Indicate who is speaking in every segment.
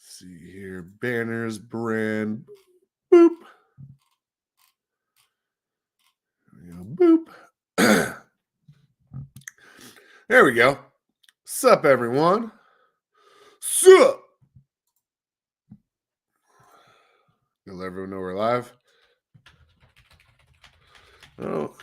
Speaker 1: see here. Banners, brand. Boop. Boop. There we go. Sup, everyone. Sup. You'll let everyone know we're live. Oh.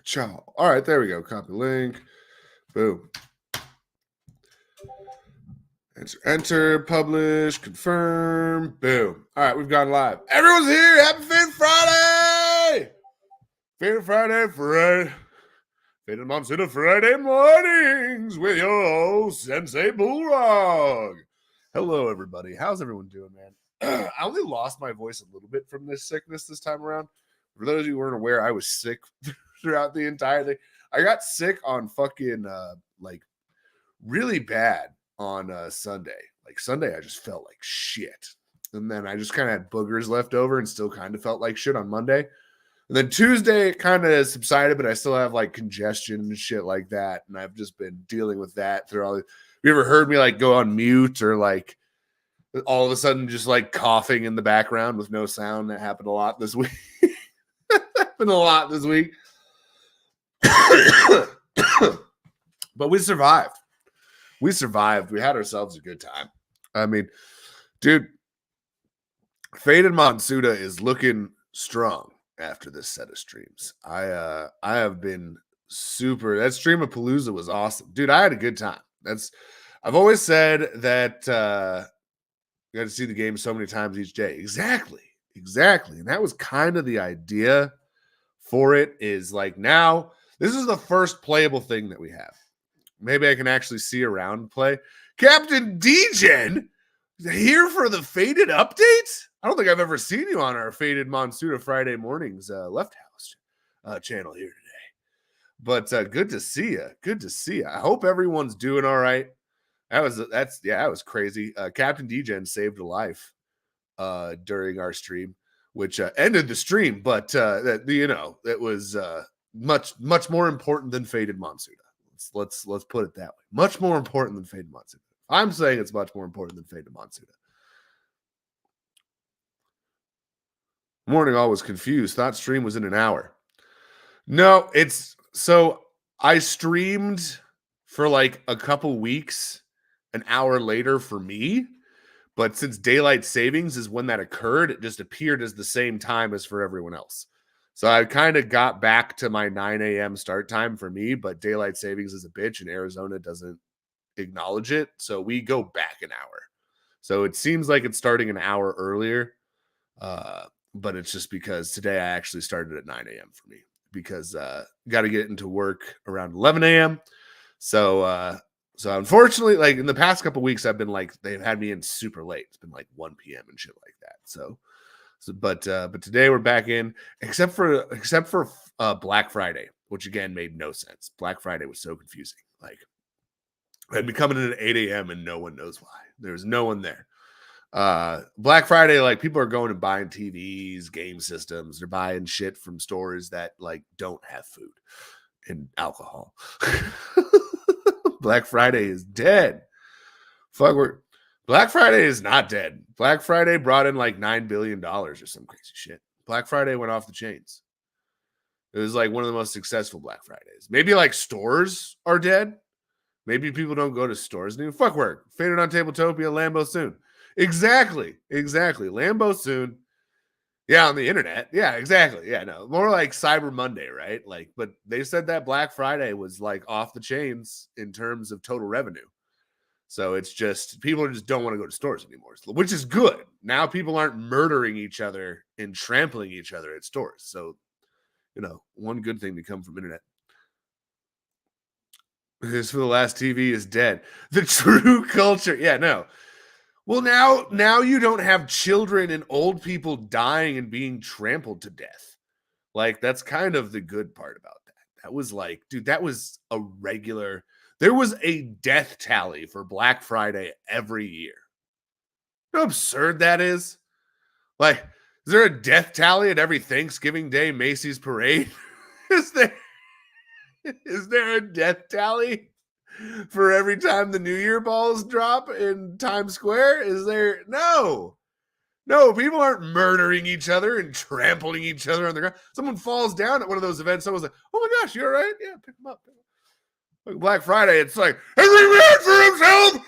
Speaker 1: Ciao. All right, there we go. Copy link. Boom. Enter, publish, confirm. Boom. All right, we've gone live. Everyone's here. Happy Fade Friday. Fade Friday. Fade Monsuda Friday mornings with your host, Sensei Bullrog. Hello, everybody. How's everyone doing, man? I only lost my voice a little bit from this sickness this time around. For those of you who weren't aware, I was sick throughout the entire thing. I got sick on fucking really bad on Sunday. Like Sunday, I just felt like shit. And then I just kind of had boogers left over and still kind of felt like shit on Monday. And then Tuesday it kind of subsided, but I still have like congestion and shit like that. And I've just been dealing with that through all. Have you ever heard me like go on mute or like all of a sudden just like coughing in the background with no sound? That happened a lot this week. Happened a lot this week. But we survived. We had ourselves a good time. I mean, dude, Faded Monsuda is looking strong after this set of streams. I have been super. That Stream-A-Palooza was awesome. Dude, I had a good time. I've always said that you got to see the game so many times each day. Exactly. And that was kind of the idea for it, is like now this is the first playable thing that we have. Maybe I can actually see around and play. Captain DJN here for the Faded update? I don't think I've ever seen you on our Faded Monsuda Friday mornings Left House channel here today. But good to see you. Good to see you. I hope everyone's doing all right. That was crazy. Captain DJN saved a life during our stream, which ended the stream, but that was much more important than Faded Monsuda. Let's put it that way. Much more important than Faded Monsuda. I'm saying it's much more important than Faded Monsuda. Morning all was confused. Thought stream was in an hour. No, I streamed for like a couple weeks, an hour later for me. But since daylight savings is when that occurred, it just appeared as the same time as for everyone else. So I kind of got back to my 9 a.m. start time for me, but daylight savings is a bitch and Arizona doesn't acknowledge it. So we go back an hour. So it seems like it's starting an hour earlier. But it's just because today I actually started at 9 a.m. for me because got to get into work around 11 a.m. So unfortunately, like in the past couple weeks, I've been like, they've had me in super late. It's been like 1 p.m. and shit like that. But today we're back in, except for Black Friday, which again made no sense. Black Friday was so confusing. Like I'd be coming in at 8 a.m. and no one knows why. There's no one there. Black Friday, like people are going and buying TVs, game systems. They're buying shit from stores that like don't have food and alcohol. Black Friday is dead. Black Friday is not dead. Black Friday brought in like $9 billion or some crazy shit. Black Friday went off the chains. It was like one of the most successful Black Fridays. Maybe like stores are dead. Maybe people don't go to stores anymore. Fuck work. Faded on Tabletopia, Lambo soon. Exactly. Lambo soon. Yeah, on the internet. Yeah, exactly. Yeah, no. More like Cyber Monday, right? Like, but they said that Black Friday was like off the chains in terms of total revenue. So it's just people just don't want to go to stores anymore, which is good. Now people aren't murdering each other and trampling each other at stores. So, one good thing to come from internet. This for the last TV is dead. The true culture. Yeah, no. Well, now you don't have children and old people dying and being trampled to death. Like, that's kind of the good part about that. That was like, dude, that was a regular. There was a death tally for Black Friday every year. You know how absurd that is? Like, is there a death tally at every Thanksgiving Day Macy's parade? Is there a death tally for every time the New Year balls drop in Times Square? Is there? No, people aren't murdering each other and trampling each other on the ground. Someone falls down at one of those events. Someone's like, oh my gosh, you all right? Yeah, pick them up. Like Black Friday, it's like, every man for himself!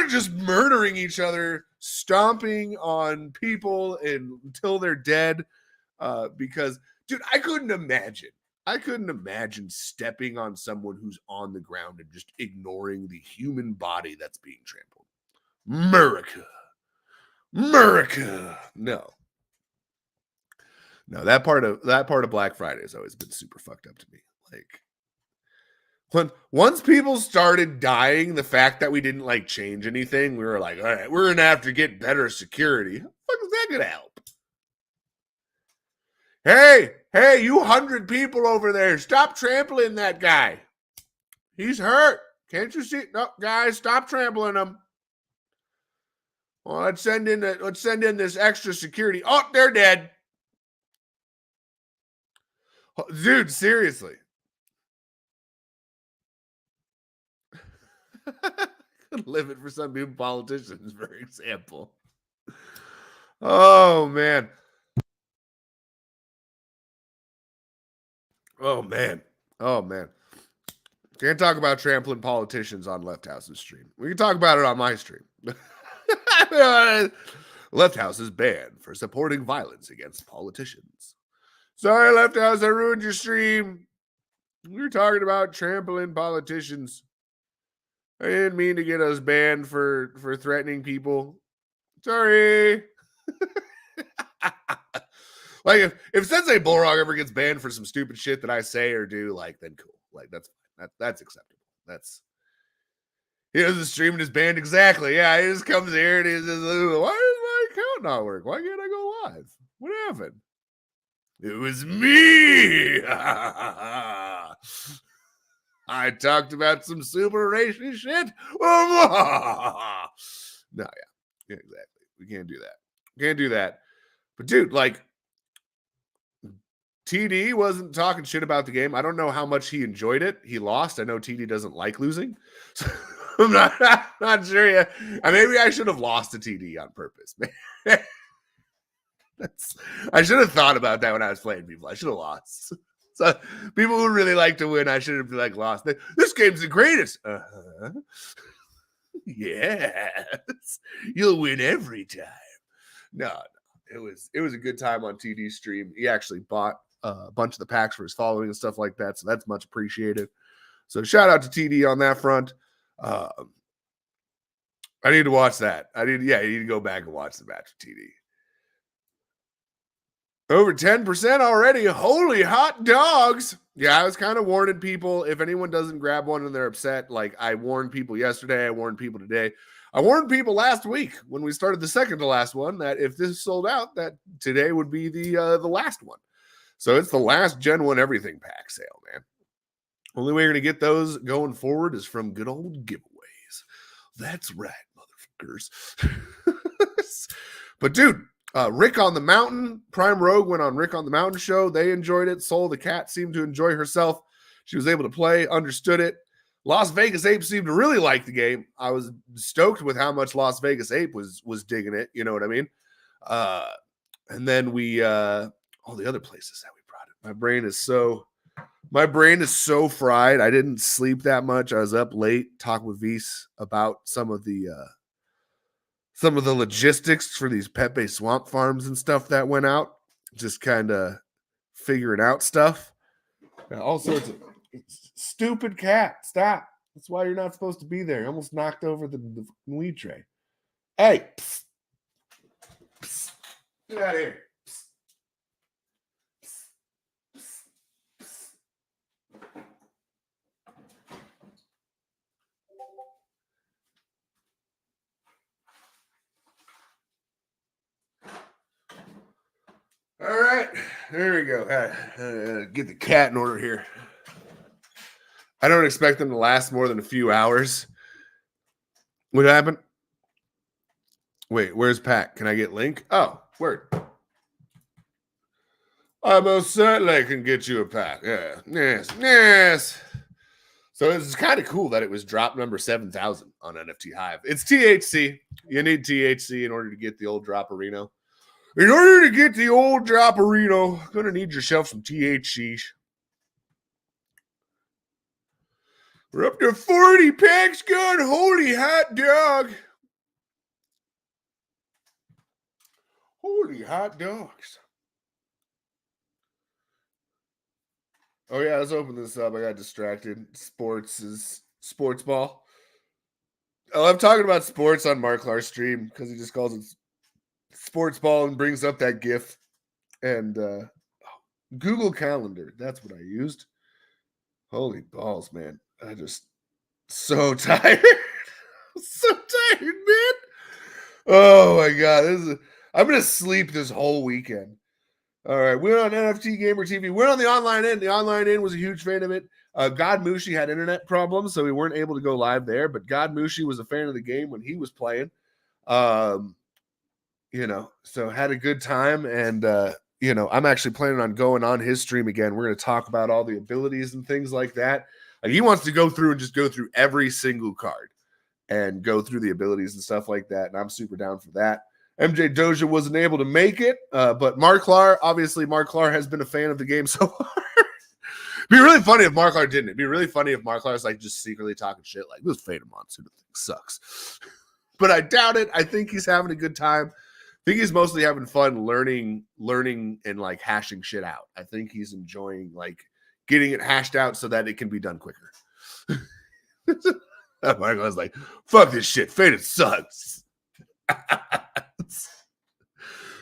Speaker 1: Just murdering each other, stomping on people until they're dead. Because, dude, I couldn't imagine stepping on someone who's on the ground and just ignoring the human body that's being trampled. America. No, that part of Black Friday has always been super fucked up to me. Like, once people started dying, the fact that we didn't like change anything, we were like, all right, we're gonna have to get better security. How the fuck is that gonna help? Hey, you 100 people over there, stop trampling that guy. He's hurt. Can't you see? No, guys, stop trampling him. Well, let's send in this extra security. Oh, they're dead. Dude, seriously. Live it for some people, politicians, for example. Oh man. Can't talk about trampling politicians on Left House's stream. We can talk about it on my stream. Left House is banned for supporting violence against politicians. Sorry, Left House, I ruined your stream. We were talking about trampling politicians. I didn't mean to get us banned for threatening people. Sorry. Like if Sensei Bullrog ever gets banned for some stupid shit that I say or do, like, then cool. Like that's acceptable. He does the stream and is banned exactly. Yeah, he just comes here and he's just, why does my account not work? Why can't I go live? What happened? It was me. I talked about some super racist shit. No, yeah, exactly. We can't do that. But dude, like, TD wasn't talking shit about the game. I don't know how much he enjoyed it. He lost. I know TD doesn't like losing. So I'm not sure yet. Maybe I should have lost to TD on purpose. I should have thought about that when I was playing people. I should have lost. So people who really like to win, I should have like lost. This game's the greatest. Yes, you'll win every time. No, it was a good time on TD's stream. He actually bought a bunch of the packs for his following and stuff like that, so that's much appreciated. So shout out to TD on that front. I need to watch that. I need to go back and watch the match with TD. Over 10% already. Holy hot dogs. Yeah, I was kind of warning people, if anyone doesn't grab one and they're upset, like I warned people yesterday, I warned people today. I warned people last week when we started the second to last one that if this sold out, that today would be the last one. So it's the last Gen 1 everything pack sale, man. Only way you're going to get those going forward is from good old giveaways. That's right, motherfucker. fuckers. But dude, Rick on the Mountain, Prime Rogue went on Rick on the Mountain show. They enjoyed it. Soul the cat seemed to enjoy herself. She was able to play, understood it. Las Vegas Ape seemed to really like the game. I was stoked with how much Las Vegas Ape was digging it. You know what I mean? And then we all the other places that we brought it. My brain is so fried. I didn't sleep that much. I was up late talking with Vise about some of the logistics for these Pepe swamp farms and stuff that went out. Just kind of figuring out stuff. All sorts of stupid cat. Stop. That's why you're not supposed to be there. You almost knocked over the weed tray. Hey. Psst. Psst. Get out of here. Psst. Psst. Psst. All right. There we go. Get the cat in order here. I don't expect them to last more than a few hours. What happened? Wait, where's Pat? Can I get Link? Oh, word. I most certainly can get you a pack. Yeah. Yes. So it's kind of cool that it was drop number 7,000 on NFT Hive. It's THC. You need THC in order to get the old Drop-A-Reno. In order to get the old Drop-A-Reno, gonna need yourself some THC. We're up to 40 packs gone. Holy hot dog. Holy hot dogs. Oh, yeah, let's open this up. I got distracted. Sports ball. I love talking about sports on Marklar's stream because he just calls it sports ball and brings up that GIF. And Google Calendar. That's what I used. Holy balls, man. I just so tired. So tired, man. Oh my god. I'm gonna sleep this whole weekend. All right, we're on NFT Gamer TV. We're on the online end. The online end was a huge fan of it. God Mushi had internet problems, so we weren't able to go live there. But God Mushi was a fan of the game when he was playing. So had a good time. And I'm actually planning on going on his stream again. We're going to talk about all the abilities and things like that. He wants to go through and just go through every single card and go through the abilities and stuff like that. And I'm super down for that. MJ Doja wasn't able to make it, but Marklar has been a fan of the game so far. It'd be really funny if Marklar didn't. It'd be really funny if Marklar's like just secretly talking shit like, this Fate of Monsoon thing sucks. But I doubt it. I think he's having a good time. I think he's mostly having fun learning and like hashing shit out. I think he's enjoying like getting it hashed out so that it can be done quicker. Marklar's like, fuck this shit. Fate sucks.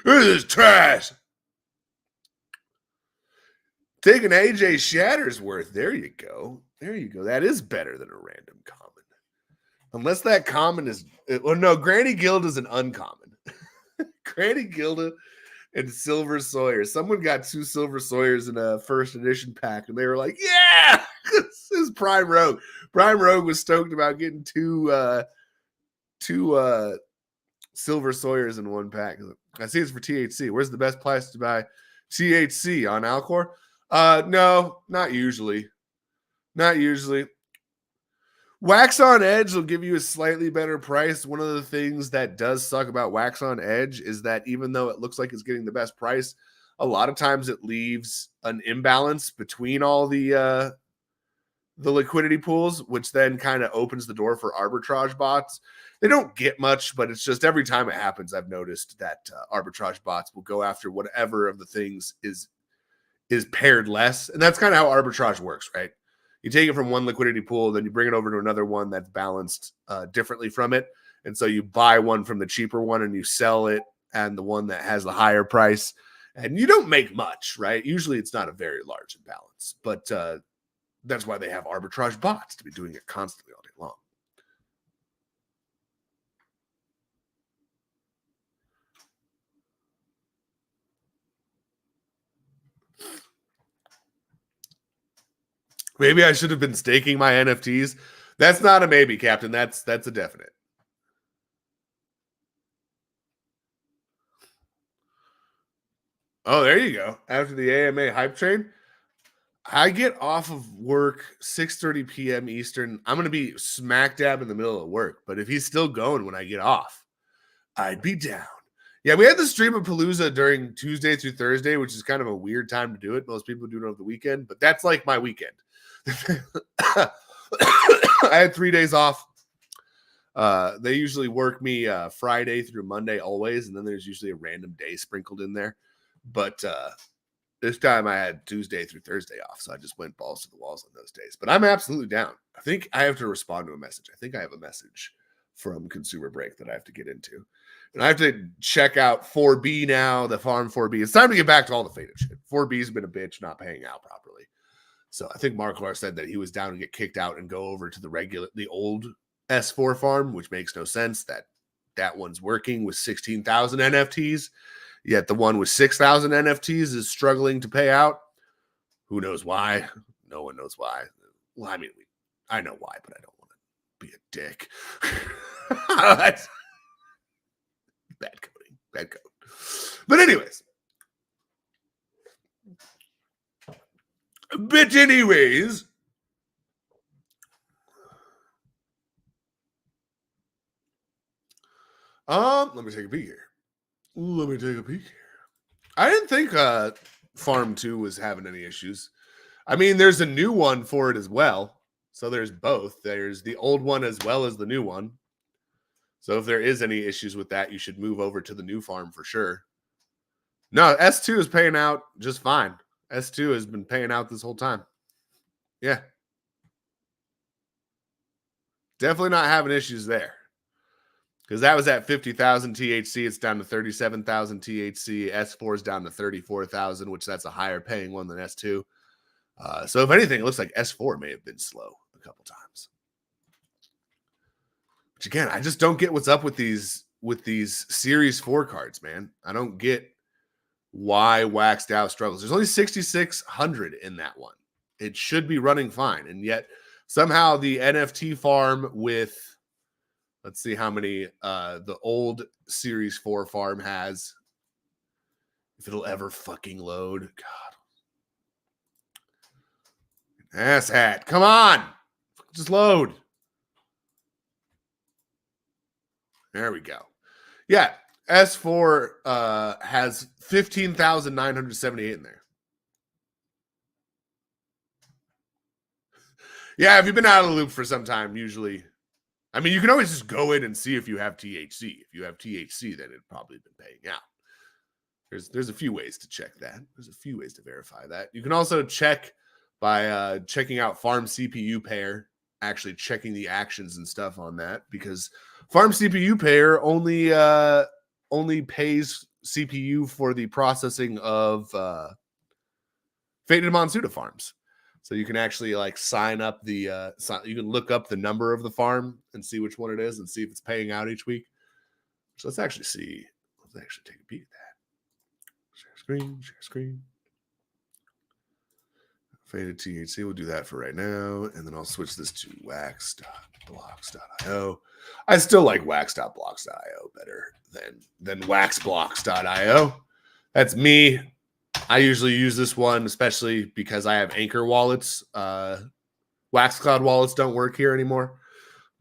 Speaker 1: This is trash. Taking AJ Shattersworth. There you go. That is better than a random common. Unless that common is... Well, no, Granny Gilda is an uncommon. Granny Gilda and Silver Sawyer. Someone got 2 Silver Sawyers in a first edition pack, and they were like, yeah! This is Prime Rogue. Prime Rogue was stoked about getting two Silver Sawyers in one pack. I see it's for THC. Where's the best place to buy THC? On Alcor? No, not usually. Not usually. Wax on Edge will give you a slightly better price. One of the things that does suck about Wax on Edge is that even though it looks like it's getting the best price, a lot of times it leaves an imbalance between all the liquidity pools, which then kind of opens the door for arbitrage bots. They don't get much, but it's just every time it happens, I've noticed that arbitrage bots will go after whatever of the things is paired less. And that's kind of how arbitrage works, right? You take it from one liquidity pool, then you bring it over to another one that's balanced differently from it. And so you buy one from the cheaper one and you sell it and the one that has the higher price. And you don't make much, right? Usually it's not a very large imbalance, but that's why they have arbitrage bots to be doing it constantly all day long. Maybe I should have been staking my NFTs. That's not a maybe, Captain. That's a definite. Oh, there you go. After the AMA hype train, I get off of work 6:30 p.m. Eastern. I'm going to be smack dab in the middle of work. But if he's still going when I get off, I'd be down. Yeah, we had the Stream-A-Palooza during Tuesday through Thursday, which is kind of a weird time to do it. Most people do it over the weekend, but that's like my weekend. I had 3 days off. They usually work me Friday through Monday always, and then there's usually a random day sprinkled in there. But this time I had Tuesday through Thursday off, so I just went balls to the walls on those days. But I'm absolutely down. I think I have to respond to a message. I think I have a message from Consumer Break that I have to get into. And I have to check out 4B now, the Farm 4B. It's time to get back to all the faded shit. 4B's been a bitch not paying out properly. So I think Marklar said that he was down to get kicked out and go over to the old S4 farm, which makes no sense. That one's working with 16,000 NFTs, yet the one with 6,000 NFTs is struggling to pay out. Who knows why? No one knows why. Well, I mean, I know why, but I don't want to be a dick. Bad code. But anyways. Let me take a peek here. I didn't think Farm 2 was having any issues. I mean, there's a new one for it as well. So there's both. There's the old one as well as the new one. So if there is any issues with that, you should move over to the new farm for sure. No, S2 is paying out just fine. S2 has been paying out this whole time. Yeah. Definitely not having issues there. Because that was at 50,000 THC. It's down to 37,000 THC. S4 is down to 34,000, which that's a higher paying one than S2. So if anything, it looks like S4 may have been slow a couple times. Which again, I just don't get what's up with these Series 4 cards, man. I don't get why Waxed Out struggles. There's only 6,600 in that one. It should be running fine. And yet somehow the NFT farm with, let's see how many the old Series 4 farm has. If it'll ever fucking load. God. Ass hat. Come on. Just load. There we go. Yeah. S4 has 15,978 in there. Yeah, if you've been out of the loop for some time, usually, I mean, you can always just go in and see if you have THC. If you have THC, then it's probably been paying out. There's a few ways to check that. There's a few ways to verify that. You can also check by checking out Farm CPU Pair, actually checking the actions and stuff on that, because Farm CPU Pair only pays CPU for the processing of Faded Monsuda farms. So you can actually like sign up you can look up the number of the farm and see which one it is and see if it's paying out each week. So let's actually see. Let's actually take a peek at that. Share screen. Faded THC, we'll do that for right now. And then I'll switch this to wax.blocks.io. I still like wax.blocks.io better than waxblocks.io. That's me. I usually use this one, especially because I have Anchor wallets. WaxCloud wallets don't work here anymore.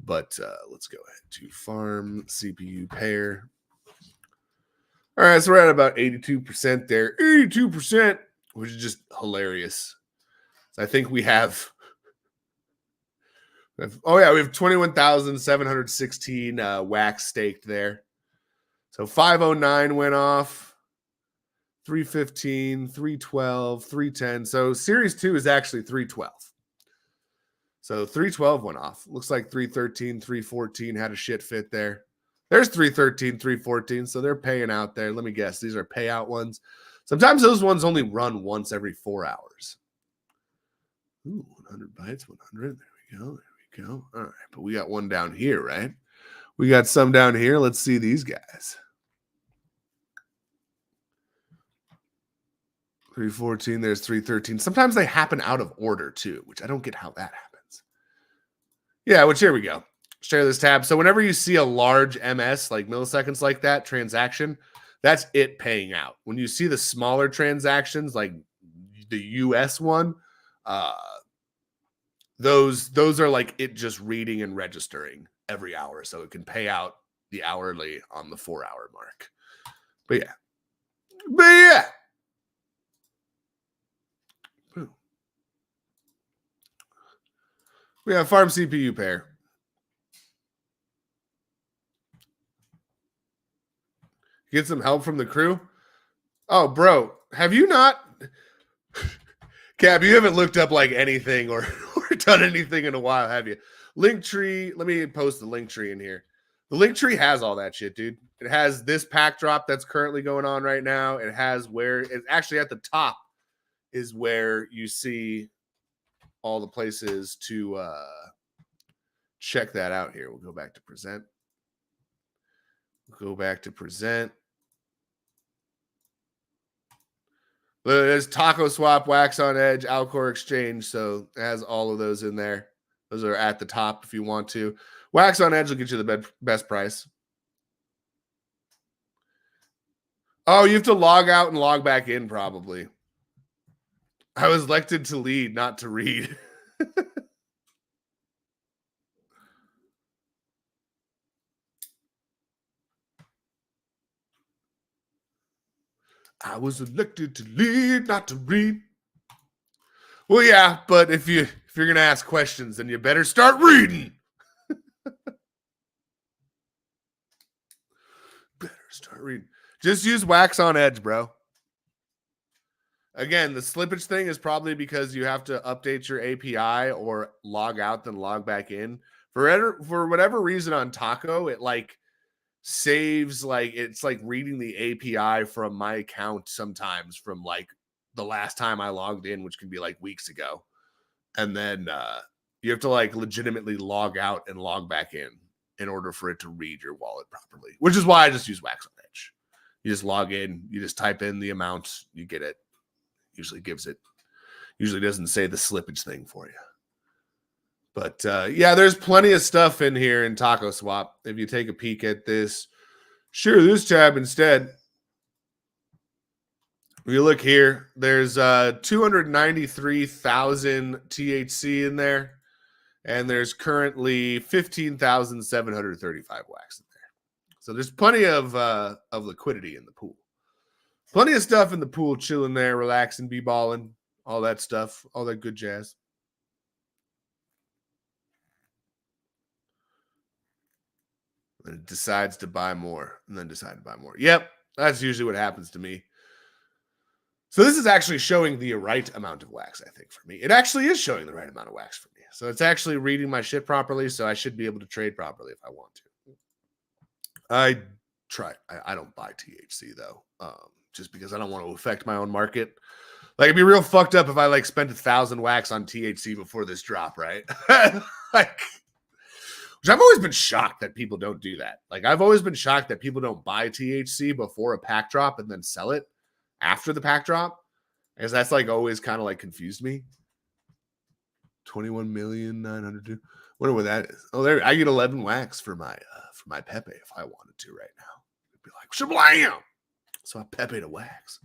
Speaker 1: But let's go ahead to Farm CPU Pair. All right, so we're at about 82% there. 82%, which is just hilarious. I think we have 21,716 wax staked there. So 509 went off, 315, 312, 310. So Series 2 is actually 312. So 312 went off. Looks like 313, 314 had a shit fit there. There's 313, 314. So they're paying out there. Let me guess. These are payout ones. Sometimes those ones only run once every 4 hours. Ooh, 100 bytes, 100. There we go. All right, but we got one down here, right? We got some down here. Let's see these guys. 314, there's 313. Sometimes they happen out of order too, which I don't get how that happens. Yeah, which here we go. Share this tab. So whenever you see a large MS, like milliseconds like that, transaction, That's it paying out. When you see the smaller transactions, like the US one, those are like it just reading and registering every hour, so it can pay out the hourly on the 4-hour mark. But yeah. We have farm CPU pair. Get some help from the crew. Oh, bro, have you not? Cap, you haven't looked up like anything or done anything in a while, have you? Linktree, let me post the Linktree in here. The Linktree has all that shit, dude. It has this pack drop that's currently going on right now. It has where it's actually at the top is where you see all the places to check that out here. We'll go back to present. There's Taco Swap, Wax on Edge, Alcor Exchange. So it has all of those in there. Those are at the top if you want to. Wax on Edge will get you the best price. Oh, you have to log out and log back in probably. I was elected to lead, not to read. I was elected to lead, not to read. Well, yeah, but if you're gonna ask questions, then you better start reading. Just use Wax on Edge, bro. Again, the slippage thing is probably because you have to update your API or log out then log back in. For whatever reason on Taco, it like saves like it's like reading the API from my account sometimes from like the last time I logged in, which can be like weeks ago. And then you have to like legitimately log out and log back in order for it to read your wallet properly, which is why I just use Wax on Edge. You just log in, you just type in the amount, you get it. Usually doesn't say the slippage thing for you. But yeah, there's plenty of stuff in here in Taco Swap. If you take a peek at this, sure, this tab instead. If you look here, there's 293,000 THC in there, and there's currently 15,735 wax in there. So there's plenty of liquidity in the pool. Plenty of stuff in the pool, chilling there, relaxing, b-balling, all that stuff, all that good jazz. And it decides to buy more, and then decide to buy more. Yep, that's usually what happens to me. So this is actually showing the right amount of wax, I think, for me. It actually is showing the right amount of wax for me. So it's actually reading my shit properly, so I should be able to trade properly if I want to. I try. I don't buy THC, though, just because I don't want to affect my own market. Like, it'd be real fucked up if I, like, spent 1,000 wax on THC before this drop, right? Like, which I've always been shocked that people don't do that. Like, I've always been shocked that people don't buy THC before a pack drop and then sell it after the pack drop, because that's like always kind of like confused me. 21,900,000. Wonder what that is. Oh, there I get 11 wax for my Pepe if I wanted to right now. It'd be like shablam. So I Pepe to wax.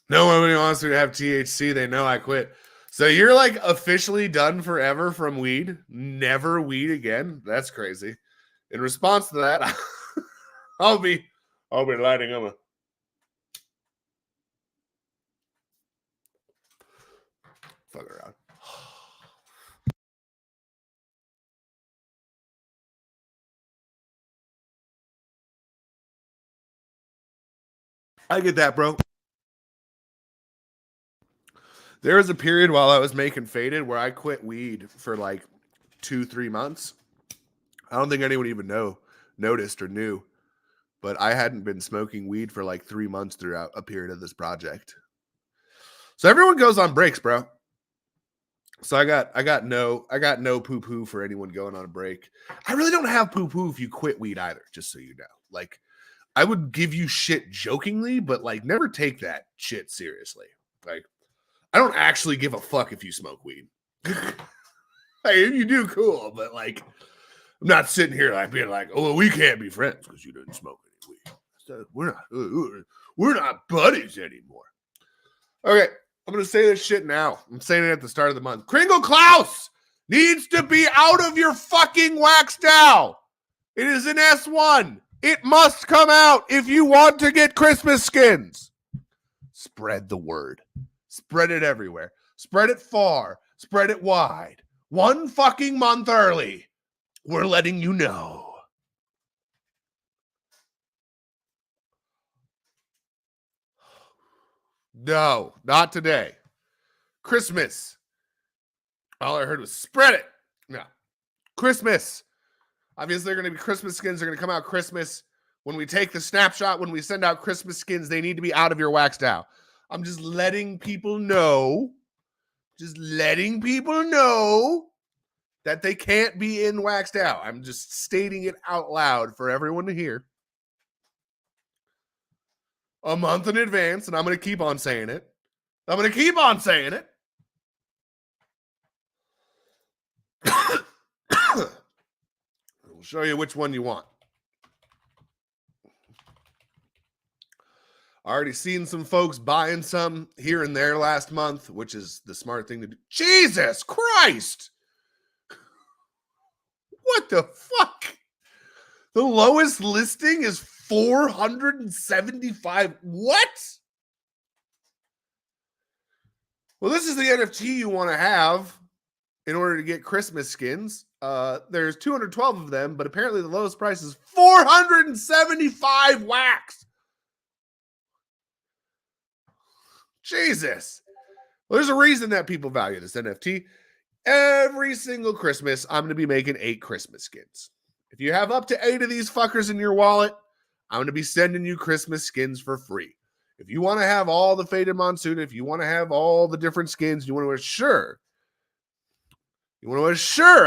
Speaker 1: No one really wants me to have THC. They know I quit. So you're like officially done forever from weed? Never weed again? That's crazy. In response to that, I'll be lighting them up. Fuck around. I get that, bro. There was a period while I was making Faded where I quit weed for like 2-3 months. I don't think anyone even noticed or knew, but I hadn't been smoking weed for like 3 months throughout a period of this project. So everyone goes on breaks, bro. So I got no poo-poo for anyone going on a break. I really don't have poo-poo if you quit weed either, just so you know. Like, I would give you shit jokingly, but like never take that shit seriously. Like, I don't actually give a fuck if you smoke weed. Like, if you do, cool, but like, I'm not sitting here like being like, oh, well, we can't be friends because you didn't smoke any weed. So we're not buddies anymore. Okay, I'm gonna say this shit now. I'm saying it at the start of the month. Kringle Klaus needs to be out of your fucking wax dow. It is an S1. It must come out if you want to get Christmas skins. Spread the word. Spread it everywhere. Spread it far. Spread it wide. 1 fucking month early. We're letting you know. No, not today. Christmas. All I heard was spread it. No. Christmas. Obviously, they're going to be Christmas skins. They're going to come out Christmas. When we take the snapshot, when we send out Christmas skins, they need to be out of your wax dow. I'm just letting people know. Just letting people know that they can't be in waxed out. I'm just stating it out loud for everyone to hear. A month in advance, and I'm going to keep on saying it. I'm going to keep on saying it. I'll show you which one you want. Already seen some folks buying some here and there last month, which is the smart thing to do. Jesus Christ! What the fuck? The lowest listing is 475. What? Well, this is the NFT you want to have in order to get Christmas skins. There's 212 of them, but apparently the lowest price is 475 wax. Jesus. Well, there's a reason that people value this NFT. Every single Christmas, I'm going to be making 8 Christmas skins. If you have up to 8 of these fuckers in your wallet, I'm going to be sending you Christmas skins for free. If you want to have all the Faded Monsoon, if you want to have all the different skins, you want to assure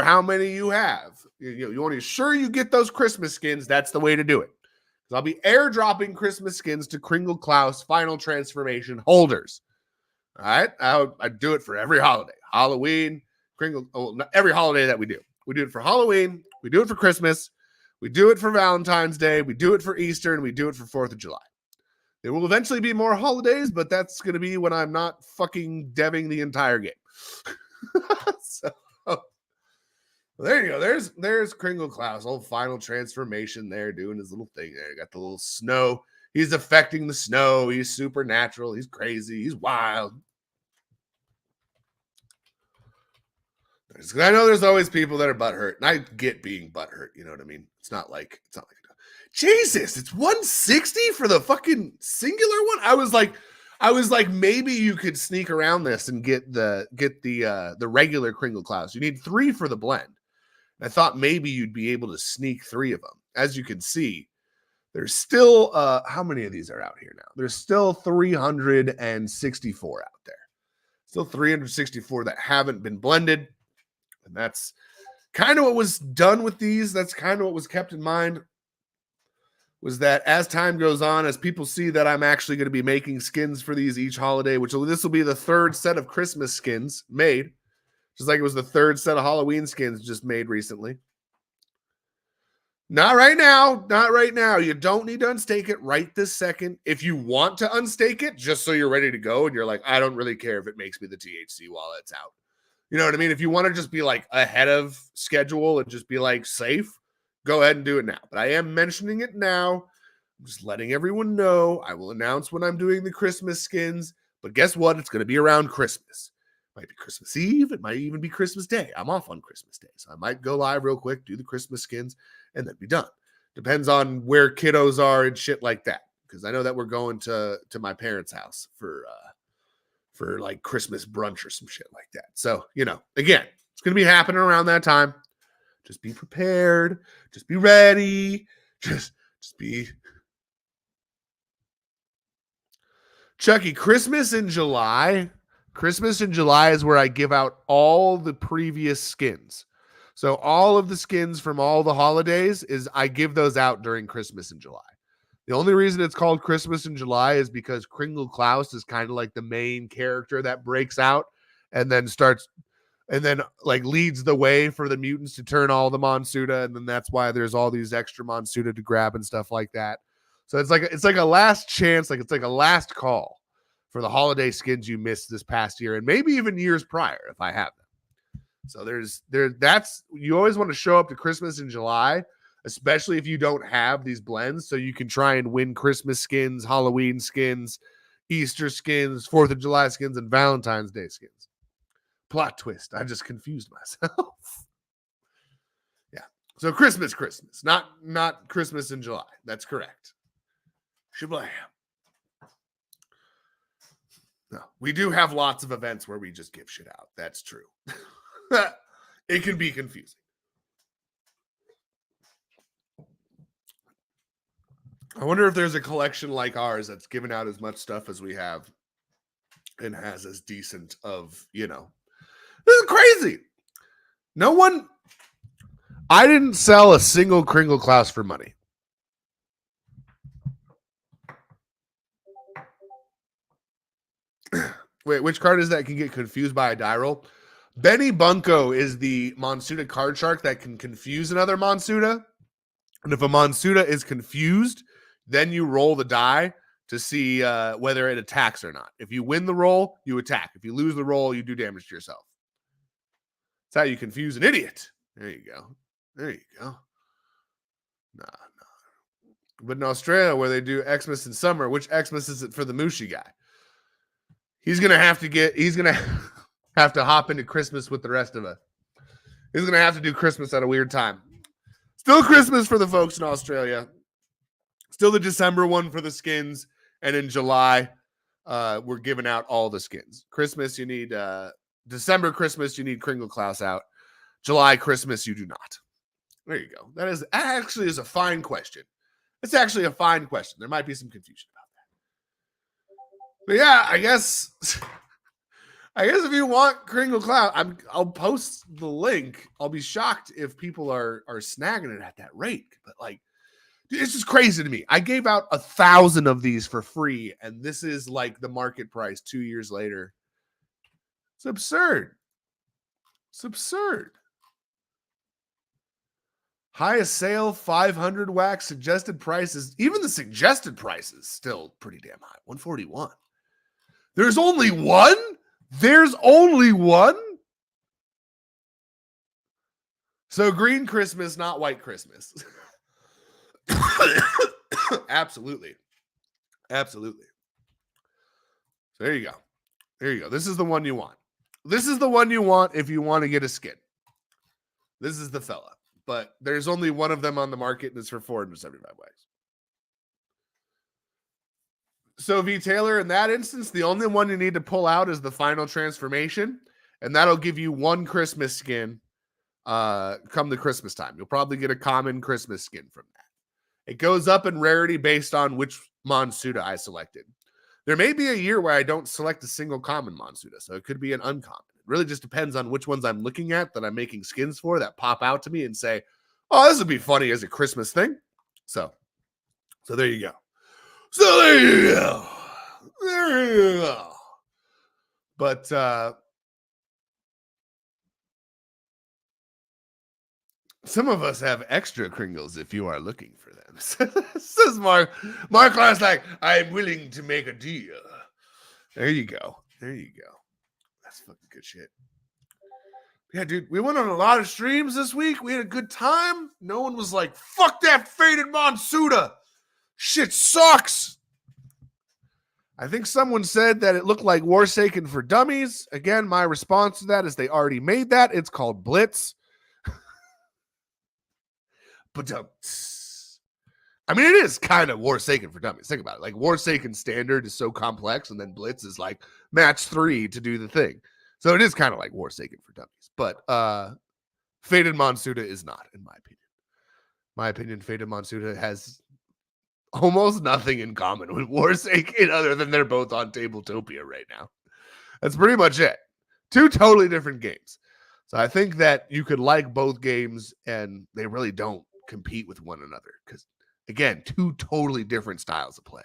Speaker 1: how many you have. You want to assure you get those Christmas skins. That's the way to do it. I'll be airdropping Christmas skins to Kringle Klaus Final Transformation holders. All right? I do it for every holiday. Halloween, every holiday that we do. We do it for Halloween. We do it for Christmas. We do it for Valentine's Day. We do it for Easter. And we do it for 4th of July. There will eventually be more holidays, but that's going to be when I'm not fucking deving the entire game. So, there you go. There's Kringle Klaus, old Final Transformation there, doing his little thing there. Got the little snow. He's affecting the snow. He's supernatural. He's crazy. He's wild. I know there's always people that are butthurt, and I get being butthurt. You know what I mean? It's not like Jesus. It's 160 for the fucking singular one. I was like, maybe you could sneak around this and get the regular Kringle Klaus. You need 3 for the blend. I thought maybe you'd be able to sneak 3 of them. As you can see, there's still, how many of these are out here now? There's still 364 out there. Still 364 that haven't been blended. And that's kind of what was done with these. That's kind of what was kept in mind, was that as time goes on, as people see that I'm actually going to be making skins for these each holiday, this will be the 3rd set of Christmas skins made. Just like it was the 3rd set of Halloween skins just made recently. Not right now. Not right now. You don't need to unstake it right this second. If you want to unstake it, just so you're ready to go, and you're like, I don't really care if it makes me the THC while it's out. You know what I mean? If you want to just be like ahead of schedule and just be like safe, go ahead and do it now. But I am mentioning it now. I'm just letting everyone know. I will announce when I'm doing the Christmas skins. But guess what? It's going to be around Christmas. It might be Christmas Eve. It might even be Christmas Day. I'm off on Christmas Day. So I might go live real quick, do the Christmas skins, and then be done. Depends on where kiddos are and shit like that. Because I know that we're going to my parents' house for like Christmas brunch or some shit like that. So, again, it's going to be happening around that time. Just be prepared. Just be ready. Just be. Chucky, Christmas in July. Christmas in July is where I give out all the previous skins. So all of the skins from all the holidays I give those out during Christmas in July. The only reason it's called Christmas in July is because Kringle Klaus is kind of like the main character that breaks out and then like leads the way for the mutants to turn all the Monsuda, and then that's why there's all these extra Monsuda to grab and stuff like that. So it's like a last chance, like it's like a last call for the holiday skins you missed this past year and maybe even years prior if I have them. So that's you always want to show up to Christmas in July, especially if you don't have these blends, so you can try and win Christmas skins, Halloween skins, Easter skins, 4th of July skins, and Valentine's Day skins. Plot twist. I just confused myself. Yeah. So Christmas, not Christmas in July. That's correct. Shablam. No, we do have lots of events where we just give shit out. That's true. It can be confusing. I wonder if there's a collection like ours that's given out as much stuff as we have and has as decent of, this is crazy. I didn't sell a single Kringle Klaus for money. Wait, which card is that can get confused by a die roll? Benny Bunko is the Monsuda card shark that can confuse another Monsuda. And if a Monsuda is confused, then you roll the die to see whether it attacks or not. If you win the roll, you attack. If you lose the roll, you do damage to yourself. That's how you confuse an idiot. There you go. Nah. But in Australia, where they do Xmas in summer, which Xmas is it for the Mushi guy? He's gonna have to hop into Christmas with the rest of us. He's gonna have to do Christmas at a weird time. Still Christmas for the folks in Australia. Still the December one for the skins, and in July, we're giving out all the skins. Christmas, you need December Christmas, you need Kringle Klaus out. July Christmas, you do not. There you go. That actually is a fine question. It's actually a fine question. There might be some confusion about that. But yeah, I guess if you want Kringle Klaus, I'll post the link. I'll be shocked if people are snagging it at that rate. But like, it's just crazy to me. I gave out 1,000 of these for free, and this is like the market price 2 years later. It's absurd. Highest sale, 500 wax. Suggested prices. Even the suggested price is still pretty damn high. 141. There's only one? So green Christmas, not white Christmas. Absolutely. So there you go. This is the one you want. If you want to get a skin. This is the fella. But there's only one of them on the market, and it's for 475 wax. So V. Taylor, in that instance, the only one you need to pull out is the final transformation, and that'll give you one Christmas skin come the Christmas time. You'll probably get a common Christmas skin from that. It goes up in rarity based on which Monsuda I selected. There may be a year where I don't select a single common Monsuda, so it could be an uncommon. It really just depends on which ones I'm looking at that I'm making skins for that pop out to me and say, oh, this would be funny as a Christmas thing. So there you go. But some of us have extra Kringles if you are looking for them. Says Mark. Mark Clark's like, I'm willing to make a deal. There you go. That's fucking good shit. Yeah, dude, we went on a lot of streams this week. We had a good time. No one was like, fuck that faded Monsuda. Shit sucks. I think someone said that it looked like Warsaken for Dummies. Again, my response to that is they already made that. It's called Blitz. But I mean, it is kind of Warsaken for Dummies. Think about it. Like, Warsaken Standard is so complex, and then Blitz is like match 3 to do the thing. So it is kind of like Warsaken for Dummies. But Faded Monsuda is not, in my opinion. My opinion, Faded Monsuda has almost nothing in common with Warsaken other than they're both on Tabletopia right now. That's pretty much it. 2 totally different games. So I think that you could like both games, and they really don't compete with one another because Again, two totally different styles of play.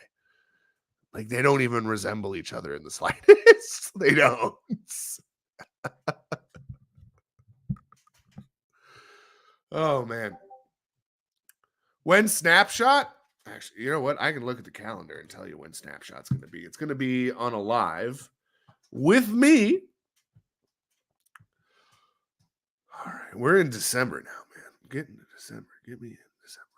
Speaker 1: Like, they don't even resemble each other in the slightest. They don't. Oh, man. When Snapshot? Actually, you know what? I can look at the calendar and tell you when Snapshot's going to be. It's going to be on a live with me. All right. We're in December now, man. Get into December. Get me in December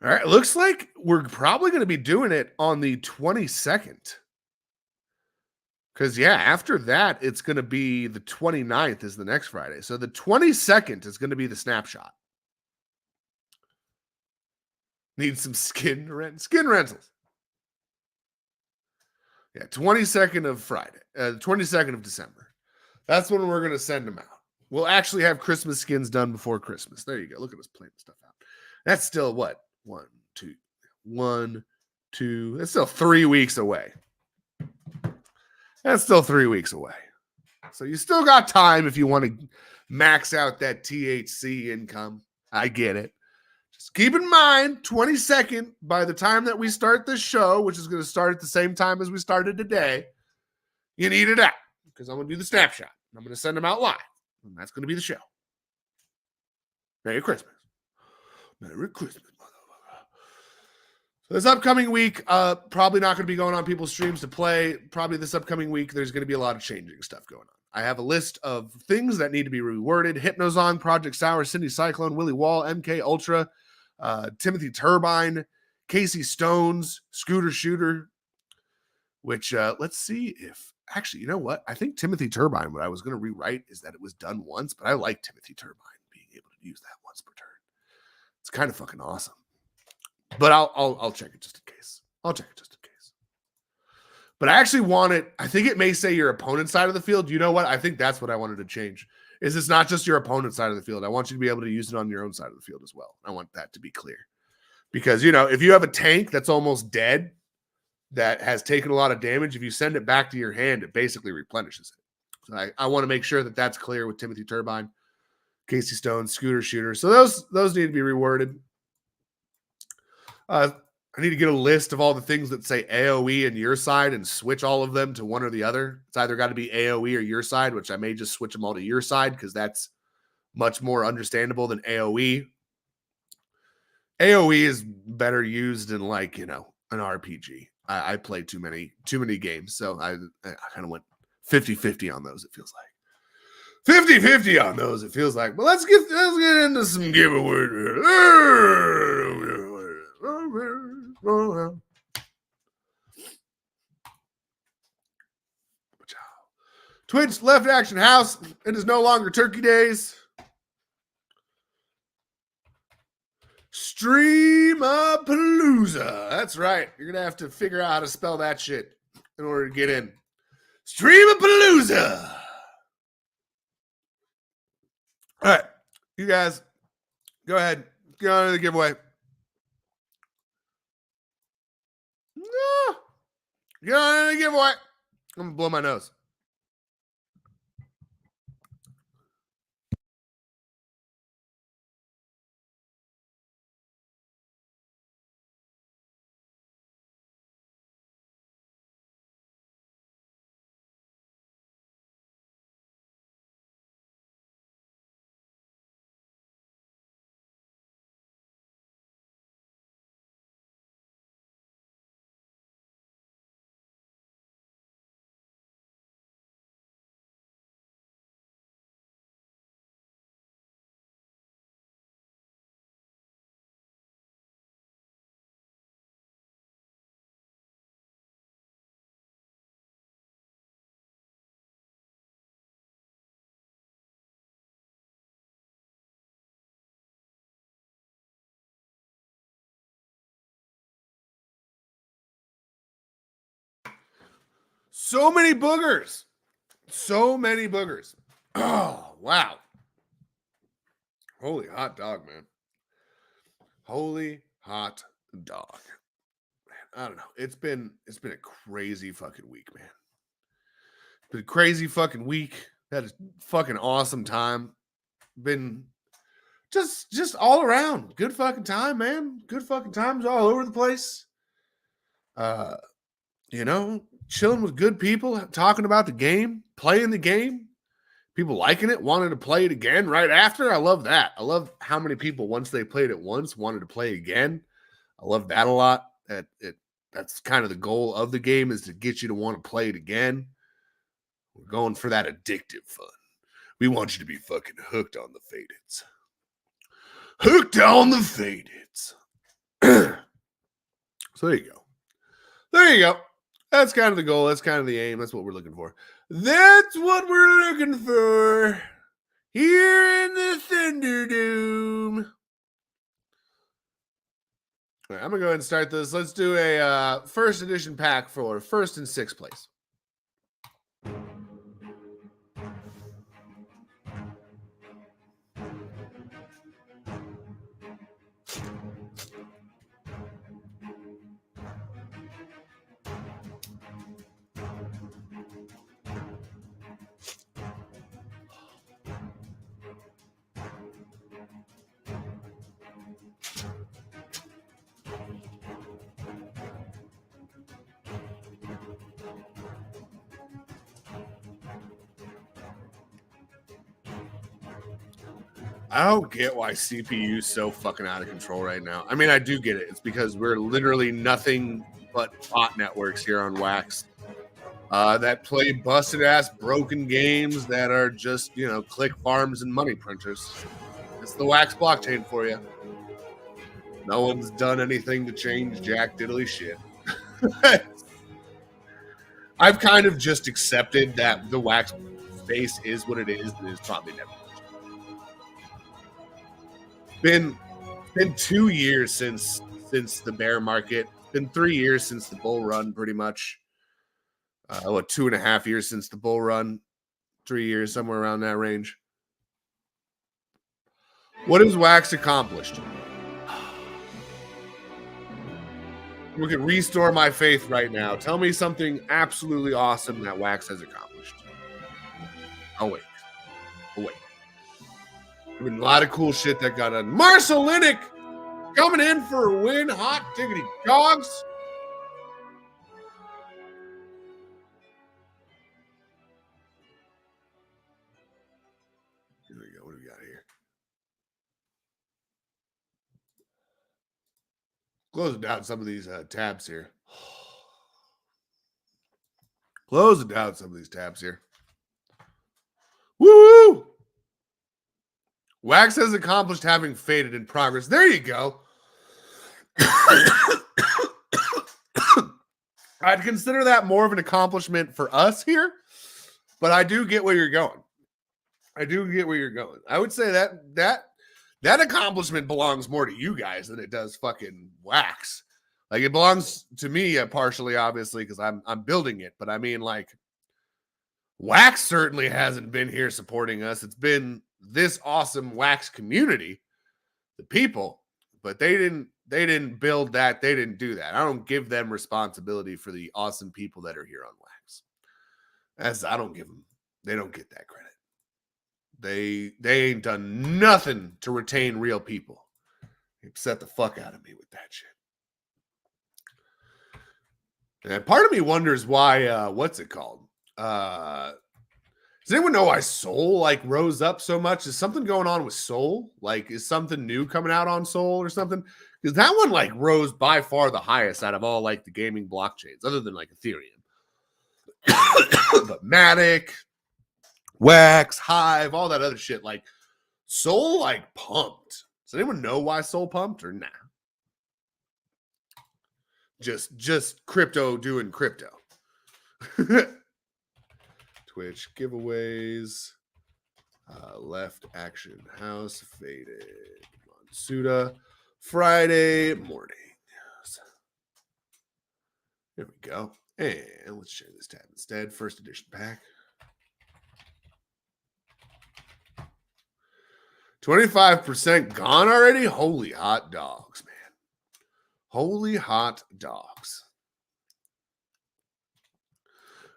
Speaker 1: here. All right. Looks like we're probably going to be doing it on the 22nd. Because, yeah, after that, it's going to be the 29th is the next Friday. So the 22nd is going to be the Snapshot. Need some skin rentals. Yeah, 22nd of Friday. 22nd of December. That's when we're going to send them out. We'll actually have Christmas skins done before Christmas. There you go. Look at us playing stuff out. That's still what? 1, 2. That's still 3 weeks away. That's still 3 weeks away. So you still got time if you want to max out that THC income. I get it. Just keep in mind, 22nd, by the time that we start this show, which is going to start at the same time as we started today, you need it out because I'm going to do the Snapshot. I'm going to send them out live. And that's going to be the show. Merry Christmas. Merry Christmas, motherfucker. So this upcoming week, probably not going to be going on people's streams to play. Probably this upcoming week, there's going to be a lot of changing stuff going on. I have a list of things that need to be reworded. Hypnozong, Project Sour, Cindy Cyclone, Willie Wall, MK Ultra, Timothy Turbine, Casey Stones, Scooter Shooter, which let's see if actually, you know what? I think Timothy Turbine, what I was going to rewrite is that it was done once, but I like Timothy Turbine being able to use that once per turn. It's kind of fucking awesome. But I'll check it just in case. But I actually want it. I think it may say your opponent's side of the field. You know what? I think that's what I wanted to change. Is it's not just your opponent's side of the field. I want you to be able to use it on your own side of the field as well. I want that to be clear. Because, you know, if you have a tank that's almost dead, that has taken a lot of damage, if you send it back to your hand, it basically replenishes it. So I want to make sure that that's clear with Timothy Turbine, Casey Stone, Scooter Shooter. So those need to be reworded. I need to get a list of all the things that say AoE and your side and switch all of them to one or the other. It's either got to be AoE or your side, which I may just switch them all to your side because that's much more understandable than AoE. AoE is better used in, like, you know, an RPG. I play too many games, so I kind of went 50-50 on those, it feels like. 50-50 on those, it feels like. But let's get into some giveaway. Twitch Left Action House. It is no longer Turkey Days. Stream-A-Palooza. That's right. You're going to have to figure out how to spell that shit in order to get in. Stream-A-Palooza. All right. You guys, go ahead. Get on to the giveaway. No. Get on to the giveaway. I'm going to blow my nose. So many boogers. Oh, wow. Holy hot dog, man. Holy hot dog. Man, I don't know. It's been a crazy fucking week, man. It's been a crazy fucking week. Had a fucking awesome time. Been just all around. Good fucking time, man. Good fucking times all over the place. You know, chilling with good people, talking about the game, playing the game. People liking it, wanted to play it again right after. I love that. I love how many people, once they played it once, wanted to play again. I love that a lot. That's kind of the goal of the game, is to get you to want to play it again. We're going for that addictive fun. We want you to be fucking hooked on the Fadeds. Hooked on the Fadeds. So there you go. There you go. That's kind of the goal. That's kind of the aim. That's what we're looking for. That's what we're looking for here in the Thunderdome. All right, I'm going to go ahead and start this. Let's do a first edition pack for first and sixth place. I don't get why CPU is so fucking out of control right now. I mean, I do get it. It's because we're literally nothing but bot networks here on Wax that play busted ass broken games that are just, you know, click farms and money printers. It's the Wax blockchain for you. No one's done anything to change jack diddly shit. I've kind of just accepted that the Wax space is what it is, and it's probably never been 2 years since the bear market. Been 3 years since the bull run, pretty much. 2.5 years since the bull run? 3 years, somewhere around that range. What has Wax accomplished? We can restore my faith right now. Tell me something absolutely awesome that Wax has accomplished. I'll wait. I mean, a lot of cool shit that got done. Marcel Linnick coming in for a win. Hot diggity dogs. Here we go. What do we got here? Closing down some of these tabs here. Closing down some of these tabs here. Woo! Wax has accomplished having faded in progress. There you go. I'd consider that more of an accomplishment for us here, but I do get where you're going. I would say that accomplishment belongs more to you guys than it does fucking Wax. Like, it belongs to me partially, obviously, because I'm building it. But I mean, like, Wax certainly hasn't been here supporting us. It's been this awesome Wax community, the people, but they didn't build that. They didn't do that. I don't give them responsibility for the awesome people that are here on Wax. I don't give them. They don't get that credit. They ain't done nothing to retain real people. They upset the fuck out of me with that shit. And part of me wonders why, what's it called? Does anyone know why Soul like rose up so much? Is something going on with Soul? Like, is something new coming out on Soul or something? Because that one like rose by far the highest out of all like the gaming blockchains, other than like Ethereum. But Matic, Wax, Hive, all that other shit. Like, Soul like pumped. Does anyone know why Soul pumped or nah? Just crypto doing crypto. Twitch giveaways, left action house faded Monsuda Friday morning. There we go. And let's share this tab instead. First edition pack. 25% gone already? Holy hot dogs, man. Holy hot dogs.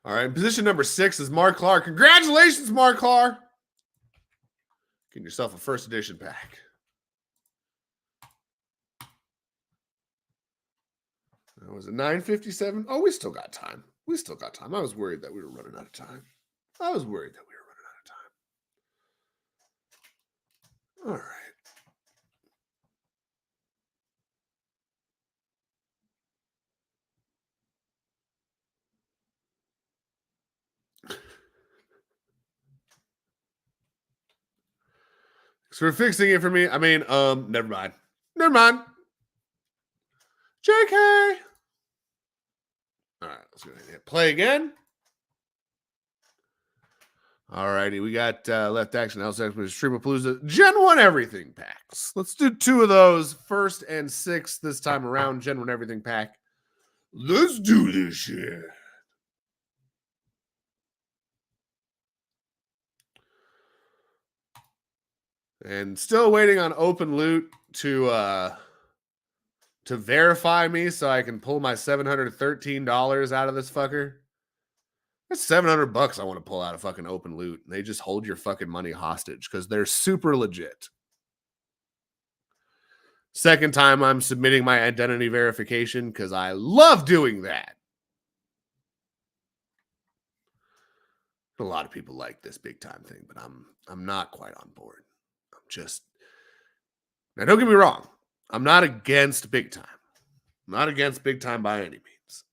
Speaker 1: All right, position number 6 is Mark Clark. Congratulations, Mark Clark. Get yourself a first edition pack. That was a 9:57. Oh, we still got time. We still got time. I was worried that we were running out of time. I was worried that we were running out of time. All right. So we're fixing it for me. I mean, never mind. Never mind. JK. All right, let's go ahead and hit play again. All righty, we got left action, else action with Stream-A-Palooza Gen 1 Everything packs. Let's do 2 of those, 1st and 6th this time around, Gen 1 Everything pack. Let's do this shit. And still waiting on Open Loot to verify me so I can pull my $713 out of this fucker. That's $700 I want to pull out of fucking Open Loot. And they just hold your fucking money hostage because they're super legit. Second time I'm submitting my identity verification because I love doing that. A lot of people like this big time thing, but I'm not quite on board. I'm just, now don't get me wrong. I'm not against big time. I'm not against big time by any means.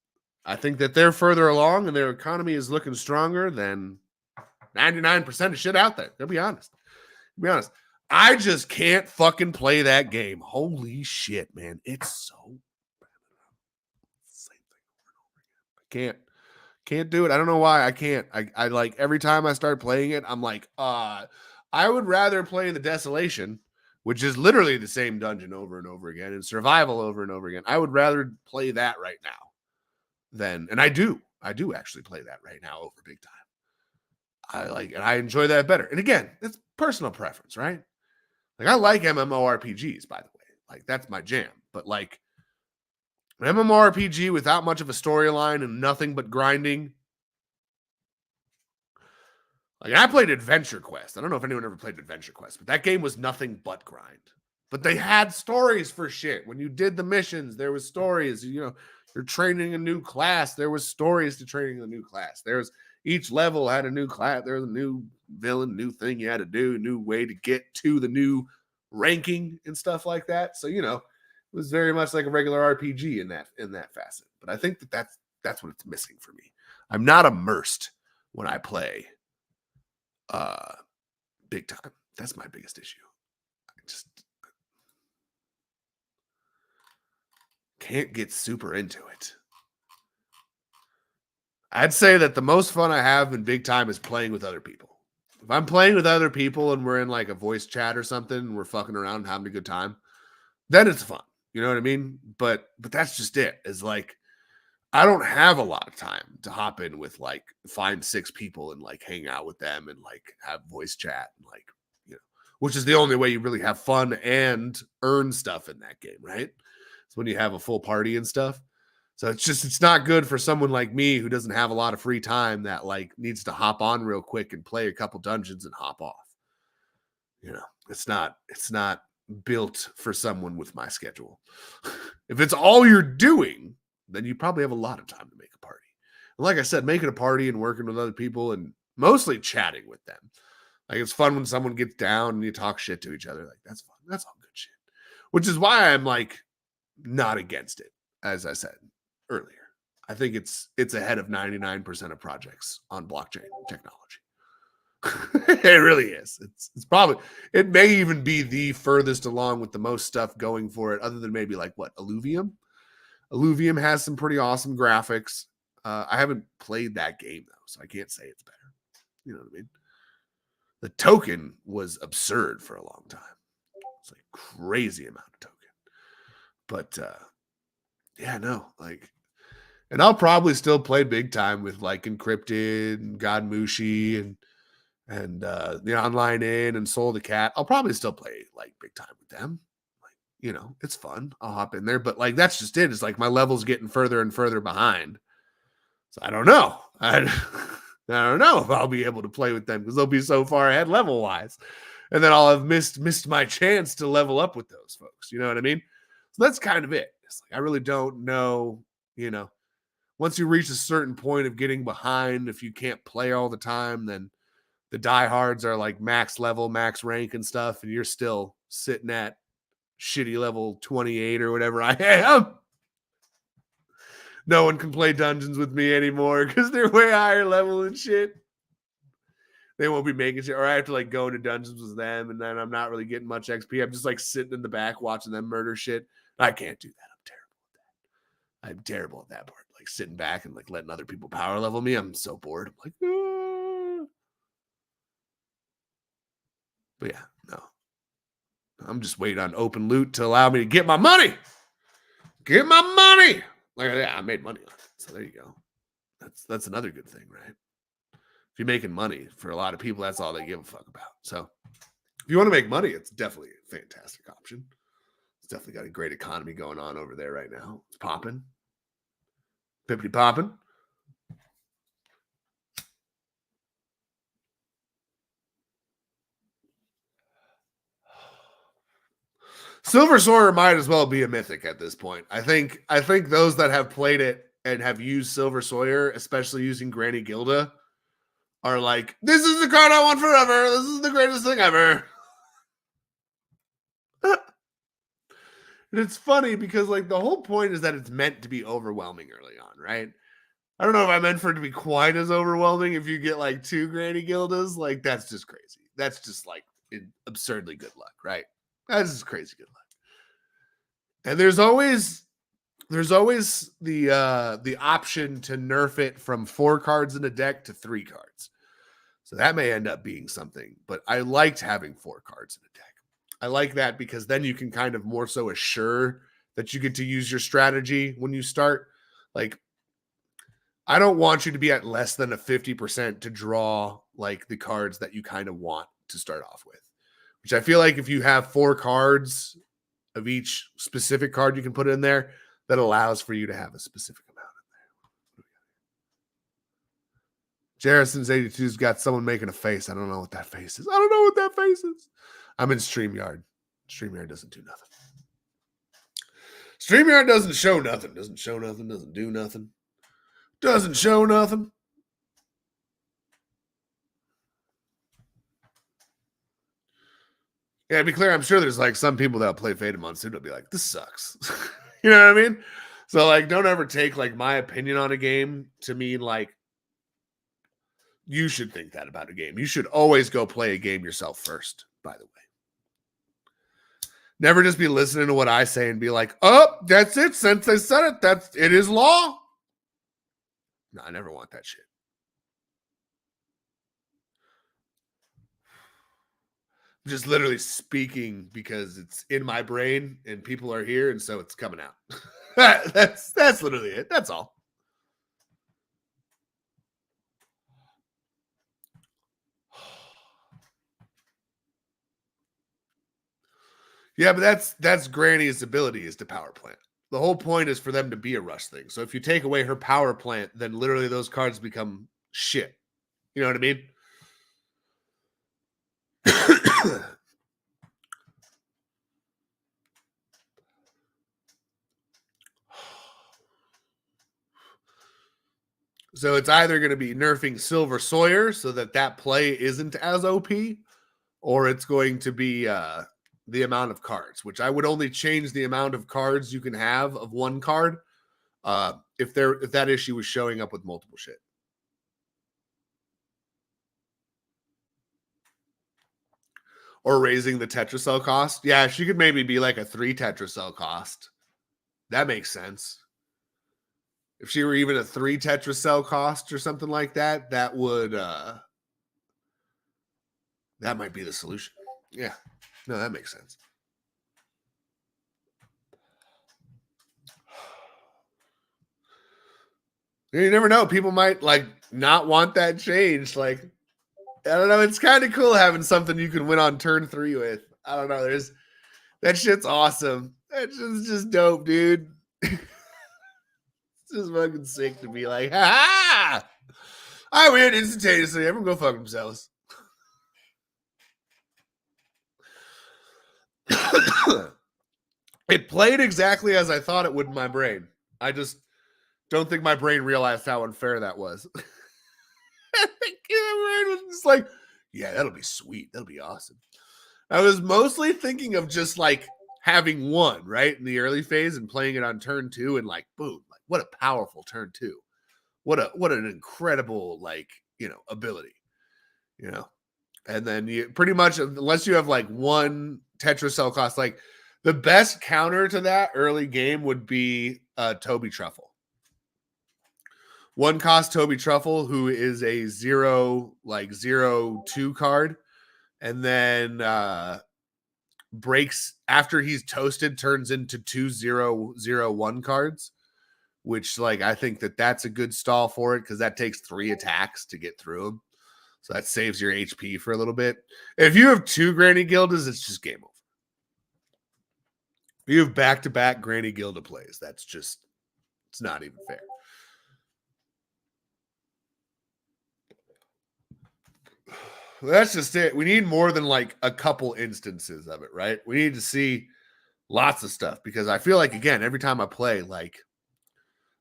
Speaker 1: I think that they're further along and their economy is looking stronger than 99% of shit out there. I'll be honest. I just can't fucking play that game. Holy shit, man. It's so bad. Same thing over and over again. Can't do it. I don't know why I can't. I like every time I start playing it, I'm like, I would rather play the Desolation, which is literally the same dungeon over and over again, and survival over and over again. I would rather play that right now than, and I do actually play that right now over big time. And I enjoy that better. And again, it's personal preference, right? Like I like MMORPGs, by the way. Like that's my jam. But like an MMORPG without much of a storyline and nothing but grinding. Like I played Adventure Quest. I don't know if anyone ever played Adventure Quest, but that game was nothing but grind. But they had stories for shit. When you did the missions, there was stories. You know, you're training a new class. There was stories to training a new class. Each level had a new class. There was a new villain, new thing you had to do, new way to get to the new ranking and stuff like that. So, you know, it was very much like a regular RPG in that facet. But I think that's what it's missing for me. I'm not immersed when I play big time. That's my biggest issue. I just can't get super into it. I'd say that the most fun I have in big time is playing with other people. If I'm playing with other people and we're in like a voice chat or something and we're fucking around and having a good time, then it's fun. You know what I mean? But that's just it. Is like I don't have a lot of time to hop in with like find 6 people and like hang out with them and like have voice chat and like, you know, which is the only way you really have fun and earn stuff in that game, right? It's when you have a full party and stuff. So it's not good for someone like me who doesn't have a lot of free time that like needs to hop on real quick and play a couple dungeons and hop off. You know, it's not built for someone with my schedule. If it's all you're doing, then you probably have a lot of time to make a party. And like I said, making a party and working with other people and mostly chatting with them. Like it's fun when someone gets down and you talk shit to each other. Like that's fun. That's all good shit. Which is why I'm like not against it, as I said earlier. I think it's ahead of 99% of projects on blockchain technology. It really is. It's probably, it may even be the furthest along with the most stuff going for it, other than maybe like what, Illuvium? Illuvium has some pretty awesome graphics. I haven't played that game though, so I can't say it's better. You know what I mean? The token was absurd for a long time. It's like crazy amount of token. But yeah, no, like, and I'll probably still play big time with like Encrypted and God Mushi and the Online In and Soul the Cat. I'll probably still play like big time with them. Like, you know, it's fun. I'll hop in there, but like that's just it. It's like my level's getting further and further behind. So I don't know. I don't know if I'll be able to play with them because they'll be so far ahead level wise, and then I'll have missed my chance to level up with those folks. You know what I mean? So that's kind of it. It's like I really don't know you know. Once you reach a certain point of getting behind, if you can't play all the time, then the diehards are like max level, max rank and stuff, and you're still sitting at shitty level 28 or whatever I am. No one can play dungeons with me anymore because they're way higher level and shit. They won't be making shit, or I have to like go into dungeons with them, and then I'm not really getting much XP. I'm just like sitting in the back watching them murder shit. I can't do that. I'm terrible at that part. Like sitting back and like letting other people power level me. I'm so bored. I'm like, ah. But yeah, no. I'm just waiting on open loot to allow me to get my money. Get my money. Like, yeah, I made money on it. So there you go. That's another good thing, right? If you're making money, for a lot of people, that's all they give a fuck about. So if you want to make money, it's definitely a fantastic option. It's definitely got a great economy going on over there right now. It's popping. Pippity popping. Silver Sawyer might as well be a mythic at this point. I think those that have played it and have used Silver Sawyer, especially using Granny Gilda, are like, this is the card I want forever. This is the greatest thing ever. And it's funny because like the whole point is that it's meant to be overwhelming early on, right? I don't know if I meant for it to be quite as overwhelming if you get like 2 Granny Gildas. Like that's just crazy. That's just like absurdly good luck, right? That's just crazy good luck. And there's always the option to nerf it from 4 cards in a deck to 3 cards. So that may end up being something, but I liked having 4 cards in a deck. I like that because then you can kind of more so assure that you get to use your strategy when you start. Like, I don't want you to be at less than a 50% to draw like the cards that you kind of want to start off with, which I feel like if you have 4 cards of each specific card you can put in there, that allows for you to have a specific amount in there. Jarrison's 82's got someone making a face. I don't know what that face is. I don't know what that face is. I'm in StreamYard. StreamYard doesn't do nothing. StreamYard doesn't show nothing. Doesn't show nothing. Doesn't do nothing. Doesn't show nothing. Yeah, to be clear, I'm sure there's like some people that play Fate of Monsoon will be like, this sucks. You know what I mean? So like, don't ever take like my opinion on a game to mean like you should think that about a game. You should always go play a game yourself first, by the way. Never just be listening to what I say and be like, oh, that's it. Since they said it, it is law. No, I never want that shit. I'm just literally speaking because it's in my brain and people are here, and so it's coming out. That's literally it. That's all. Yeah, but that's Granny's ability is to power plant. The whole point is for them to be a rush thing. So if you take away her power plant, then literally those cards become shit. You know what I mean? So it's either going to be nerfing Silver Sawyer so that play isn't as OP, or it's going to be the amount of cards, which I would only change the amount of cards you can have of one card if that issue was showing up with multiple shit. Or raising the Tetracell cost. Yeah, she could maybe be like a 3 Tetracell cost. That makes sense. If she were even a 3 Tetracell cost or something like that, that would that might be the solution. Yeah. No, that makes sense. You never know. People might like not want that change. Like, I don't know. It's kind of cool having something you can win on turn 3 with. I don't know. That shit's awesome. That's just dope, dude. It's just fucking sick to be like, ha! I win instantaneously. Everyone go fuck themselves. It played exactly as I thought it would in my brain. I just Don't think my brain realized how unfair that was. My brain was just like, yeah, that'll be sweet. That'll be awesome. I was mostly thinking of just like having one right in the early phase and playing it on turn 2 and like boom, like what a powerful turn 2. What an incredible like, ability, And then you pretty much, unless you have like one Tetra cell cost, like the best counter to that early game would be Toby Truffle. One cost Toby Truffle, who is a 0-2 card, and then breaks after he's toasted, turns into 2-0-0-1 cards, which like I think that's a good stall for it because that takes 3 attacks to get through him. So that saves your HP for a little bit. If you have 2 Granny Gildas, it's just game over. If you have back-to-back Granny Gilda plays, it's not even fair. That's just it. We need more than like a couple instances of it, right? We need to see lots of stuff because I feel like, again, every time I play, like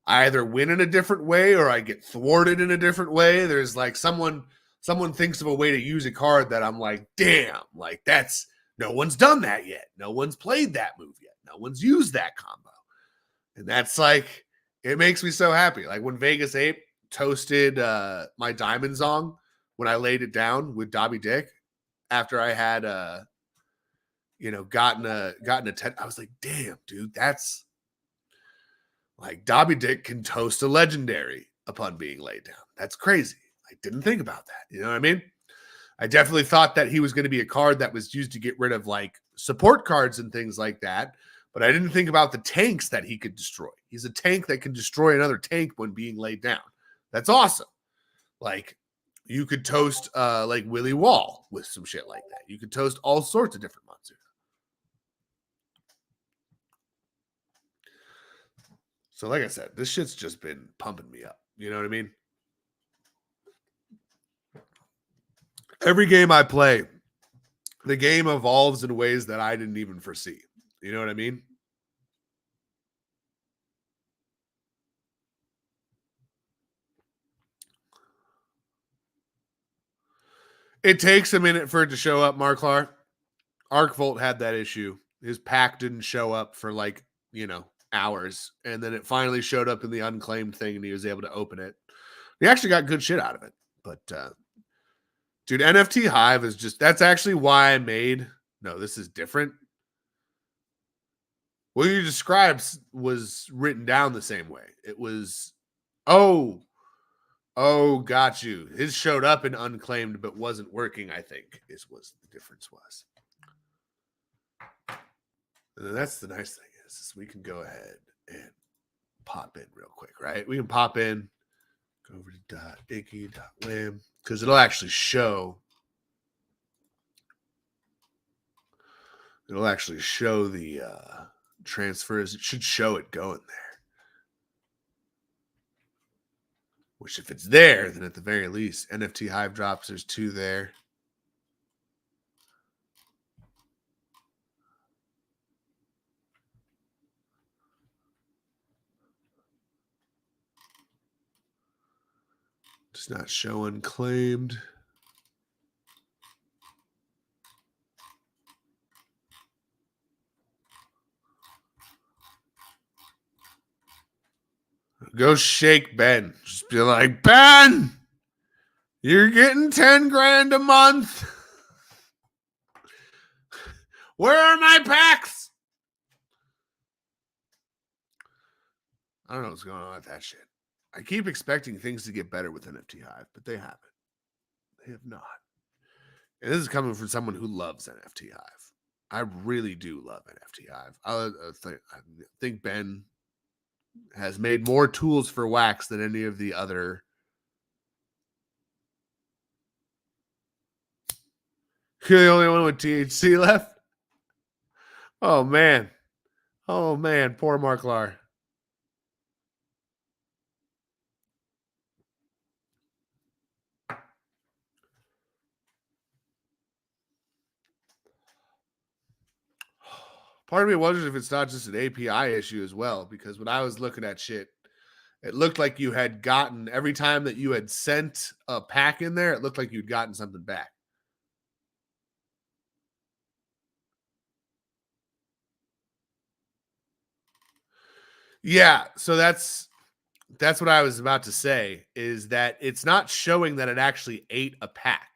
Speaker 1: I either win in a different way or I get thwarted in a different way. There's like someone thinks of a way to use a card that I'm like, damn, like no one's done that yet. No one's played that move yet. No one's used that combo. And that's like, it makes me so happy. Like when Vegas Ape toasted my Diamond Zong when I laid it down with Dobby Dick after I had gotten a 10, I was like, damn, dude, that's like Dobby Dick can toast a legendary upon being laid down. That's crazy. I didn't think about that. You know what I mean? I definitely thought that he was going to be a card that was used to get rid of like support cards and things like that. But I didn't think about the tanks that he could destroy. He's a tank that can destroy another tank when being laid down. That's awesome. Like you could toast like Willy Wall with some shit like that. You could toast all sorts of different monsters. So like I said, this shit's just been pumping me up. You know what I mean? Every game I play, the game evolves in ways that I didn't even foresee. You know what I mean? It takes a minute for it to show up, Marklar. Arcvolt had that issue. His pack didn't show up for like, hours. And then it finally showed up in the unclaimed thing and he was able to open it. He actually got good shit out of it. But, dude, NFT Hive is just, that's actually why I made, no, this is different. What you described was written down the same way. It was, oh, got you. His showed up in unclaimed but wasn't working, I think, is what the difference was. And that's the nice thing is we can go ahead and pop in real quick, right? We can pop in, go over to .icky.lim, because it'll actually show. It'll actually show the transfers. It should show it going there. Which if it's there, then at the very least, NFT Hive drops, there's 2 there. It's not showing claimed. Go shake Ben. Just be like, Ben, you're getting 10 grand a month. Where are my packs? I don't know what's going on with that shit. I keep expecting things to get better with NFT Hive, but they haven't. They have not. And this is coming from someone who loves NFT Hive. I really do love NFT Hive. I think Ben has made more tools for Wax than any of the other. You're the only one with THC left? Oh, man. Oh, man. Poor Marklar. Part of me wonders if it's not just an API issue as well, because when I was looking at shit, It looked like you had gotten, every time that you had sent a pack in there, it looked like you'd gotten something back. Yeah, so that's what I was about to say, is that it's not showing that it actually ate a pack.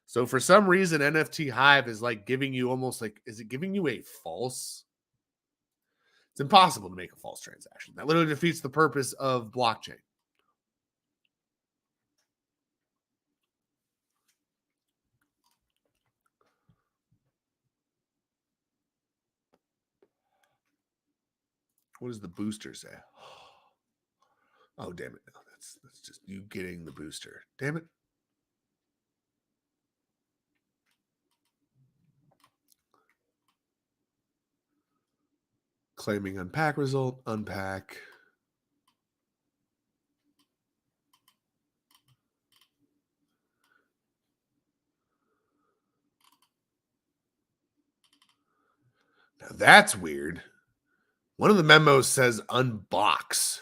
Speaker 1: So for some reason, NFT Hive is like giving you almost like, is it giving you a false? It's impossible to make a false transaction. That literally defeats the purpose of blockchain. What does the booster say? Oh, damn it. No, that's just you getting the booster. Damn it. Claiming unpack result, unpack. Now that's weird. One of the memos says unbox.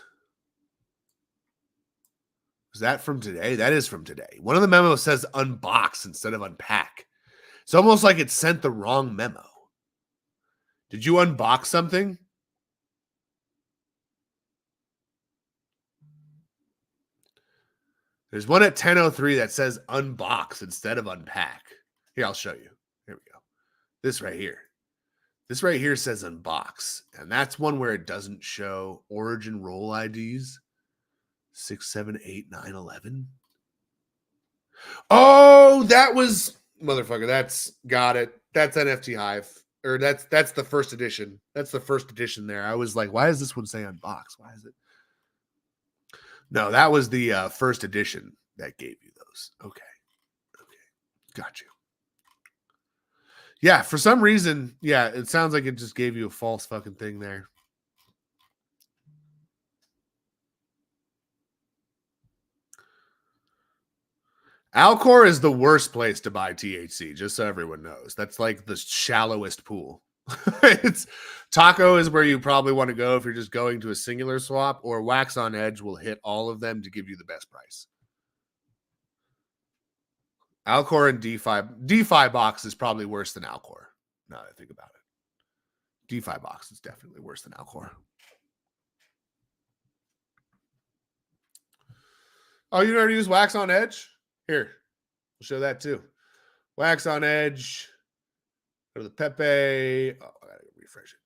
Speaker 1: Is that from today? That is from today. One of the memos says unbox instead of unpack. It's almost like it sent the wrong memo. Did you unbox something? There's one at 10:03 that says unbox instead of unpack. Here, I'll show you. Here we go. This right here. This right here says unbox. And that's one where it doesn't show origin role IDs. 6, 7, 8, 9, 11. Oh, that was motherfucker. That's got it. That's NFT Hive. Or that's the first edition. That's the first edition there. I was like, why does this one say unbox? Why is it? No, that was the first edition that gave you those. Okay. Got you. Yeah, for some reason, yeah, it sounds like it just gave you a false fucking thing there. Alcor is the worst place to buy THC, just so everyone knows. That's like the shallowest pool. It's Taco is where you probably want to go if you're just going to a singular swap, or Wax on Edge will hit all of them to give you the best price. Alcor and DeFi box is probably worse than Alcor. Now that I think about it, DeFi box is definitely worse than Alcor. Oh, you never use Wax on Edge? Here, we'll show that too. Wax on Edge. Go to the Pepe. Oh, I gotta refresh it.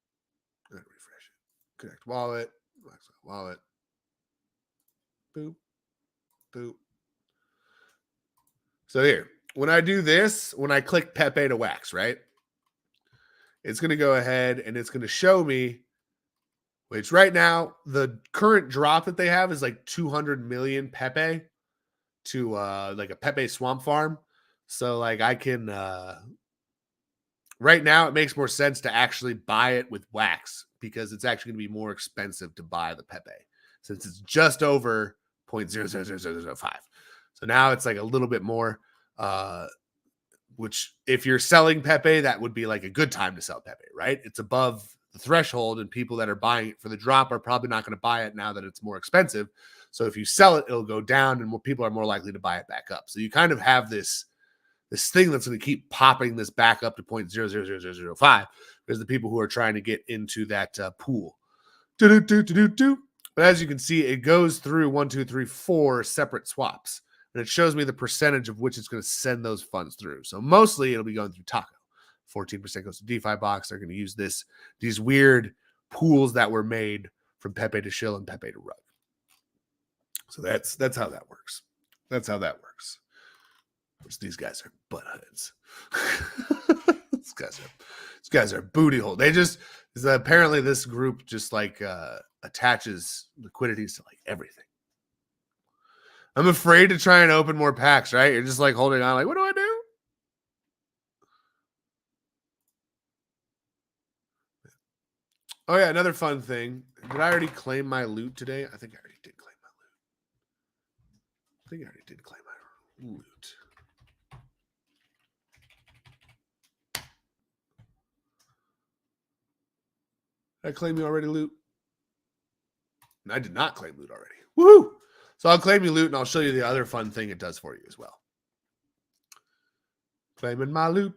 Speaker 1: Connect wallet. Wax on wallet. Boop. Boop. So here, when I do this, when I click Pepe to Wax, right? It's going to go ahead and it's going to show me, which right now, the current drop that they have is like 200 million Pepe to like a Pepe swamp farm. So like I can, right now it makes more sense to actually buy it with Wax because it's actually going to be more expensive to buy the Pepe since it's just over 0.00005. So now it's like a little bit more, which if you're selling Pepe, that would be like a good time to sell Pepe, right? It's above the threshold and people that are buying it for the drop are probably not going to buy it now that it's more expensive. So if you sell it, it'll go down and more people are more likely to buy it back up. So you kind of have this thing that's going to keep popping this back up to 0.00005 because the people who are trying to get into that pool. But as you can see, it goes through 1, 2, 3, 4 separate swaps. And it shows me the percentage of which it's going to send those funds through. So mostly it'll be going through Taco. 14% goes to DeFi box. They're going to use these weird pools that were made from Pepe to Shill and Pepe to Rug. So that's how that works. That's how that works. Which these guys are buttheads. These guys are booty hole. They just apparently this group just like attaches liquidities to like everything. I'm afraid to try and open more packs, right? You're just like holding on, like, what do I do? Oh, yeah, another fun thing. Did I already claim my loot today? I think I already did claim my loot. Did I claim you already loot? And I did not claim loot already. Woohoo! So I'll claim you loot, and I'll show you the other fun thing it does for you as well. Claiming my loot.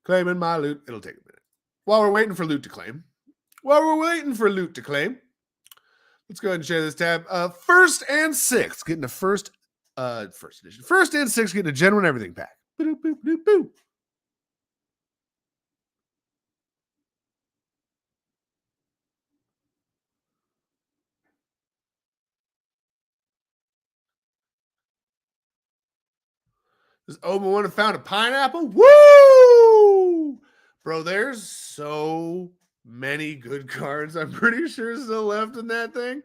Speaker 1: Claiming my loot. It'll take a minute. While we're waiting for loot to claim. Let's go ahead and share this tab. First and sixth. Getting the first edition. First and sixth getting a Gen 1 everything pack. Boop, boop, boop, boop. This Omen one found a pineapple. Woo! Bro, there's so many good cards. I'm pretty sure still left in that thing.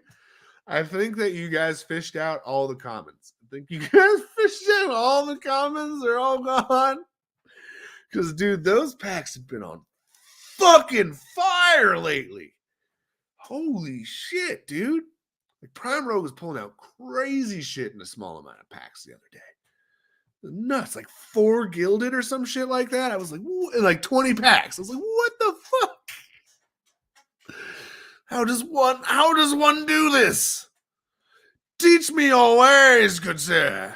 Speaker 1: I think that you guys fished out all the commons. I think you guys fished out all the commons. They're all gone. Because, dude, those packs have been on fucking fire lately. Holy shit, dude. Like, Prime Rogue was pulling out crazy shit in a small amount of packs the other day. Nuts, like 4 gilded or some shit like that. I was like, and like 20 packs. I was like, what the fuck? How does one do this? Teach me your ways, good sir.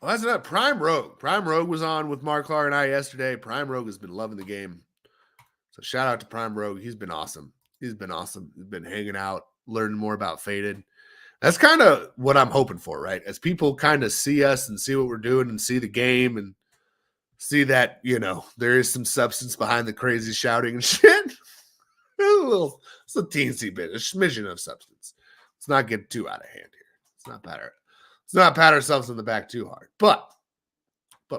Speaker 1: Well, that's not Prime Rogue. Prime Rogue was on with Marklar and I yesterday. Prime Rogue has been loving the game. So shout out to Prime Rogue. He's been awesome. He's been hanging out, learning more about Faded. That's kind of what I'm hoping for, right? As people kind of see us and see what we're doing and see the game and see that, you know, there is some substance behind the crazy shouting and shit. It's a teensy bit, a smidgen of substance. Let's not get too out of hand here. Let's not pat ourselves on the back too hard. But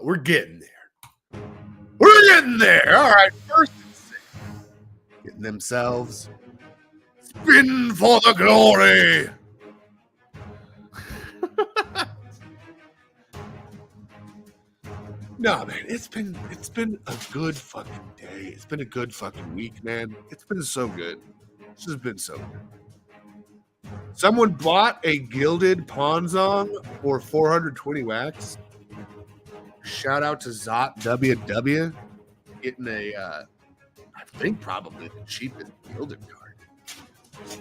Speaker 1: we're getting there. We're getting there. All right, first and sixth. Getting themselves spin for the glory. No, man, it's been a good fucking day. It's been a good fucking week, man. It's been so good. It's just been so good. Someone bought a gilded Ponzong for 420 wax. Shout out to Zot WW getting a I think probably the cheapest gilded card.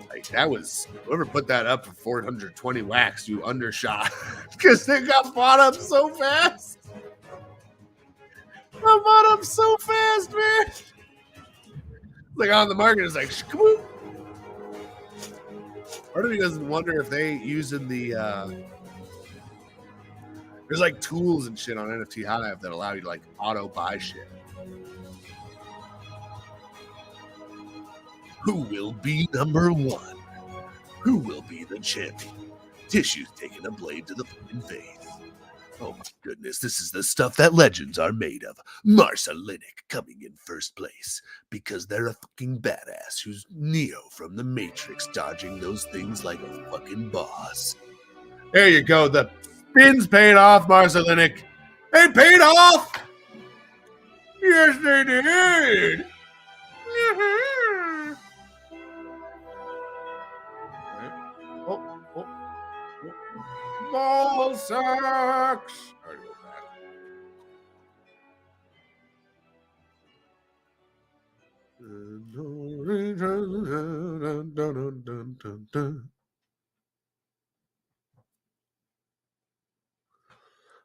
Speaker 1: Like that was whoever put that up for 420 wax, you undershot because they got bought up so fast. Got bought up so fast, man. Like on the market, it's like shkaboo. Part of me doesn't wonder if they using the there's like tools and shit on NFT Hive that allow you to like auto buy shit. Who will be number one? Who will be the champion? Tissue's taking a blade to the fucking face. Oh my goodness, this is the stuff that legends are made of. Marcelinic coming in first place because they're a fucking badass who's Neo from the Matrix dodging those things like a fucking boss. There you go. The spins paid off, Marcelinic. They paid off! Yes, they did! Ball sacks.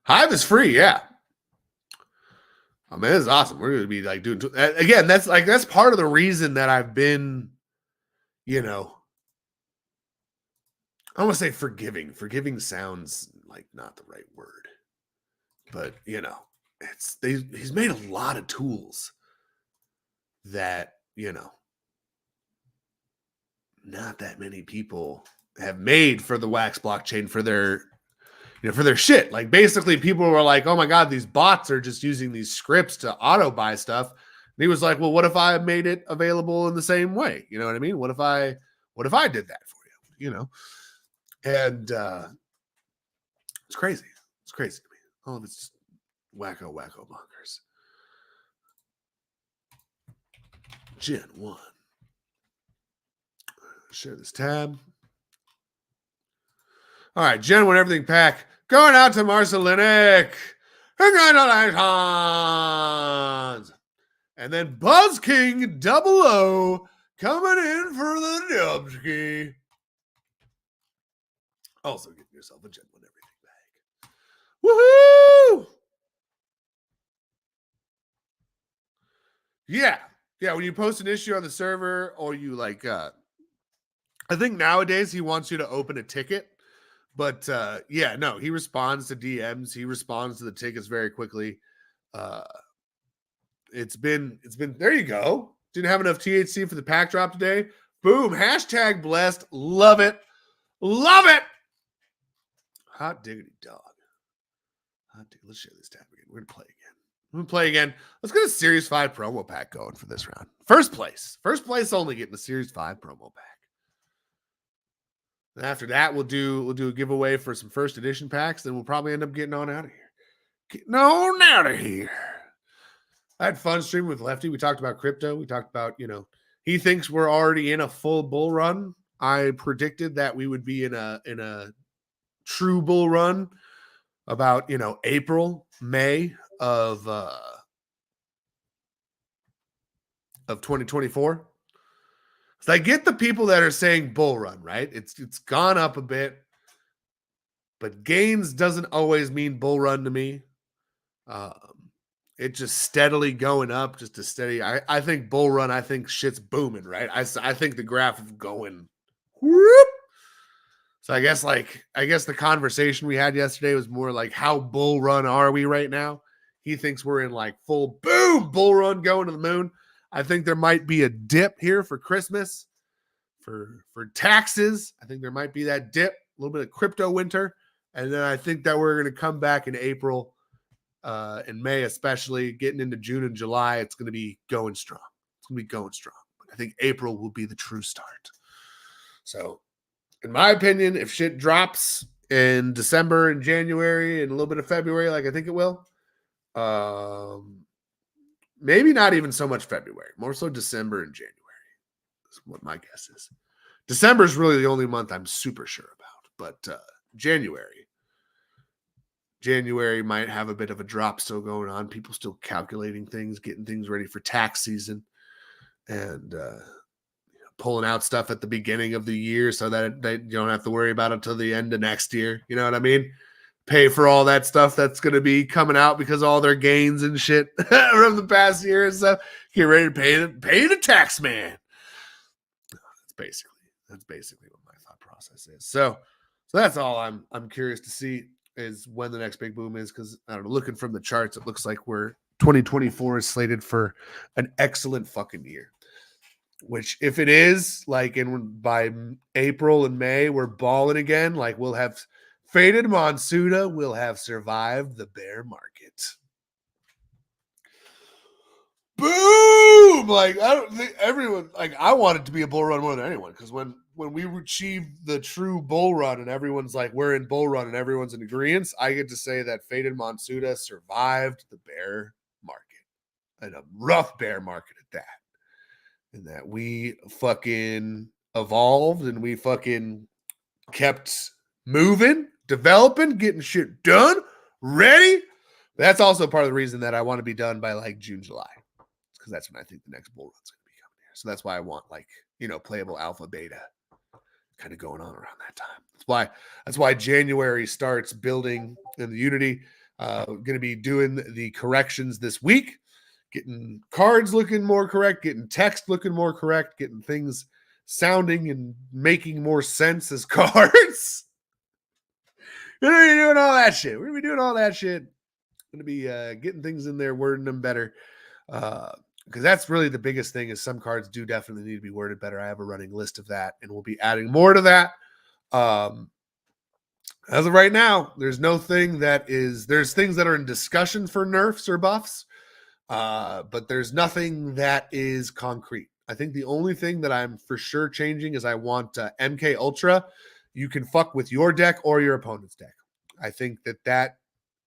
Speaker 1: Hive is free, yeah. Oh man, this is awesome. We're gonna be like doing again. That's part of the reason that I've been, you know, I don't want to say forgiving. Forgiving sounds like not the right word, but you know, he's made a lot of tools that, you know, not that many people have made for the Wax blockchain for their, you know, for their shit. Like basically people were like, oh my God, these bots are just using these scripts to auto buy stuff. And he was like, well, what if I made it available in the same way? You know what I mean? What if I did that for you? You know? And it's crazy. It's crazy to me. Oh, it's just wacko bonkers. Gen 1. Share this tab. All right, Gen 1 everything pack Going out to Marcelinic. Congratulations. And then Buzz King 00 coming in for the Dubski. Also getting yourself a genuine everything bag. Woohoo! Yeah. Yeah, when you post an issue on the server or you like I think nowadays he wants you to open a ticket. But yeah, no, he responds to DMs. He responds to the tickets very quickly. It's been there you go. Didn't have enough THC for the pack drop today. Boom. Hashtag blessed. Love it. Love it. Hot diggity dog. Let's share this tab again. We're gonna play again. Let's get a Series 5 promo pack going for this round. First place only getting the Series 5 promo pack. And after that, we'll do a giveaway for some first edition packs. Then we'll probably end up getting on out of here. Getting on out of here. I had fun streaming with Lefty. We talked about crypto. We talked about, he thinks we're already in a full bull run. I predicted that we would be in a true bull run about, April, May of 2024. So I get the people that are saying bull run, right? It's gone up a bit, but gains doesn't always mean bull run to me. It just steadily going up, just a steady. I think bull run. I think shit's booming, right? I think the graph is going. Whoop. So I guess the conversation we had yesterday was more like, how bull run are we right now? He thinks we're in like full boom bull run going to the moon. I think there might be a dip here for Christmas, for taxes. I think there might be that dip, a little bit of crypto winter. And then I think that we're going to come back in April, in May, especially getting into June and July. It's going to be going strong. But I think April will be the true start. So in my opinion, if shit drops in December and January and a little bit of February, like I think it will, maybe not even so much February, more so December and January. That's what my guess is. December is really the only month I'm super sure about, but January might have a bit of a drop still going on. People still calculating things, getting things ready for tax season, and pulling out stuff at the beginning of the year so that they don't have to worry about it until the end of next year. You know what I mean? Pay for all that stuff that's going to be coming out because of all their gains and shit from the past year and stuff. Get ready to pay the tax man. That's basically what my thought process is. So that's all I'm curious to see is when the next big boom is, because I don't know, looking from the charts, it looks like 2024 is slated for an excellent fucking year. Which, if it is, like by April and May, we're balling again. Like we'll have faded Monsuda, will have survived the bear market. Boom! Like I don't think everyone, like I want it to be a bull run more than anyone, because when we achieve the true bull run and everyone's like we're in bull run and everyone's in agreement, I get to say that faded Monsuda survived the bear market, and a rough bear market at that. And that we fucking evolved and we fucking kept moving, developing, getting shit done, ready. That's also part of the reason that I want to be done by like June, July. It's because that's when I think the next bull run's going to be coming here. So that's why I want playable alpha, beta kind of going on around that time. That's why January starts building in the Unity. Going to be doing the corrections this week. Getting cards looking more correct, getting text looking more correct, getting things sounding and making more sense as cards. We're going to be doing all that shit. We're going to be doing all that shit. Going to be getting things in there, wording them better. Because that's really the biggest thing is some cards do definitely need to be worded better. I have a running list of that, and we'll be adding more to that. As of right now, there's things that are in discussion for nerfs or buffs. But there's nothing that is concrete. I think the only thing that I'm for sure changing is I want MK Ultra. You can fuck with your deck or your opponent's deck. I think that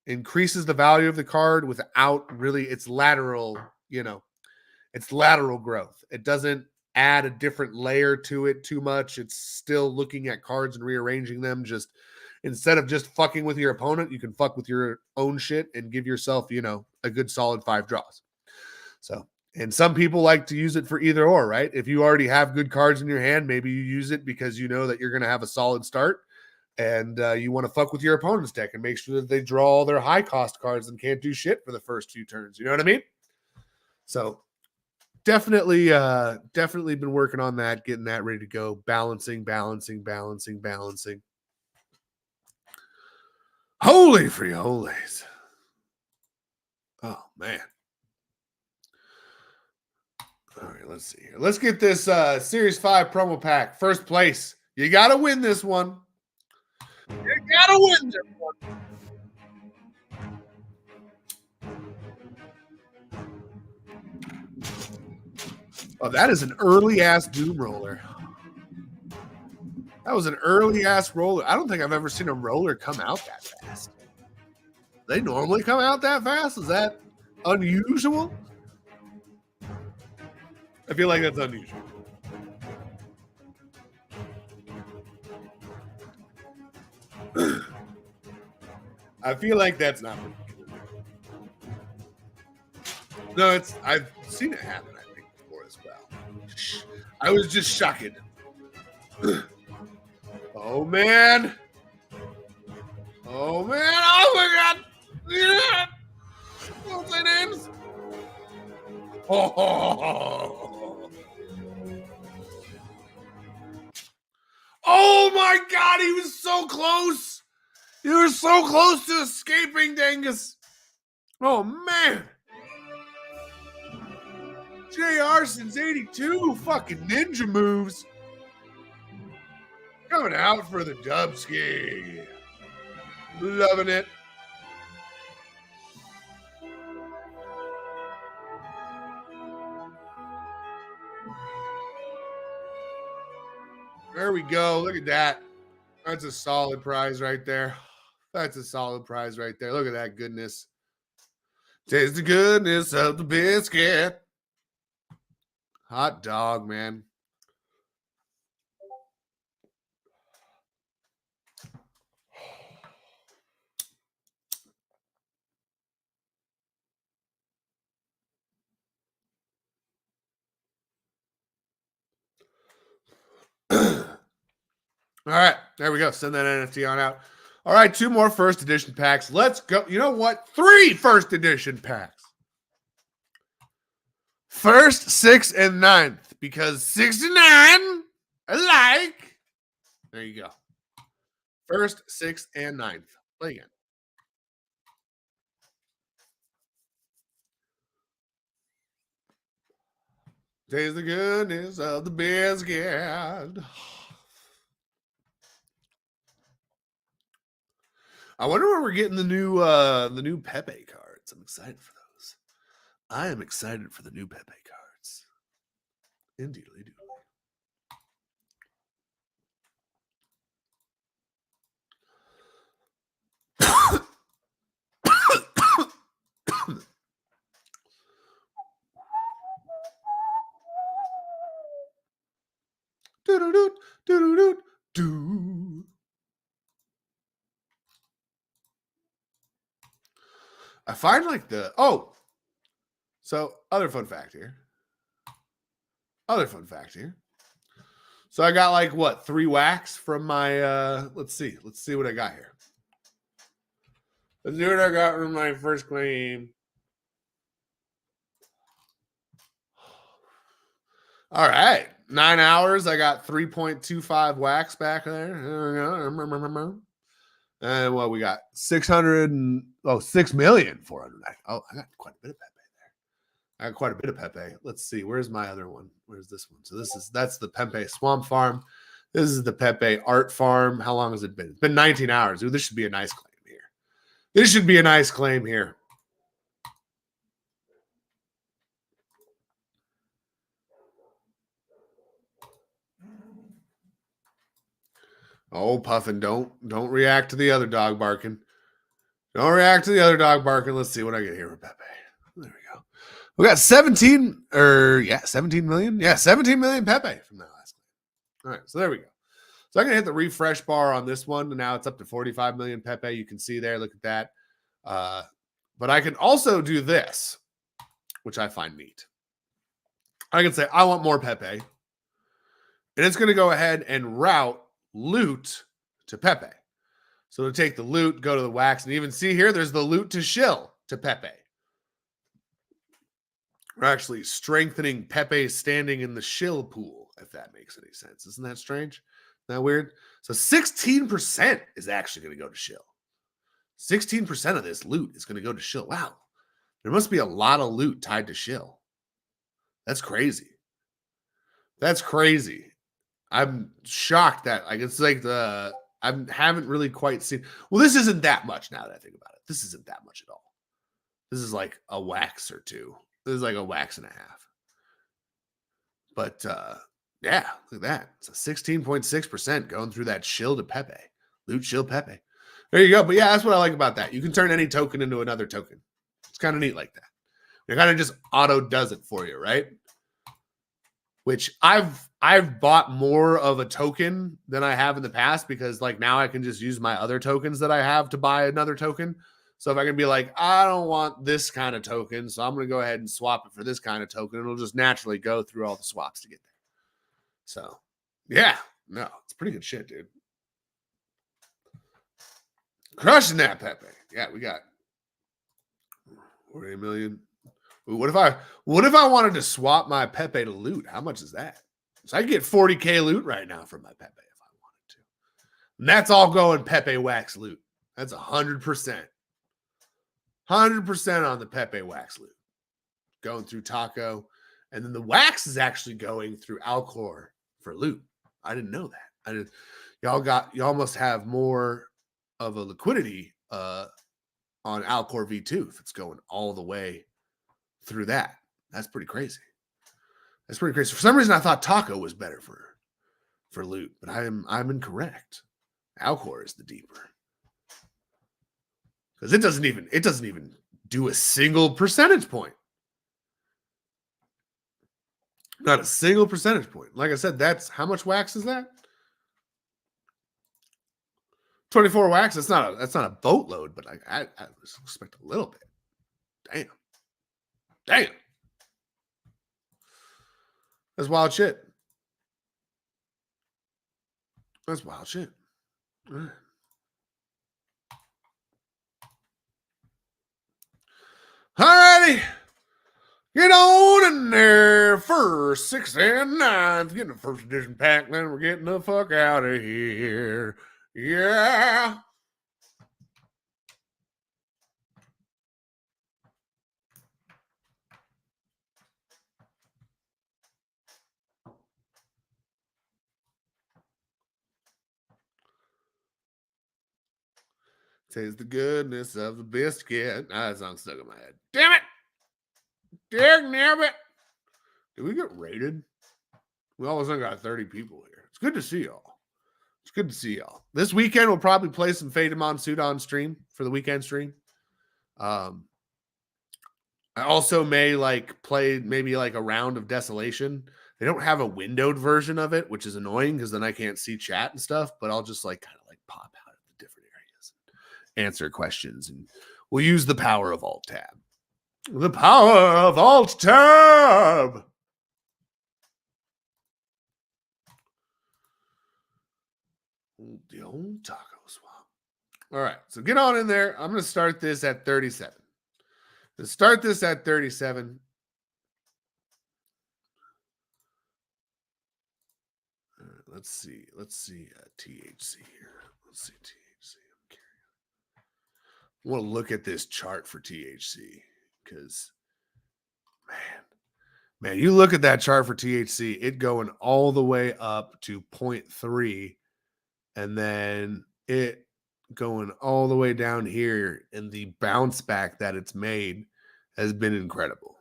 Speaker 1: increases the value of the card without really its lateral growth. It doesn't add a different layer to it too much. It's still looking at cards and rearranging them just instead of just fucking with your opponent, you can fuck with your own shit and give yourself, you know, a good solid 5 draws. So, and some people like to use it for either or, right? If you already have good cards in your hand, maybe you use it because you know that you're going to have a solid start and you want to fuck with your opponent's deck and make sure that they draw all their high cost cards and can't do shit for the first few turns. You know what I mean? So definitely been working on that, getting that ready to go. Balancing. Holy free-holies. Oh, man. All right, let's see here. Let's get this Series 5 promo pack. First place. You got to win this one. You got to win this one. Oh, that is an early-ass Doom roller. That was an early-ass roller. I don't think I've ever seen a roller come out that fast. They normally come out that fast? Is that unusual? I feel like that's unusual. I feel like that's not. No, I've seen it happen, I think, before as well. I was just shocked. Oh, man. Oh, man. Oh, my God. Yeah. Don't say names. Oh. Oh, my God. He was so close. You were so close to escaping, Dangus. Oh, man. JR since 82. Fucking ninja moves. Coming out for the Dubski. Loving it. There we go. Look at that. That's a solid prize right there. That's a solid prize right there. Look at that goodness. Taste the goodness of the biscuit. Hot dog, man. All right, there we go. Send that NFT on out. All right, 2 more first edition packs. Let's go. You know what? 3 first edition packs. First, 6th, and 9th. Because 69, I like. There you go. First, 6th, and 9th. Play again. Taste the goodness of the biscuit. I wonder where we're getting the new Pepe cards. I'm excited for those. I am excited for the new Pepe cards. Indeed. I find like so other fun fact here. So I got like what, 3 whacks from my let's see what I got here. Let's see what I got from my first claim. All right. 9 hours. I got 3.25 whacks back there. There we go. And what we got? 6,400,000. Oh, I got quite a bit of Pepe. Let's see. Where's my other one? Where's this one? So that's the Pepe Swamp Farm. This is the Pepe Art Farm. How long has it been? It's been 19 hours. Ooh, this should be a nice claim here. Oh, Puffin, don't react to the other dog barking. Don't react to the other dog barking. Let's see what I get here with Pepe. There we go. We got 17 million. Yeah, 17 million Pepe from that last game. All right, so there we go. So I'm going to hit the refresh bar on this one. And now it's up to 45 million Pepe. You can see there. Look at that. But I can also do this, which I find neat. I can say, I want more Pepe. And it's going to go ahead and route loot to Pepe. So it'll take the loot, go to the wax, and even see here, there's the loot to shill to Pepe. We're actually strengthening Pepe's standing in the shill pool, if that makes any sense. Isn't that strange? Isn't that weird? So 16% is actually going to go to shill. 16% of this loot is going to go to shill. Wow. There must be a lot of loot tied to shill. That's crazy. That's crazy. I'm shocked that it's like I haven't really quite seen. Well, this isn't that much now that I think about it. This isn't that much at all. This is like a wax or two. This is like a wax and a half. But yeah, look at that. It's a 16.6% going through that shill to Pepe. Loot shill Pepe. There you go. But yeah, that's what I like about that. You can turn any token into another token. It's kind of neat like that. It kind of just auto does it for you, right? Which I've bought more of a token than I have in the past because like now I can just use my other tokens that I have to buy another token. So if I can be like, I don't want this kind of token, so I'm going to go ahead and swap it for this kind of token. It'll just naturally go through all the swaps to get there. So yeah, no, it's pretty good shit, dude. Crushing that, Pepe. Yeah, we got 48 million. Ooh, what if I wanted to swap my Pepe to loot? How much is that? So I can get 40K loot right now from my Pepe if I wanted to. And that's all going Pepe wax loot. That's 100%. 100% on the Pepe wax loot. Going through Taco. And then the wax is actually going through Alcor for loot. I didn't know that. Y'all must have more of a liquidity on Alcor V2 if it's going all the way through that. That's pretty crazy. That's pretty crazy. For some reason, I thought Taco was better for loot, but I'm incorrect. Alcor is the deeper. Because it doesn't even do a single percentage point. Not a single percentage point. Like I said, that's how much wax is that? 24 wax. That's not a boatload, but I expect a little bit. Damn. That's wild shit. That's wild shit. All right. Alrighty. Get on in there. First, 6th, and 9th. Getting the first edition pack, then we're getting the fuck out of here. Yeah. Taste the goodness of the biscuit. That song's stuck in my head. Damn it! Damn it! Did we get raided? We all of a sudden got 30 people here. It's good to see y'all. It's good to see y'all. This weekend we'll probably play some Faded Monsuda on stream for the weekend stream. I also may play maybe a round of Desolation. They don't have a windowed version of it, which is annoying because then I can't see chat and stuff. But I'll just kind of pop out of the different areas, and answer questions, and we'll use the power of Alt Tab. The power of Alt Tab. The old taco swap. All right, so get on in there. I'm going to start this at 37. Let's start this at 37. Let's see THC here. Let's see THC. I'm curious. I want to look at this chart for THC because, man, you look at that chart for THC, it going all the way up to 0.3, and then it going all the way down here, and the bounce back that it's made has been incredible.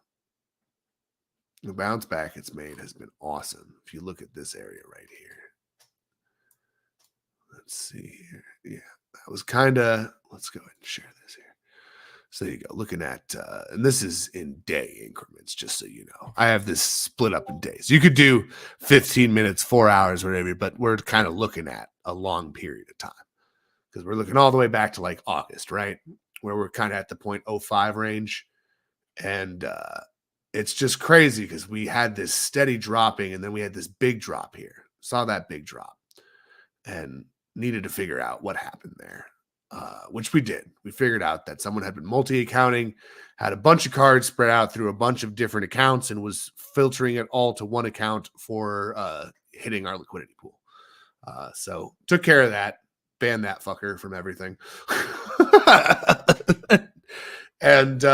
Speaker 1: The bounce back it's made has been awesome. If you look at this area right here. Let's see here. Yeah, that was kind of, let's go ahead and share this here. So there you go. Looking at, and this is in day increments, just so you know. I have this split up in days. You could do 15 minutes, 4 hours, whatever, but we're kind of looking at a long period of time because we're looking all the way back to like August, right? Where we're kind of at the 0.05 range. And it's just crazy because we had this steady dropping and then we had this big drop here. Saw that big drop and needed to figure out what happened there. Which we did. We figured out that someone had been multi-accounting, had a bunch of cards spread out through a bunch of different accounts, and was filtering it all to one account for hitting our liquidity pool. So took care of that, banned that fucker from everything. And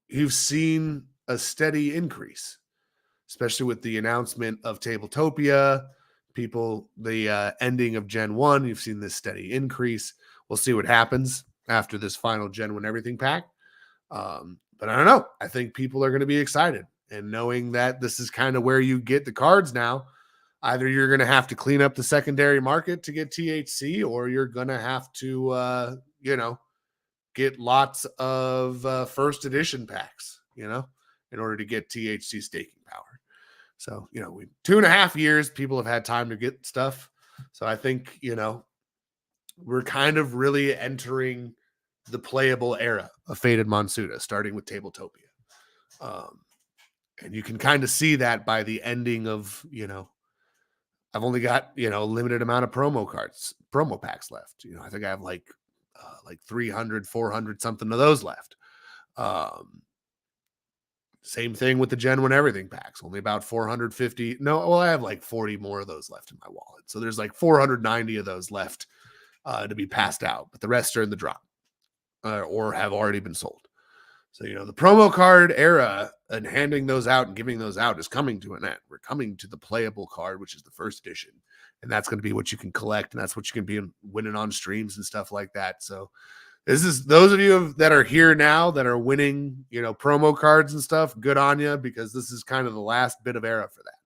Speaker 1: you've seen a steady increase, especially with the announcement of Tabletopia, the ending of Gen 1. You've seen this steady increase. We'll see what happens after this final Gen 1 everything pack. But I don't know. I think people are going to be excited. And knowing that this is kind of where you get the cards now, either you're going to have to clean up the secondary market to get THC, or you're going to have to, get lots of first edition packs, in order to get THC staking power. So, 2.5 years, people have had time to get stuff. So I think, we're kind of really entering the playable era of Faded Monsuda, starting with Tabletopia. And you can kind of see that by the ending of, I've only got, a limited amount of promo packs left. I think I have like 300, 400, something of those left. Same thing with the Gen 1 everything packs, only about 450. No, well, I have like 40 more of those left in my wallet. So there's like 490 of those left to be passed out, but the rest are in the drop or have already been sold. So, the promo card era and handing those out and giving those out is coming to an end. We're coming to the playable card, which is the first edition. And that's going to be what you can collect. And that's what you can be winning on streams and stuff like that. So this is those of you that are here now that are winning, promo cards and stuff. Good on you, because this is kind of the last bit of era for that.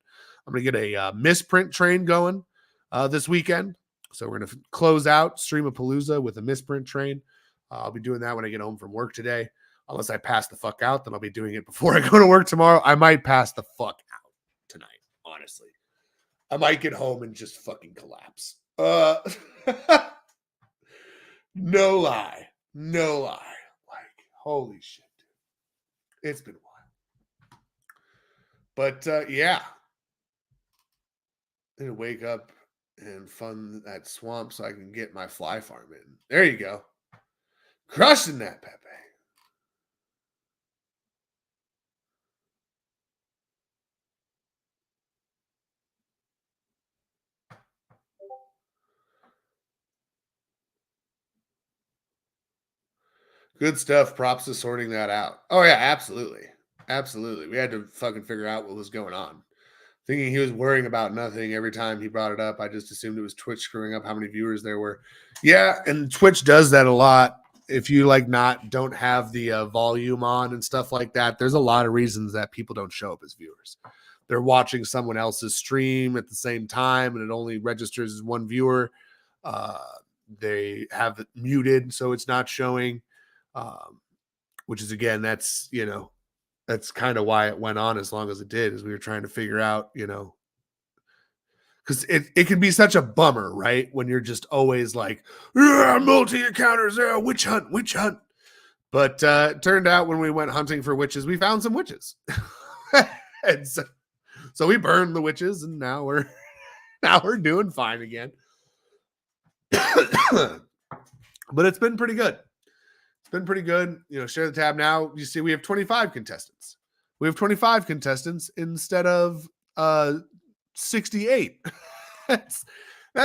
Speaker 1: I'm going to get a misprint train going this weekend. So we're going to close out Stream-A-Palooza with a misprint train. I'll be doing that when I get home from work today. Unless I pass the fuck out, then I'll be doing it before I go to work tomorrow. I might pass the fuck out tonight, honestly. I might get home and just fucking collapse. No lie. Like, holy shit, dude. It's been a while. But, yeah. I'm going to wake up and fund that swamp so I can get my fly farm in. There you go. Crushing that, Pepe. Good stuff. Props to sorting that out. Oh, yeah, absolutely. Absolutely. We had to fucking figure out what was going on. Thinking he was worrying about nothing every time he brought it up. I just assumed it was Twitch screwing up how many viewers there were. Yeah, and Twitch does that a lot. If you don't have the volume on and stuff like that, there's a lot of reasons that people don't show up as viewers. They're watching someone else's stream at the same time, and it only registers as one viewer. They have it muted, so it's not showing. Which is, again, that's kind of why it went on as long as it did, is we were trying to figure out, because it can be such a bummer, right? When you're just always like, multi-accounters, witch hunt. But it turned out when we went hunting for witches, we found some witches. And so we burned the witches, and now we're doing fine again. But it's been pretty good. Been pretty good. Share the tab now. You see, we have 25 contestants. We have 25 contestants instead of 68. That's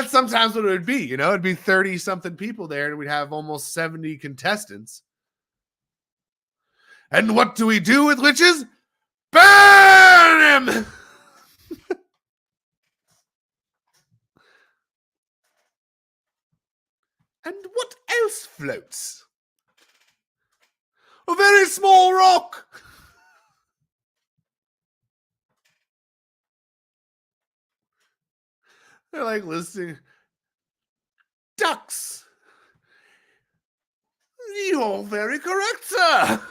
Speaker 1: sometimes what it would be. It'd be 30 something people there, and we'd have almost 70 contestants. And what do we do with witches? Burn him. And what else floats? A very small rock. They're like listening. Ducks. You're very correct, sir.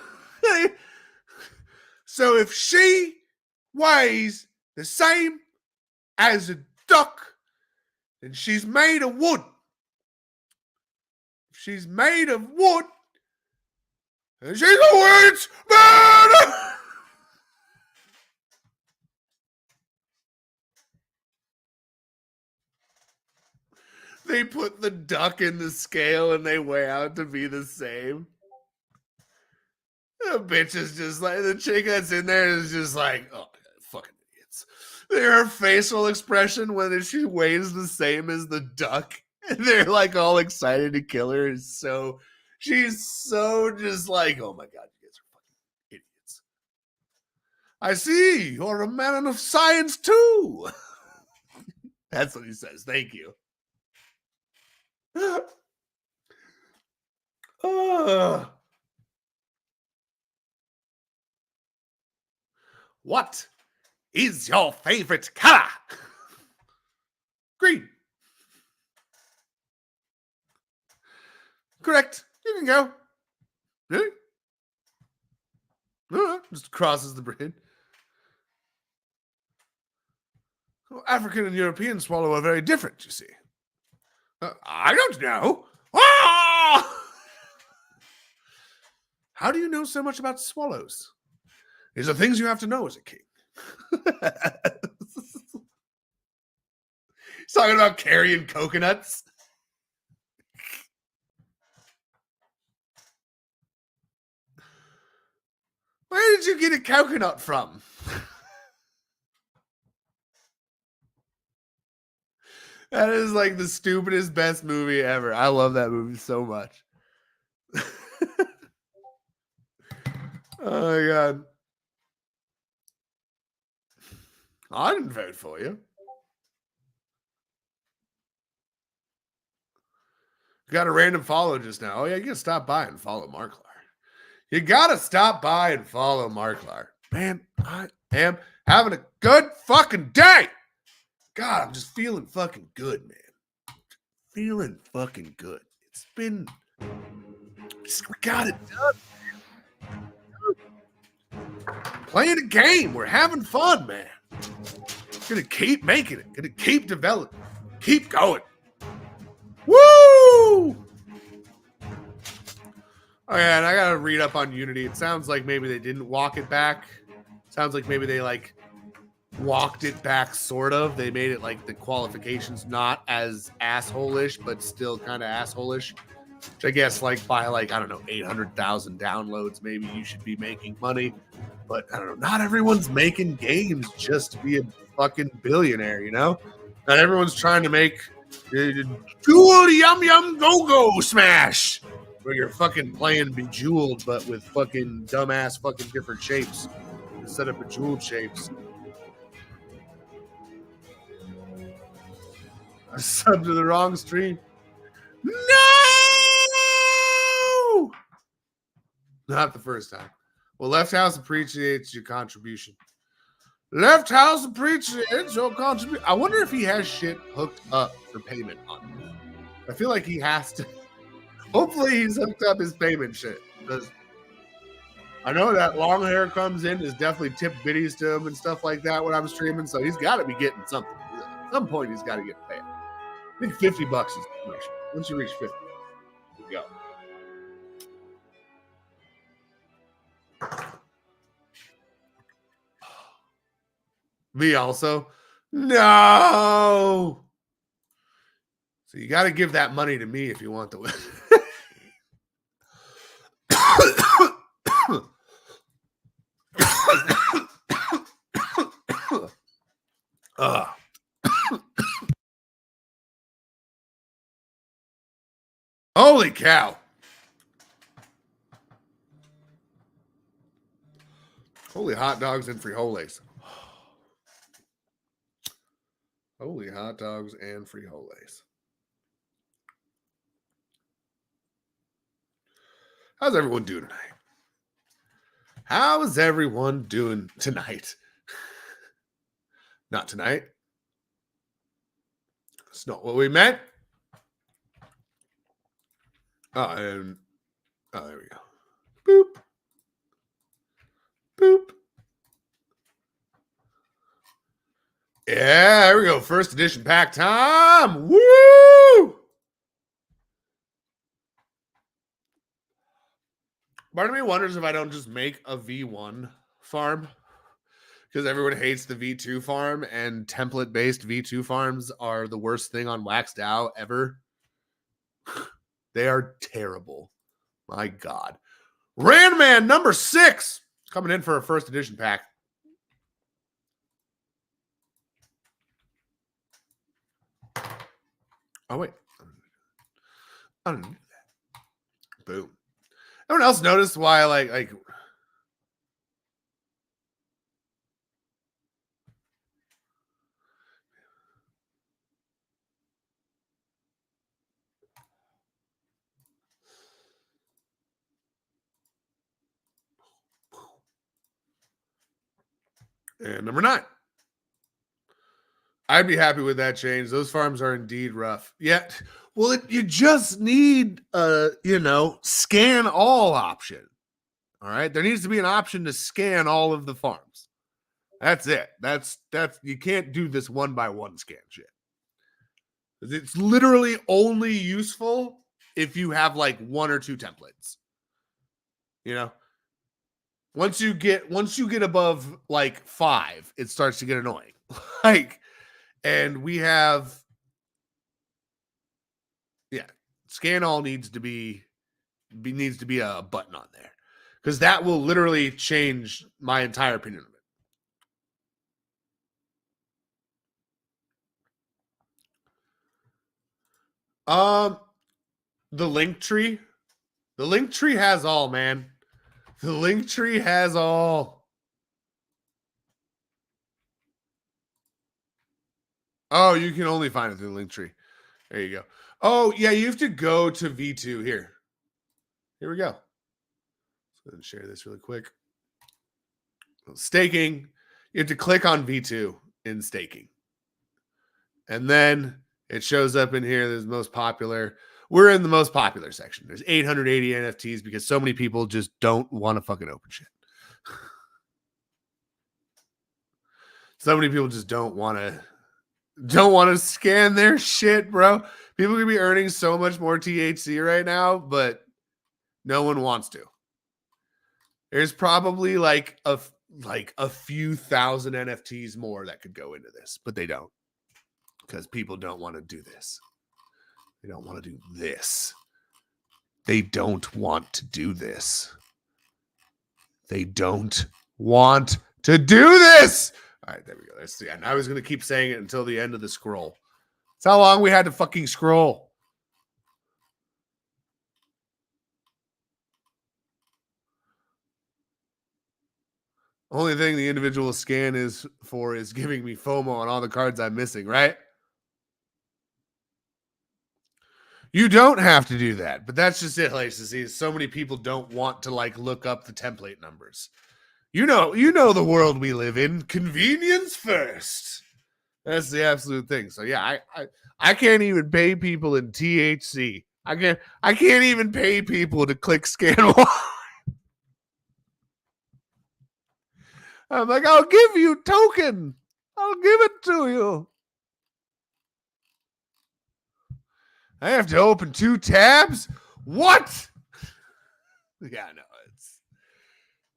Speaker 1: So if she weighs the same as a duck, then she's made of wood. If she's made of wood, then she's a witch man. They put the duck in the scale and they weigh out to be the same. The bitch is just like, the chick that's in there is just like, oh, fucking idiots. Her facial expression when she weighs the same as the duck, and they're like all excited to kill her, is so, she's so just like, oh my God, you guys are fucking idiots. I see, you're a man of science too. That's what he says. Thank you. What is your favorite color? Green. Correct. You can go. Really? Just crosses the brain. Well, African and European swallow are very different, you see. I don't know. Ah! How do you know so much about swallows? These are things you have to know as a king. He's talking about carrying coconuts. Where did you get a coconut from? That is like the stupidest, best movie ever. I love that movie so much. Oh my God. I didn't vote for you. Got a random follow just now. Oh yeah, you gotta stop by and follow Marklar. You gotta stop by and follow Marklar. Man, I am having a good fucking day. God, I'm just feeling fucking good, man. Feeling fucking good. It's been, we got it done. Playing a game. We're having fun, man. Gonna keep making it. Gonna keep developing. Keep going. Woo! Oh yeah, and I gotta read up on Unity. It sounds like maybe they didn't walk it back. Sounds like maybe they like walked it back, sort of. They made it like the qualifications not as asshole-ish, but still kind of asshole-ish. Which I guess like by like, I don't know, 800,000 downloads, maybe you should be making money. But I don't know, not everyone's making games just to be a fucking billionaire, you know? Not everyone's trying to make Jewel Yum Yum Go-Go Smash, where you're fucking playing Bejeweled, but with fucking dumbass fucking different shapes instead of Bejeweled shapes. I subbed to the wrong stream. No! Not the first time. Well, Left House appreciates your contribution. Left House appreciates your contribution. I wonder if he has shit hooked up for payment on it. I feel like he has to. Hopefully he's hooked up his payment shit. Because I know that long hair comes in is definitely tip biddies to him and stuff like that when I'm streaming. So he's got to be getting something. At some point, he's got to get paid. I think $50 is too much. Once you reach 50, you go. Me also. No. So you got to give that money to me if you want to win. Holy cow. Holy hot dogs and frijoles. Holy hot dogs and frijoles. How's everyone doing tonight? How is everyone doing tonight? Not tonight. That's not what we meant. Oh, and Oh, there we go. Boop. Boop. Yeah, there we go. First edition pack time. Woo! Part of me wonders if I don't just make a V1 farm, because everyone hates the V2 farm, and template-based V2 farms are the worst thing on Waxed Out ever. They are terrible. My God. Randman number 6 coming in for a first edition pack. Oh, wait. I don't do that. Boom. Everyone else noticed why, like and number 9. I'd be happy with that change. Those farms are indeed rough. Yeah. Well, you just need scan all option. All right. There needs to be an option to scan all of the farms. That's it. That's you can't do this one by one scan shit. It's literally only useful if you have like 1 or 2 templates. Once you get above like 5, it starts to get annoying. And we have, scan all needs to be a button on there, because that will literally change my entire opinion of it. The link tree has all, man. The link tree has all. Oh, you can only find it through the link tree. There you go. Oh, yeah, you have to go to V2 here. Here we go. So let's share this really quick. Staking. You have to click on V2 in staking. And then it shows up in here. There's most popular. We're in the most popular section. There's 880 NFTs because so many people just don't want to fucking open shit. So many people just don't want to scan their shit, bro. People could be earning so much more THC right now, but no one wants to. There's probably like a few thousand NFTs more that could go into this, but they don't, because people don't want to do this. They don't want to do this. They don't want to do this. They don't want to do this. All right, there we go. That's the end. I was going to keep saying it until the end of the scroll. That's how long we had to fucking scroll. Only thing the individual scan is for is giving me FOMO on all the cards I'm missing, right? You don't have to do that, but that's just it, like, to see. So many people don't want to like look up the template numbers. You know the world we live in. Convenience first. That's the absolute thing. So yeah, I can't even pay people in THC. I can't even pay people to click scan one. I'm like, I'll give you token. I'll give it to you. I have to open 2 tabs? What? Yeah, no,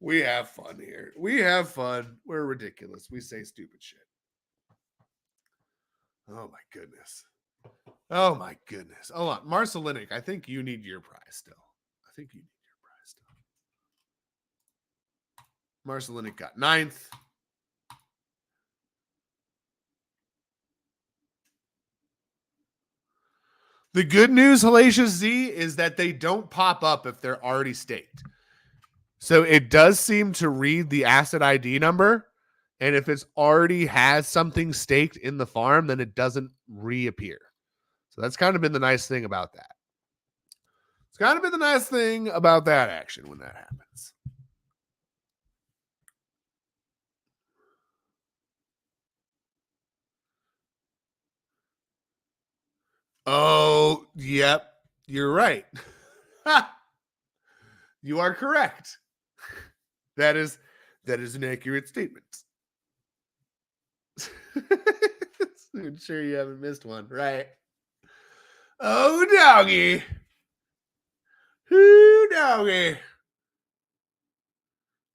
Speaker 1: we have fun here. We have fun. We're ridiculous. We say stupid shit. Oh my goodness. Oh my goodness. Hold on. Marcelinic, I think you need your prize still. I think you need your prize still. Marcelinic got 9th. The good news, Hellacious Z, is that they don't pop up if they're already staked. So it does seem to read the asset ID number. And if it's already has something staked in the farm, then it doesn't reappear. So that's kind of been the nice thing about that. It's kind of been the nice thing about that action when that happens. Oh, yep. You're right. You are correct. That is an accurate statement. I'm sure you haven't missed one, right? Oh, doggy. Who doggy?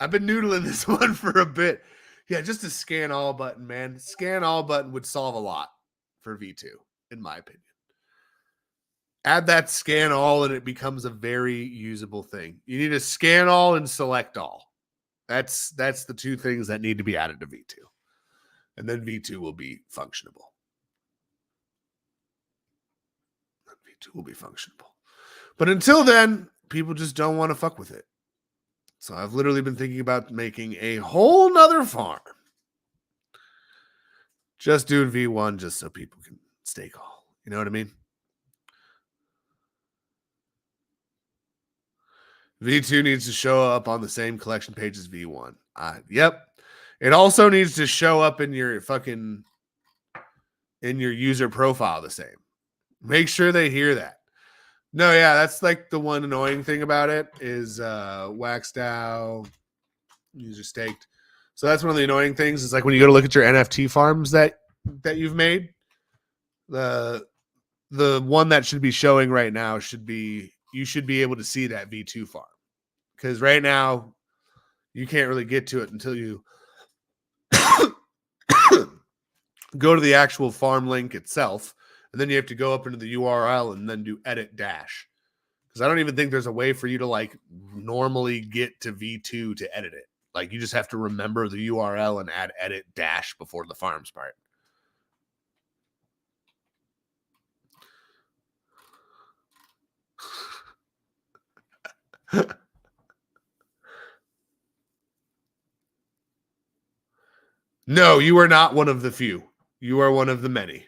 Speaker 1: I've been noodling this one for a bit. Yeah, just a scan all button, man. Scan all button would solve a lot for V2, in my opinion. Add that scan all and it becomes a very usable thing. You need to scan all and select all. That's the two things that need to be added to V2. And then V2 will be functionable. V2 will be functionable. But until then, people just don't want to fuck with it. So I've literally been thinking about making a whole nother farm. Just doing V1 just so people can stake all. You know what I mean? V2 needs to show up on the same collection page as V1. Yep. It also needs to show up in your user profile the same. Make sure they hear that. No, yeah, that's like the one annoying thing about it is waxed out, user staked. So that's one of the annoying things. Is like when you go to look at your NFT farms that you've made, the one that should be showing right now you should be able to see that V2 farm. Because right now you can't really get to it until you go to the actual farm link itself. And then you have to go up into the URL and then do edit dash. Because I don't even think there's a way for you to like normally get to V2 to edit it. Like you just have to remember the URL and add edit dash before the farms part. No, you are not one of the few. You are one of the many.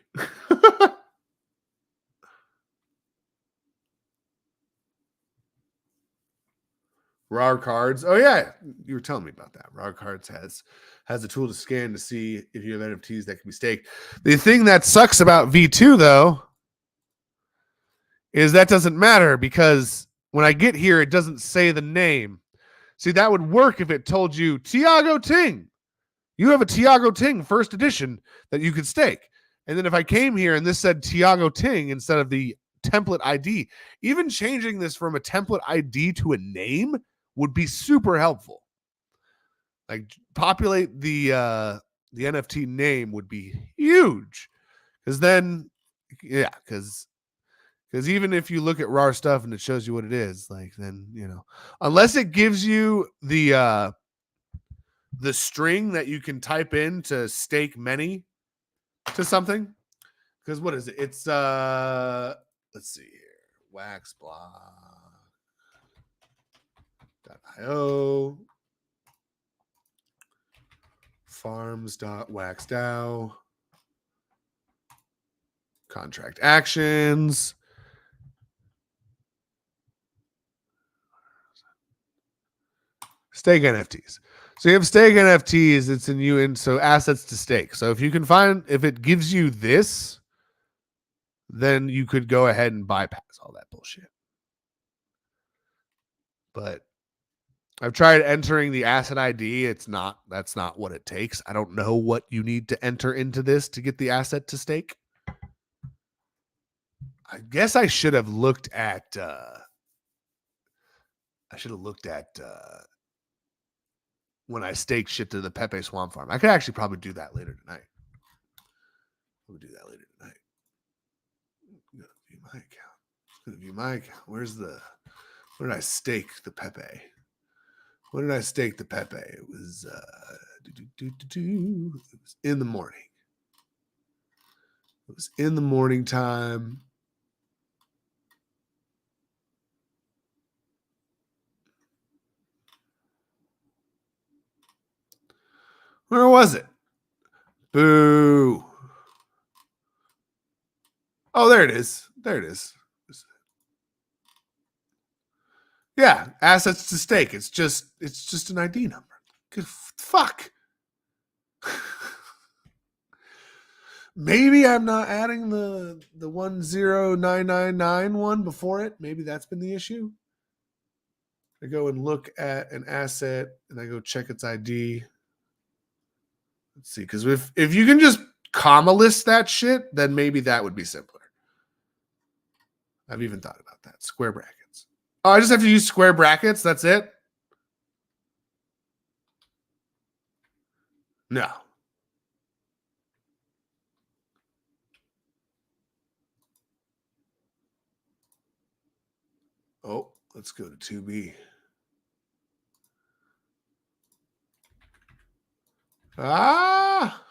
Speaker 1: RAR cards. Oh yeah, you were telling me about that. RAR cards has a tool to scan to see if you have NFTs that can be staked. The thing that sucks about V2 though is that doesn't matter because when I get here, it doesn't say the name. See, that would work if it told you Tiago Ting. You have a Tiago Ting first edition that you could stake. And then if I came here and this said Tiago Ting instead of the template ID, even changing this from a template ID to a name would be super helpful. Like populate the NFT name would be huge. Because then, yeah, because even if you look at RAR stuff and it shows you what it is, like then, you know, unless it gives you the string that you can type in to stake many to something. Because what is it? It's let's see here. Waxblock.io farms.waxdao contract actions. Stake NFTs. So you have stake NFTs, it's in you, and so assets to stake. So if you can find, if it gives you this, then you could go ahead and bypass all that bullshit. But I've tried entering the asset ID. That's not what it takes. I don't know what you need to enter into this to get the asset to stake. I guess I should have looked at when I stake shit to the Pepe Swamp Farm. I could actually probably do that later tonight. We'll do that later tonight. I'm gonna view my account. I'm gonna view my account. Where did I stake the Pepe? When did I stake the Pepe? It was it was in the morning. It was in the morning time. Where was it? Boo. Oh, there it is. There it is. Yeah, assets to stake. It's just an ID number. Good fuck. Maybe I'm not adding the 10999 one before it. Maybe that's been the issue. I go and look at an asset and I go check its ID. Let's see, because if you can just comma list that shit, then maybe that would be simpler. I've even thought about that. Square brackets. Oh, I just have to use square brackets? That's it? No. Oh, let's go to 2B. Ah!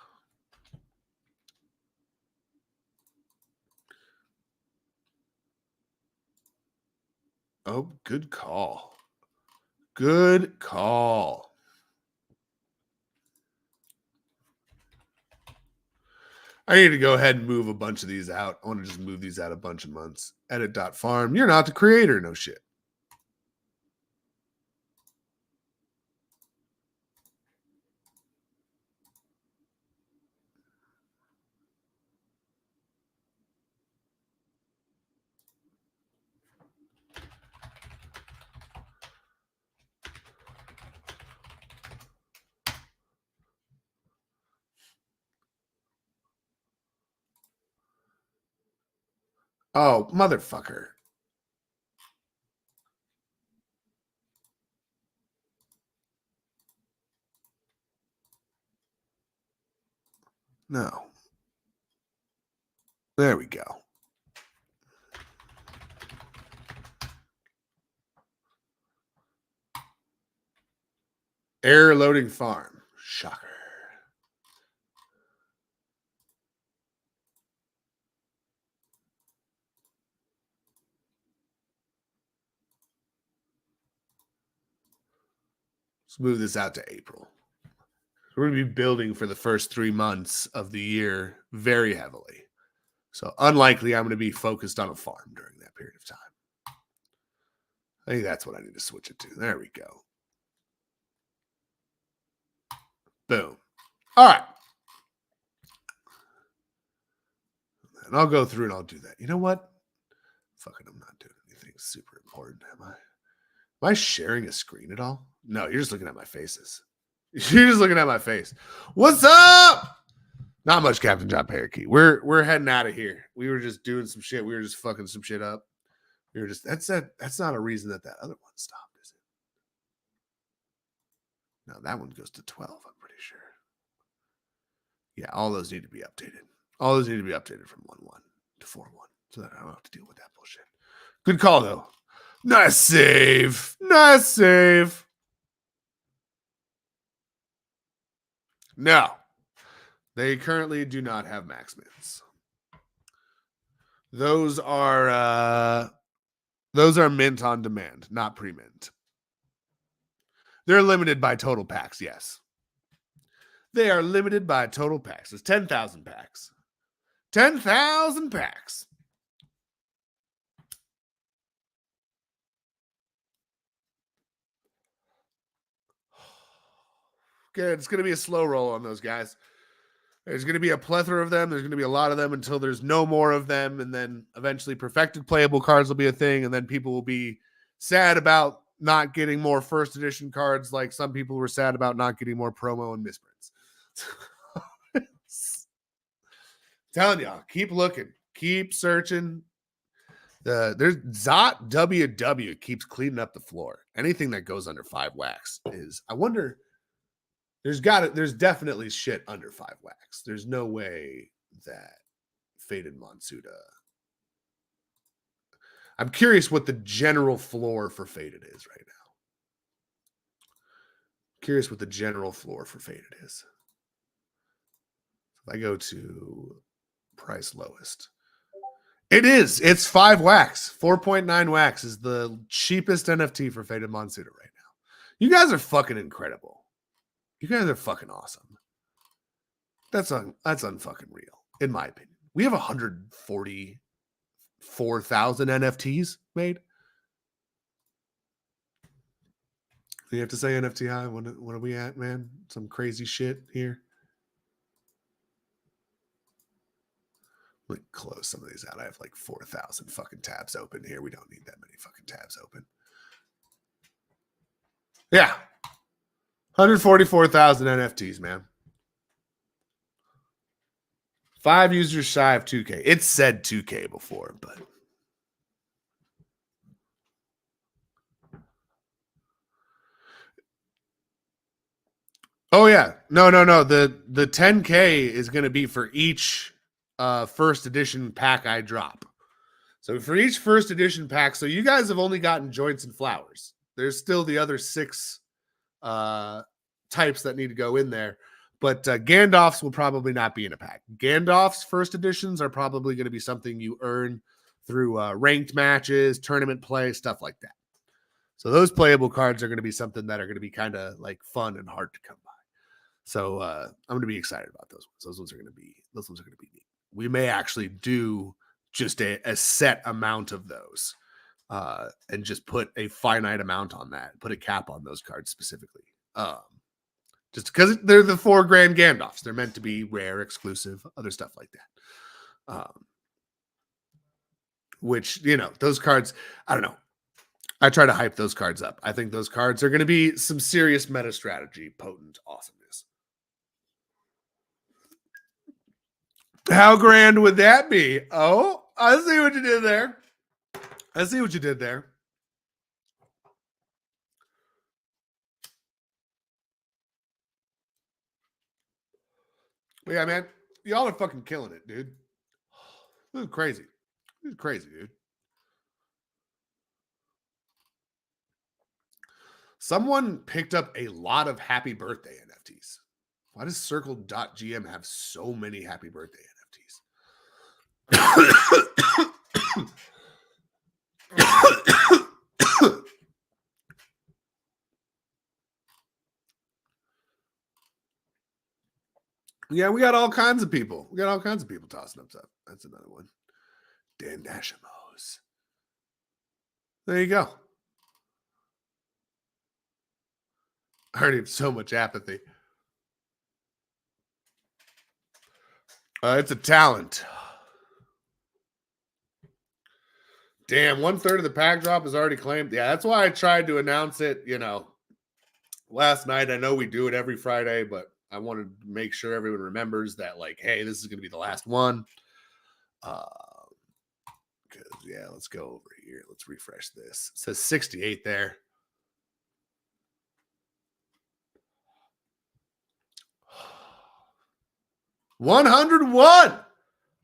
Speaker 1: Oh, good call. Good call. I need to go ahead and move a bunch of these out. I want to just move these out a bunch of months. Edit.farm. You're not the creator. No shit. Oh, motherfucker. No. There we go. Error loading farm. Shocker. Let's move this out to April. We're going to be building for the first 3 months of the year very heavily. So unlikely I'm going to be focused on a farm during that period of time. I think that's what I need to switch it to. There we go. Boom. All right. And I'll go through and I'll do that. You know what? Fucking, I'm not doing anything super important, am I? Am I sharing a screen at all? No, you're just looking at my faces. You're just looking at my face. What's up? Not much, Captain John Parakeet. We're heading out of here. We were just doing some shit. We were just fucking some shit up. We were just that's not a reason that other one stopped, is it? No, that one goes to 12, I'm pretty sure. Yeah, all those need to be updated. All those need to be updated from 1.1 to 4.1 so that I don't have to deal with that bullshit. Good call, though. Nice save. Nice save. No. They currently do not have max mints. Those are mint on demand, not pre-mint. They're limited by total packs, yes. They are limited by total packs. It's 10,000 packs. 10,000 packs. Good. It's going to be a slow roll on those guys. There's going to be a plethora of them. There's going to be a lot of them until there's no more of them. And then eventually perfected playable cards will be a thing. And then people will be sad about not getting more first edition cards, like some people were sad about not getting more promo and misprints. Telling y'all, keep looking, keep searching. There's Zot WW keeps cleaning up the floor. Anything that goes under 5 wax is, I wonder, there's definitely shit under 5 wax. There's no way that Faded Monsuda. I'm curious what the general floor for Faded is right now. Curious what the general floor for Faded is. If I go to price lowest, it is. It's 5 wax. 4.9 wax is the cheapest NFT for Faded Monsuda right now. You guys are fucking incredible. You guys are fucking awesome. That's unfucking real, in my opinion. We have 144,000 NFTs made. You have to say NFT high. What are we at, man? Some crazy shit here. Let me close some of these out. I have like 4,000 fucking tabs open here. We don't need that many fucking tabs open. Yeah. 144,000 NFTs, man. 5 users shy of 2K. It said 2K before, but oh yeah. No. The 10K is going to be for each first edition pack I drop. So for each first edition pack, so you guys have only gotten joints and flowers. There's still the other 6 types that need to go in there. But Gandalf's will probably not be in a pack. Gandalf's first editions are probably going to be something you earn through ranked matches, tournament play, stuff like that. So those playable cards are going to be something that are going to be kind of like fun and hard to come by. So I'm going to be excited about those ones. Those ones are going to be neat. We may actually do just a set amount of those and just put a finite amount on that, put a cap on those cards specifically. Just because they're the $4,000 Gandalfs. They're meant to be rare, exclusive, other stuff like that. Which, those cards, I don't know. I try to hype those cards up. I think those cards are going to be some serious meta strategy, potent awesomeness. How grand would that be? Oh, I see what you did there. Yeah, man. Y'all are fucking killing it, dude. This is crazy. Dude. Someone picked up a lot of happy birthday NFTs. Why does Circle.gm have so many happy birthday NFTs? Yeah, we got all kinds of people. Tossing up stuff. That's another one. Dan Dashimos. There you go. I already have so much apathy. It's a talent. Damn, 1/3 of the pack drop is already claimed. Yeah, that's why I tried to announce it, last night. I know we do it every Friday, but I wanted to make sure everyone remembers that, like, hey, this is going to be the last one. Yeah, let's go over here. Let's refresh this. It says 68 there. $101.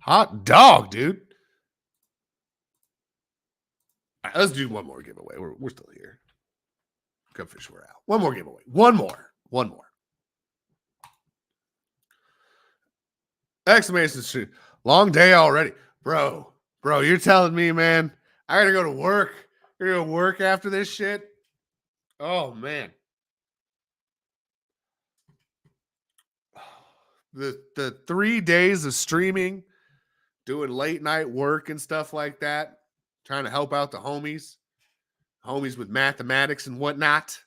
Speaker 1: Hot dog, dude. All right, let's do one more giveaway. We're still here. Cubfish, we're out. One more giveaway. One more. Exclamation stream. Long day already. Bro, you're telling me, man, I gotta go to work. You're gonna work after this shit? Oh, man. The 3 days of streaming, doing late night work and stuff like that, trying to help out the homies with mathematics and whatnot.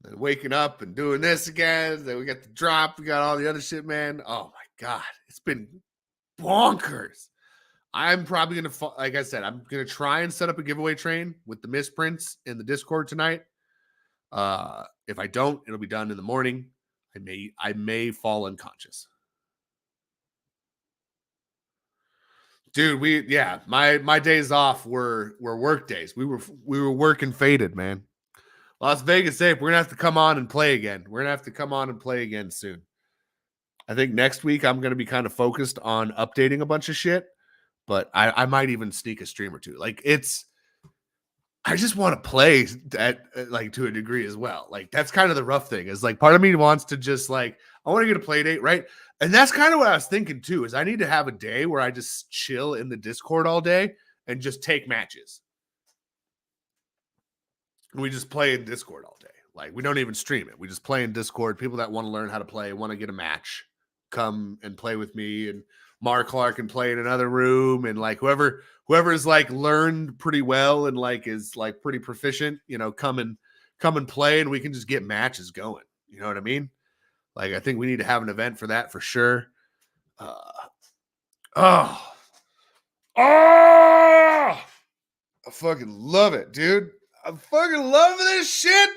Speaker 1: And waking up and doing this again. Then we got the drop. We got all the other shit, man. Oh my God. It's been bonkers. I'm probably going to, like I said, I'm going to try and set up a giveaway train with the misprints in the Discord tonight. If I don't, it'll be done in the morning. I may fall unconscious. Dude, my days off were work days. We were working faded, man. Las Vegas Ape, we're gonna have to come on and play again soon. I think next week I'm gonna be kind of focused on updating a bunch of shit, but I might even sneak a stream or two. Like, I just want to play at like to a degree as well. Like, that's kind of the rough thing, is like part of me wants to just like, I want to get a play date, right? And that's kind of what I was thinking too, is I need to have a day where I just chill in the Discord all day and just take matches. And we just play in Discord all day. Like, we don't even stream it. We just play in Discord. People that want to learn how to play, want to get a match, come and play with me, and Mark Clark can play in another room, and like whoever's like learned pretty well and like is like pretty proficient, come and play, and we can just get matches going. You know what I mean? Like, I think we need to have an event for that for sure. I fucking love it, dude. I'm fucking loving this shit.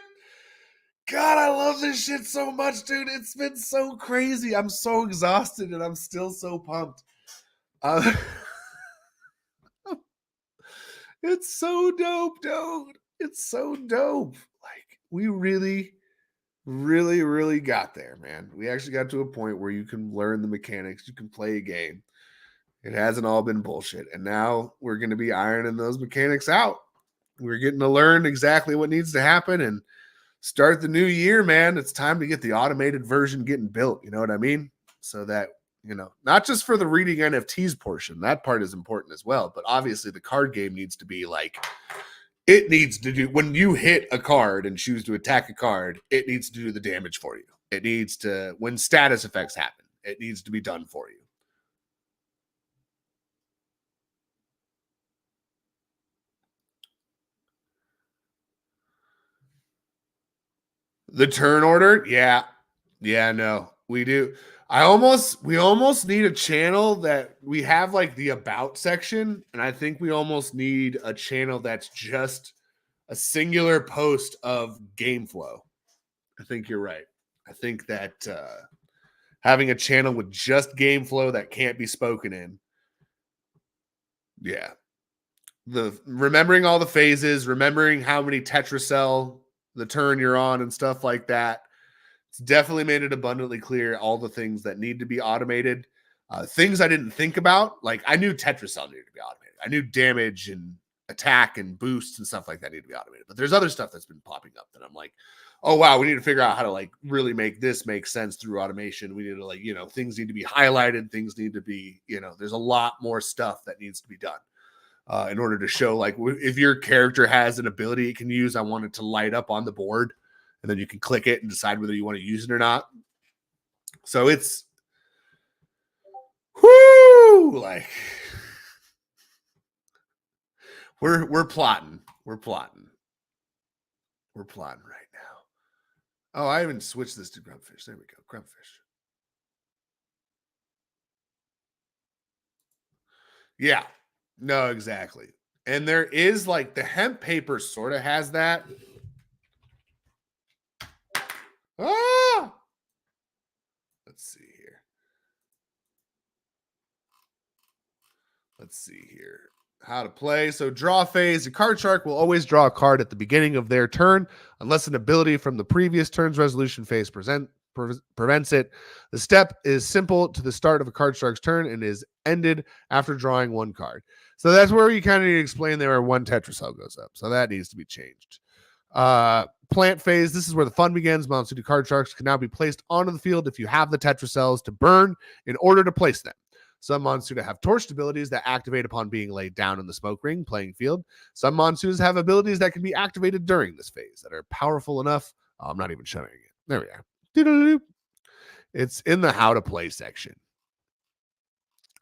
Speaker 1: God, I love this shit so much, dude. It's been so crazy. I'm so exhausted and I'm still so pumped. It's so dope, dude. It's so dope. Like, we really, really, really got there, man. We actually got to a point where you can learn the mechanics, you can play a game. It hasn't all been bullshit. And now we're going to be ironing those mechanics out. We're getting to learn exactly what needs to happen and start the new year, man. It's time to get the automated version getting built. You know what I mean? So that, not just for the reading NFTs portion, that part is important as well. But obviously, the card game needs to be like, it needs to do, when you hit a card and choose to attack a card, it needs to do the damage for you. It needs to, when status effects happen, it needs to be done for you. The turn order, yeah, no, we do. We almost need a channel that we have like the about section, and I think we almost need a channel that's just a singular post of game flow. I think you're right. I think that having a channel with just game flow that can't be spoken in, yeah. The remembering all the phases, remembering how many tetracell the turn you're on and stuff like that. It's definitely made it abundantly clear all the things that need to be automated. Things I didn't think about, like I knew tetracell needed to be automated. I knew damage and attack and boosts and stuff like that need to be automated. But there's other stuff that's been popping up that I'm like, oh wow, we need to figure out how to like really make this make sense through automation. We need to like, things need to be highlighted. Things need to be, there's a lot more stuff that needs to be done. In order to show like if your character has an ability it can use, I want it to light up on the board and then you can click it and decide whether you want to use it or not. So it's like we're plotting. We're plotting right now. Oh, I even switched this to Grumpfish. There we go. Grumpfish. Yeah. No, exactly. And there is like the hemp paper sort of has that. Ah! Let's see here. How to play. So draw phase. The card shark will always draw a card at the beginning of their turn unless an ability from the previous turn's resolution phase prevents it. The step is simple to the start of a card shark's turn and is ended after drawing one card. So that's where you kind of need to explain there where one tetracell goes up. So that needs to be changed. Plant phase. This is where the fun begins. Monsuda card sharks can now be placed onto the field if you have the tetracells to burn in order to place them. Some Monsuda have torched abilities that activate upon being laid down in the smoke ring playing field. Some Monsudas have abilities that can be activated during this phase that are powerful enough. Oh, I'm not even showing it. There we are. It's in the how to play section.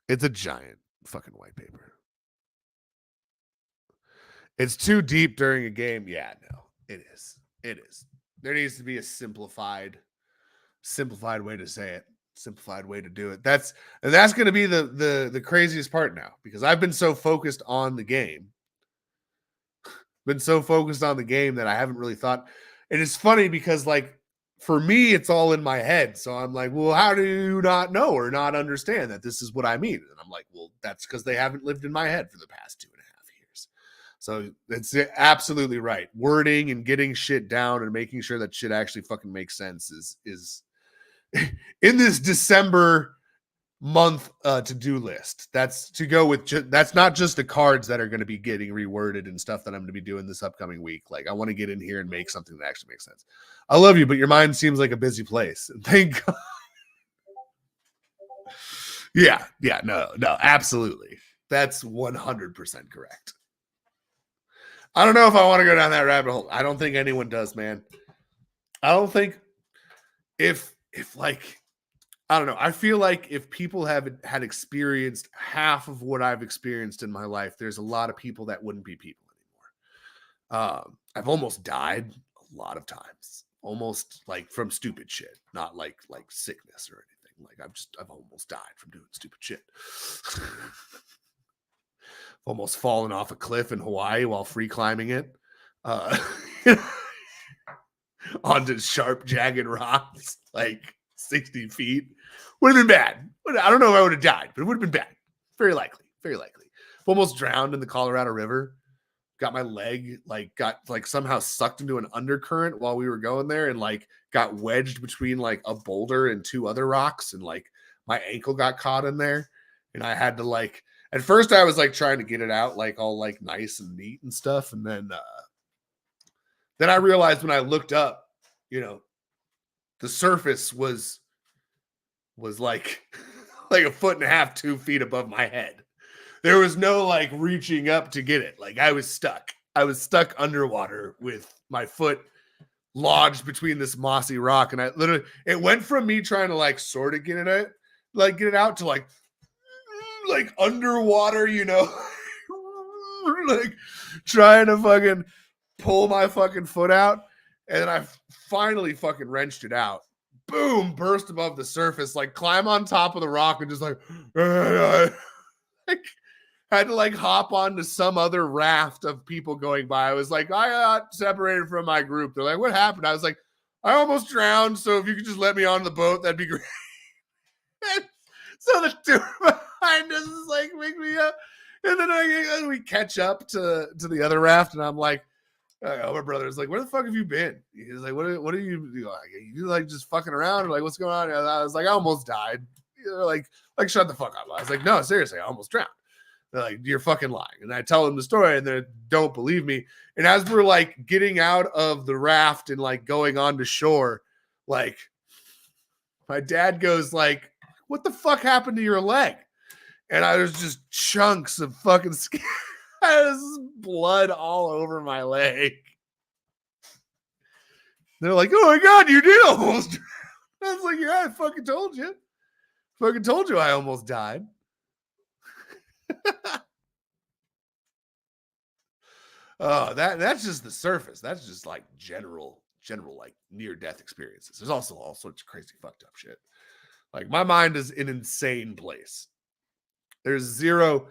Speaker 1: It's a giant fucking white paper. It's too deep during a game. Yeah, no, it is. It is. There needs to be a simplified way to say it. Simplified way to do it. That's going to be the craziest part now because I've been so focused on the game. That I haven't really thought. And it's funny because like for me, it's all in my head. So I'm like, well, how do you not know or not understand that this is what I mean? And I'm like, well, that's because they haven't lived in my head for the past 2.5 years. So that's absolutely right. Wording and getting shit down and making sure that shit actually fucking makes sense is in this December month to-do list. That's to go with. That's not just the cards that are going to be getting reworded and stuff that I'm going to be doing this upcoming week. Like I want to get in here and make something that actually makes sense. I love you, but your mind seems like a busy place. Thank God. Yeah, no, absolutely. That's 100% correct. I don't know if I want to go down that rabbit hole. I don't think anyone does, man. I don't think if like, I don't know. I feel like if people had experienced half of what I've experienced in my life, there's a lot of people that wouldn't be people anymore. I've almost died a lot of times, almost like from stupid shit, not like sickness or anything. Like I've almost died from doing stupid shit. Almost fallen off a cliff in Hawaii while free climbing it. onto sharp, jagged rocks, like 60 feet. Would have been bad. I don't know if I would have died, but it would have been bad. Very likely. Very likely. Almost drowned in the Colorado River. Got my leg, got somehow sucked into an undercurrent while we were going there, and got wedged between a boulder and two other rocks, and my ankle got caught in there, and I had to at first I was trying to get it out all nice and neat and stuff, and then I realized when I looked up, the surface was like a foot and a half, 2 feet above my head. There was no reaching up to get it. I was stuck. I was stuck underwater with my foot lodged between this mossy rock. And I literally, it went from me trying to sort of get it out, get it out to underwater, trying to fucking pull my fucking foot out. And then I finally fucking wrenched it out. Boom, burst above the surface, climb on top of the rock and just had to hop onto some other raft of people going by. I was I got separated from my group. They're like, what happened? I was like, I almost drowned. So if you could just let me on the boat, that'd be great. So the two behind us is make me up. And then we catch up to the other raft. And I'm like, my brother's like, where the fuck have you been? He's like, what are you doing? You just fucking around? Or what's going on? And I was like, I almost died. They're like, shut the fuck up. I was like, no, seriously, I almost drowned. They're like, you're fucking lying. And I tell them the story and they don't believe me. And as we're getting out of the raft and going on to shore, my dad goes what the fuck happened to your leg? And I was just chunks of fucking skin. There's blood all over my leg. They're like, oh my God, you did almost. I was like, yeah, I fucking told you. Fucking told you I almost died. Oh, that's just the surface. That's just general near-death experiences. There's also all sorts of crazy fucked up shit. My mind is an insane place. There's zero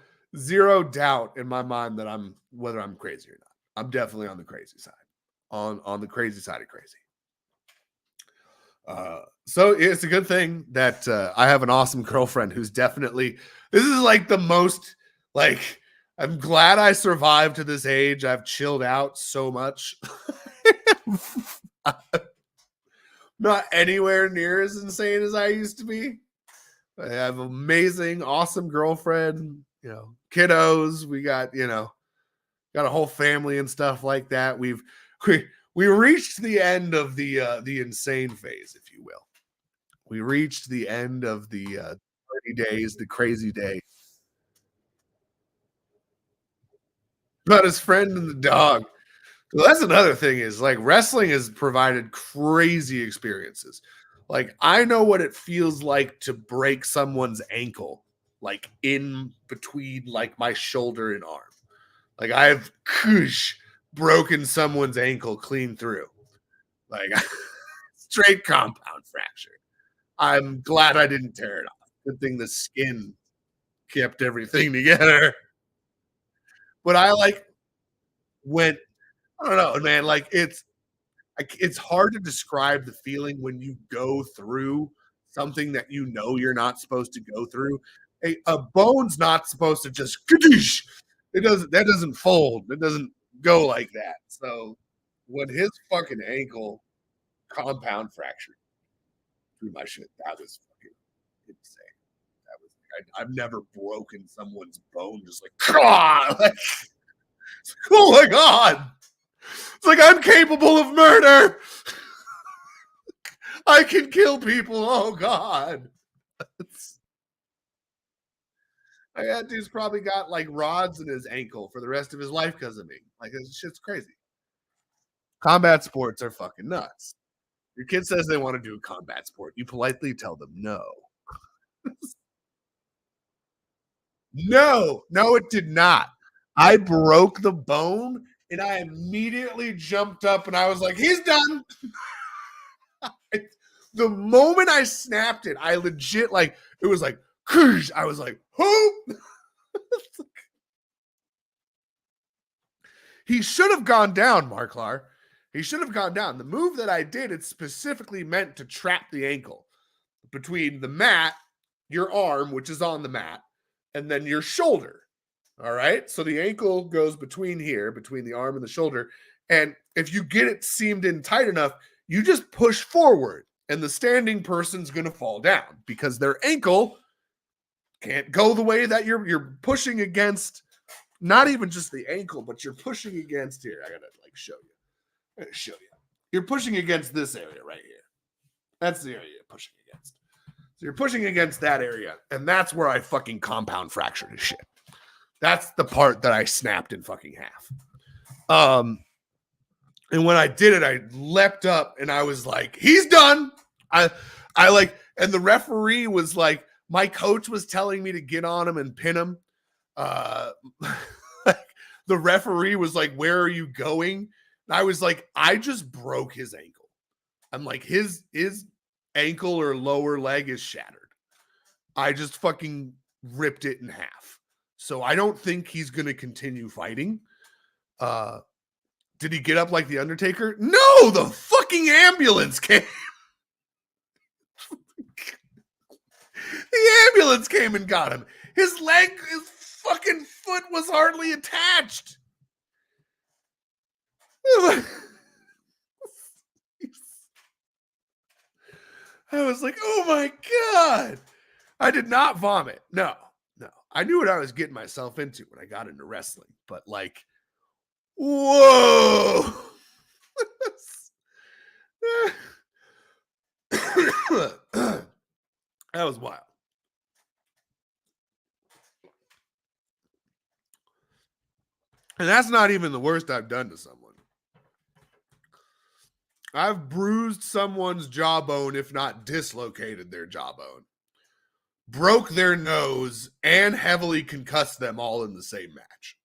Speaker 1: doubt in my mind that whether I'm crazy or not. I'm definitely on the crazy side. On the crazy side of crazy. So it's a good thing that I have an awesome girlfriend who's definitely, this is the most, I'm glad I survived to this age. I've chilled out so much. Not anywhere near as insane as I used to be. I have an amazing, awesome girlfriend, kiddos. We got, got a whole family and stuff like that. We reached the end of the insane phase, if you will. We reached the end of the 30 days, the crazy day. About his friend and the dog. Well, that's another thing is wrestling has provided crazy experiences. I know what it feels like to break someone's ankle, in between my shoulder and arm. I've broken someone's ankle clean through. Straight compound fracture. I'm glad I didn't tear it off. Good thing the skin kept everything together. But I went, I don't know, man. It's hard to describe the feeling when you go through something that you're not supposed to go through. A bone's not supposed to just that doesn't fold. It doesn't go like that. So when his fucking ankle compound fractured through my shit, that was fucking insane. That was I've never broken someone's bone just oh my God. It's I'm capable of murder. I can kill people. Oh God. That dude's probably got rods in his ankle for the rest of his life because of me. This shit's crazy. Combat sports are fucking nuts. Your kid says they want to do a combat sport. You politely tell them no. No, it did not. I broke the bone and I immediately jumped up and I was like, he's done. The moment I snapped it, I legit it was I was like, who? He should have gone down, Marklar. He should have gone down. The move that I did, it's specifically meant to trap the ankle between the mat, your arm, which is on the mat, and then your shoulder. All right. So the ankle goes between here, between the arm and the shoulder. And if you get it seamed in tight enough, you just push forward and the standing person's going to fall down because their ankle can't go the way that you're pushing against, not even just the ankle, but you're pushing against here. I got to show you. I'm going to show you. You're pushing against this area right here. That's the area you're pushing against. So you're pushing against that area, and that's where I fucking compound fractured his shit. That's the part that I snapped in fucking half. And when I did it, I leapt up and I was like, he's done. And the referee was like, my coach was telling me to get on him and pin him. The referee was like, where are you going? And I was like, I just broke his ankle. I'm like, his ankle or lower leg is shattered. I just fucking ripped it in half. So I don't think he's going to continue fighting. Did he get up like the Undertaker? No, the fucking ambulance came. The ambulance came and got him. His fucking foot was hardly attached. I was like, oh my God. I did not vomit. No. I knew what I was getting myself into when I got into wrestling, but whoa. That was wild. And that's not even the worst I've done to someone. I've bruised someone's jawbone, if not dislocated their jawbone, broke their nose, and heavily concussed them all in the same match.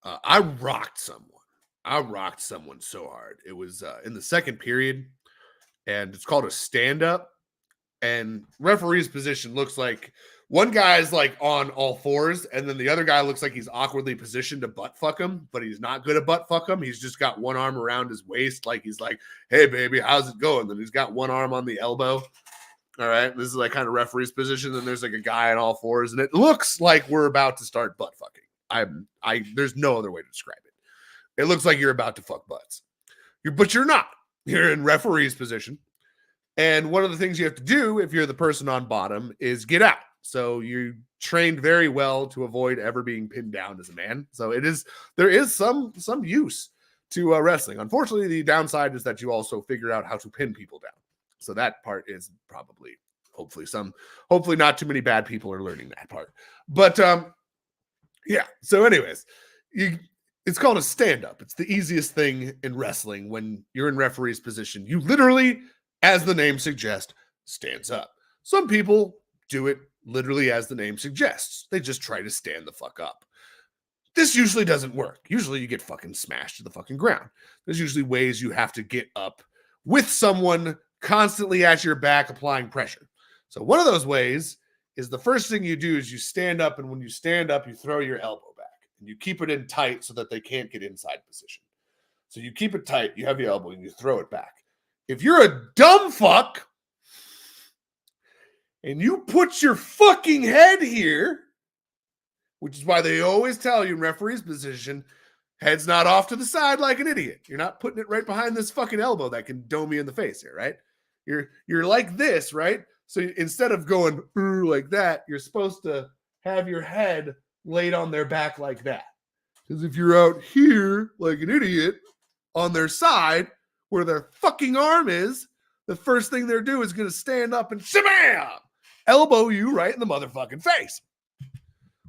Speaker 1: I rocked someone. I rocked someone so hard. It was in the second period, and it's called a stand-up. And referee's position looks like one guy's on all fours, and then the other guy looks like he's awkwardly positioned to butt fuck him, but he's not good at butt fuck him. He's just got one arm around his waist, like he's like, hey, baby, how's it going? Then he's got one arm on the elbow. All right, this is kind of referee's position. Then there's a guy on all fours, and it looks like we're about to start butt fucking. There's no other way to describe it. It looks like you're about to fuck butts. But you're not. You're in referee's position. And one of the things you have to do if you're the person on bottom is get out. So you trained very well to avoid ever being pinned down as a man. So there is some use to wrestling. Unfortunately, the downside is that you also figure out how to pin people down. So that part is probably, hopefully not too many bad people are learning that part. But yeah. So anyways, it's called a stand-up. It's the easiest thing in wrestling when you're in referee's position. You literally, as the name suggests, stands up. Some people do it literally as the name suggests. They just try to stand the fuck up. This usually doesn't work. Usually you get fucking smashed to the fucking ground. There's usually ways you have to get up with someone constantly at your back applying pressure. So one of those ways is the first thing you do is you stand up, and when you stand up, you throw your elbow back and you keep it in tight so that they can't get inside position. So you keep it tight, you have your elbow, and you throw it back. If you're a dumb fuck and you put your fucking head here, which is why they always tell you in referee's position, head's not off to the side like an idiot. You're not putting it right behind this fucking elbow that can dome you in the face here, right? You're like this, right? So instead of going like that, you're supposed to have your head laid on their back like that. Because if you're out here like an idiot on their side where their fucking arm is, the first thing they're doing is going to stand up and shabam! Elbow you right in the motherfucking face.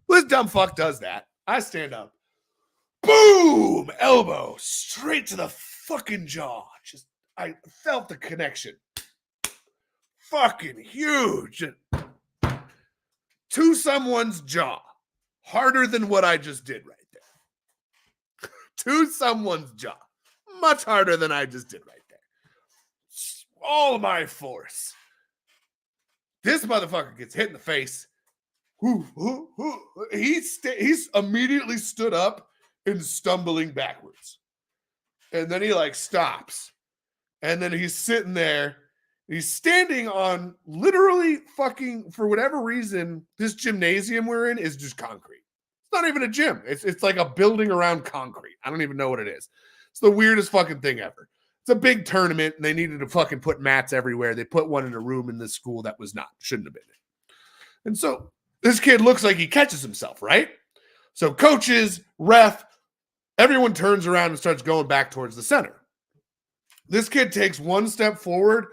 Speaker 1: Well, this dumb fuck does that. I stand up. Boom! Elbow straight to the fucking jaw. I felt the connection. Fucking huge. To someone's jaw. Harder than what I just did right there. To someone's jaw. Much harder than I just did right there. All my force. This motherfucker gets hit in the face. He's immediately stood up and stumbling backwards. And then he like stops. And then he's sitting there. He's standing on literally fucking, for whatever reason, this gymnasium we're in is just concrete. It's not even a gym. It's like a building around concrete. I don't even know what it is. It's the weirdest fucking thing ever. It's a big tournament, and they needed to fucking put mats everywhere. They put one in a room in this school that was not, shouldn't have been it. And so this kid looks like he catches himself, right? So coaches, ref, everyone turns around and starts going back towards the center. This kid takes one step forward,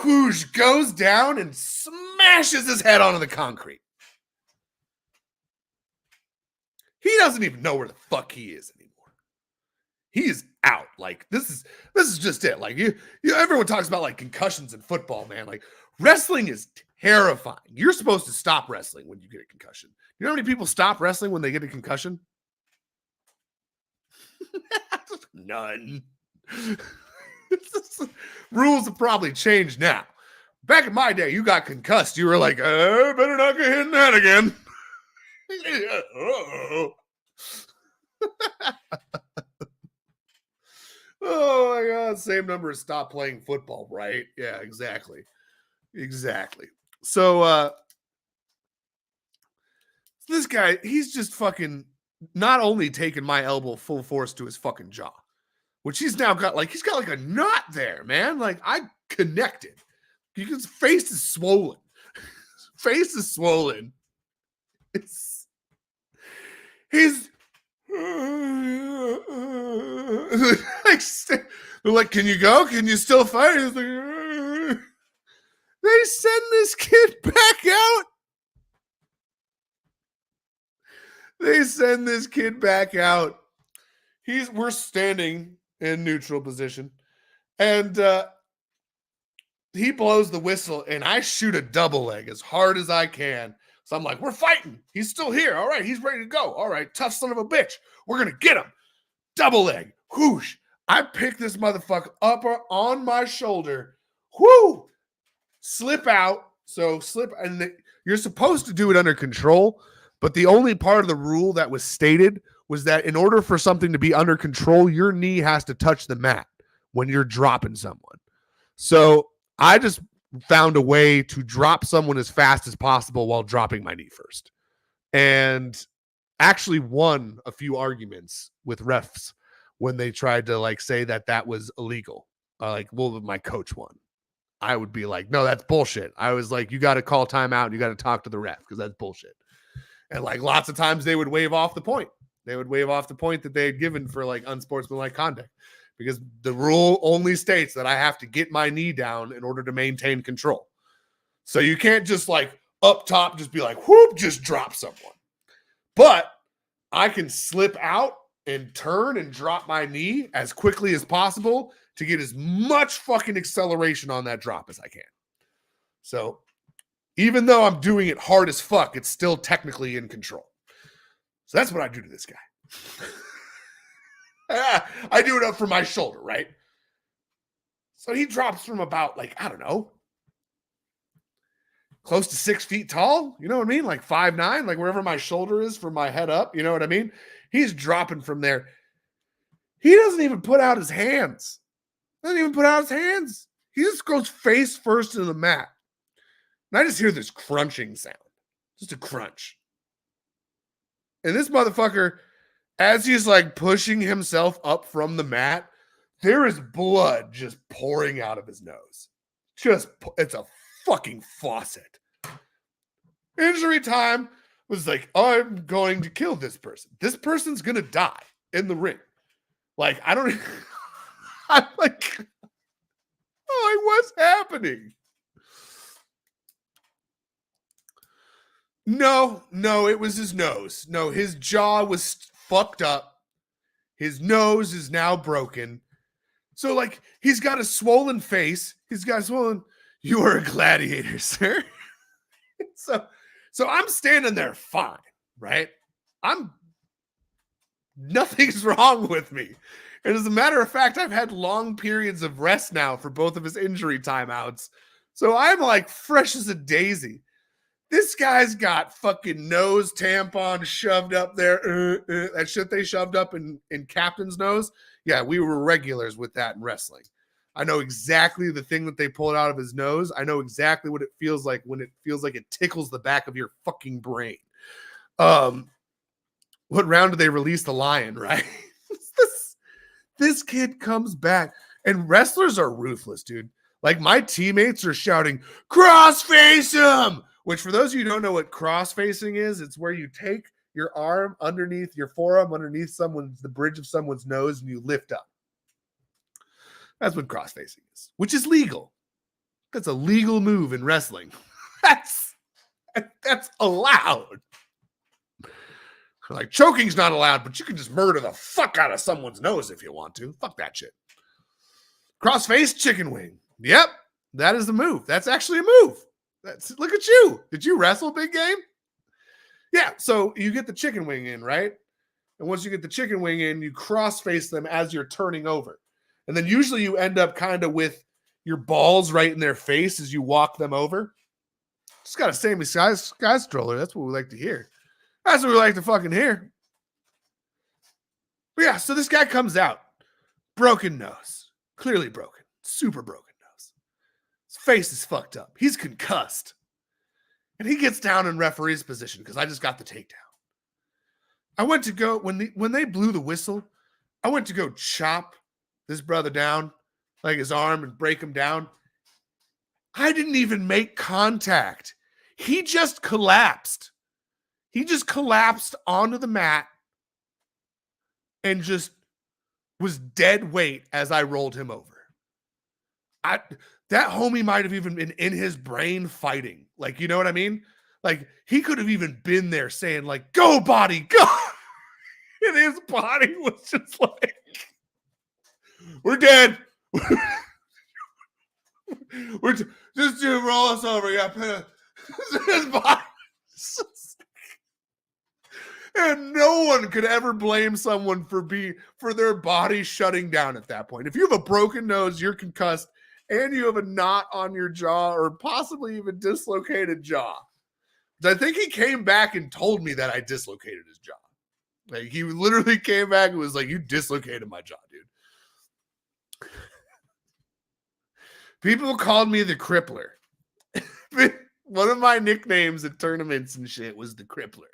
Speaker 1: whoosh, goes down and smashes his head onto the concrete. He doesn't even know where the fuck he is anymore. He is out. Like, this is just it. Like, you everyone talks about like concussions in football, man. Like, wrestling is terrifying. You're supposed to stop wrestling when you get a concussion. You know how many people stop wrestling when they get a concussion? None. Rules have probably changed now. Back in my day, you got concussed. You were like, better not get hit in that again. Oh my God. Same number as stop playing football, right? Yeah, exactly. Exactly. So this guy, he's just fucking not only taking my elbow full force to his fucking jaw, which he's now got like, he's got like a knot there, man. Like, I connected. His face is swollen. Face is swollen. He's they're like, can you go? Can you still fight? He's like, they send this kid back out. They send this kid back out. We're standing in neutral position, and he blows the whistle, and I shoot a double leg as hard as I can. So I'm like, we're fighting. He's still here. All right, he's ready to go. All right, tough son of a bitch. We're going to get him. Double leg. Whoosh. I pick this motherfucker up on my shoulder. Whoo! Slip out. So slip, and you're supposed to do it under control, but the only part of the rule that was stated was that in order for something to be under control, your knee has to touch the mat when you're dropping someone. So I just found a way to drop someone as fast as possible while dropping my knee first. And actually won a few arguments with refs when they tried to like say that was illegal. Well, my coach won. I would be like, no, that's bullshit. I was like, you got to call timeout and you got to talk to the ref because that's bullshit. And like lots of times they would waive off the point. They would waive off the point that they had given for like unsportsmanlike conduct. Because the rule only states that I have to get my knee down in order to maintain control. So you can't just like up top, just be like, whoop, just drop someone. But I can slip out and turn and drop my knee as quickly as possible to get as much fucking acceleration on that drop as I can. So even though I'm doing it hard as fuck, it's still technically in control. So that's what I do to this guy. I do it up from my shoulder, right? So he drops from about like, I don't know, close to 6 feet tall. You know what I mean? Like 5'9", like wherever my shoulder is from my head up. You know what I mean? He's dropping from there. He doesn't even put out his hands. He just goes face first into the mat. And I just hear this crunching sound. Just a crunch. And this motherfucker, as he's like pushing himself up from the mat, there is blood just pouring out of his nose. It's a fucking faucet. Injury time was like, I'm going to kill this person. This person's going to die in the ring. Like, I'm like, what's happening? No, it was his nose. No, his jaw was fucked up. His nose is now broken. So, like, he's got a swollen face. You are a gladiator, sir. So I'm standing there fine, right? Nothing's wrong with me. And as a matter of fact, I've had long periods of rest now for both of his injury timeouts. So I'm like fresh as a daisy. This guy's got fucking nose tampon shoved up there. That shit they shoved up in Captain's nose. Yeah, we were regulars with that in wrestling. I know exactly the thing that they pulled out of his nose. I know exactly what it feels like when it feels like it tickles the back of your fucking brain. What round did they release the lion, right? This kid comes back, and wrestlers are ruthless, dude. Like, my teammates are shouting, cross-face him! Which, for those of you who don't know what cross-facing is, it's where you take your arm underneath, your forearm underneath the bridge of someone's nose, and you lift up. That's what cross-facing is, which is legal. That's a legal move in wrestling. That's allowed. Like, choking's not allowed, but you can just murder the fuck out of someone's nose if you want to. Fuck that shit. Cross-face chicken wing. Yep, that is the move. That's actually a move. Look at you. Did you wrestle, big game? Yeah, so you get the chicken wing in, right? And once you get the chicken wing in, you cross-face them as you're turning over. And then usually you end up kind of with your balls right in their face as you walk them over. Just got a Sammy Sky stroller. That's what we like to hear. That's what we like to fucking hear. But yeah, so this guy comes out. Broken nose. Clearly broken. Super broken nose. His face is fucked up. He's concussed. And he gets down in referee's position because I just got the takedown. I went to go, when they blew the whistle, I went to go chop this brother down, like his arm, and break him down. I didn't even make contact. He just collapsed. He just collapsed onto the mat and just was dead weight as I rolled him over. That homie might have even been in his brain fighting. Like, you know what I mean? Like, he could have even been there saying, like, go, body, go. And his body was just like, we're dead. We're just to roll us over. Yeah, his body. And no one could ever blame someone for their body shutting down at that point. If you have a broken nose, you're concussed, and you have a knot on your jaw or possibly even dislocated jaw. I think he came back and told me that I dislocated his jaw. Like, he literally came back and was like, you dislocated my jaw, dude. People called me the Crippler. One of my nicknames at tournaments and shit was the Crippler.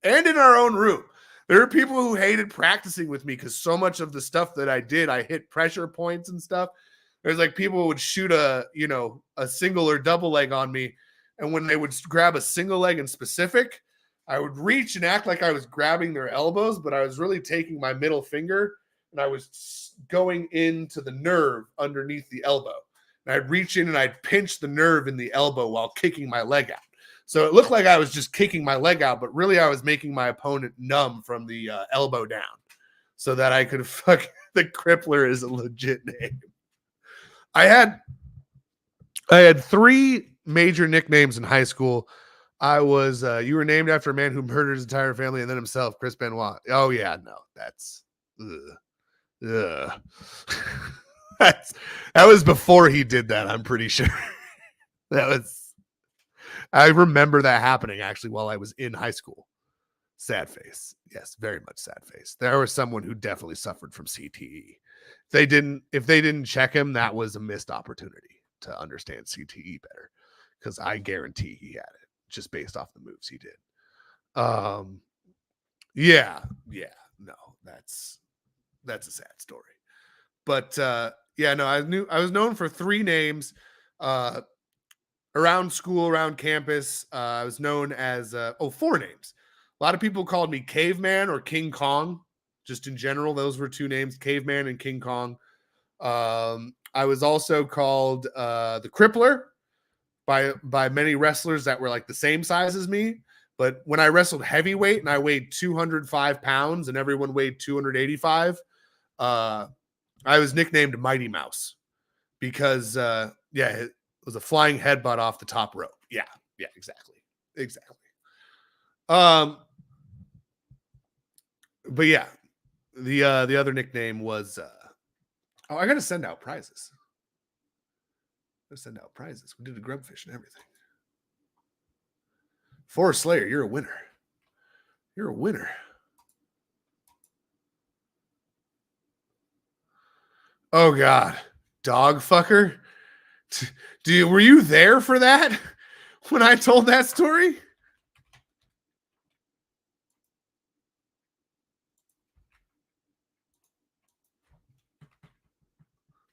Speaker 1: And in our own room. There are people who hated practicing with me because so much of the stuff that I did, I hit pressure points and stuff. There's like people would shoot a single or double leg on me. And when they would grab a single leg in specific, I would reach and act like I was grabbing their elbows, but I was really taking my middle finger and I was going into the nerve underneath the elbow. And I'd reach in and I'd pinch the nerve in the elbow while kicking my leg out. So it looked like I was just kicking my leg out, but really I was making my opponent numb from the elbow down so that I could fuck. The Crippler is a legit name. I had 3 major nicknames in high school. I was, you were named after a man who murdered his entire family and then himself, Chris Benoit. Oh yeah, no, that's, that was before he did that. I'm pretty sure I remember that happening actually while I was in high school. Sad face. Yes, very much sad face. There was someone who definitely suffered from CTE. If they didn't check him, that was a missed opportunity to understand CTE better, because I guarantee he had it just based off the moves he did. No, that's a sad story. But I was known for 3 names. Around school, around campus, I was known as 4 names. A lot of people called me Caveman or King Kong. Just in general, those were 2 names, Caveman and King Kong. I was also called the Crippler by many wrestlers that were like the same size as me. But when I wrestled heavyweight and I weighed 205 pounds and everyone weighed 285, I was nicknamed Mighty Mouse because, it was a flying headbutt off the top rope. Yeah, exactly. But yeah, the other nickname was I gotta send out prizes. We did a grubfish and everything. Forrest Slayer, you're a winner. You're a winner. Oh God, dog fucker. Were you there for that when I told that story?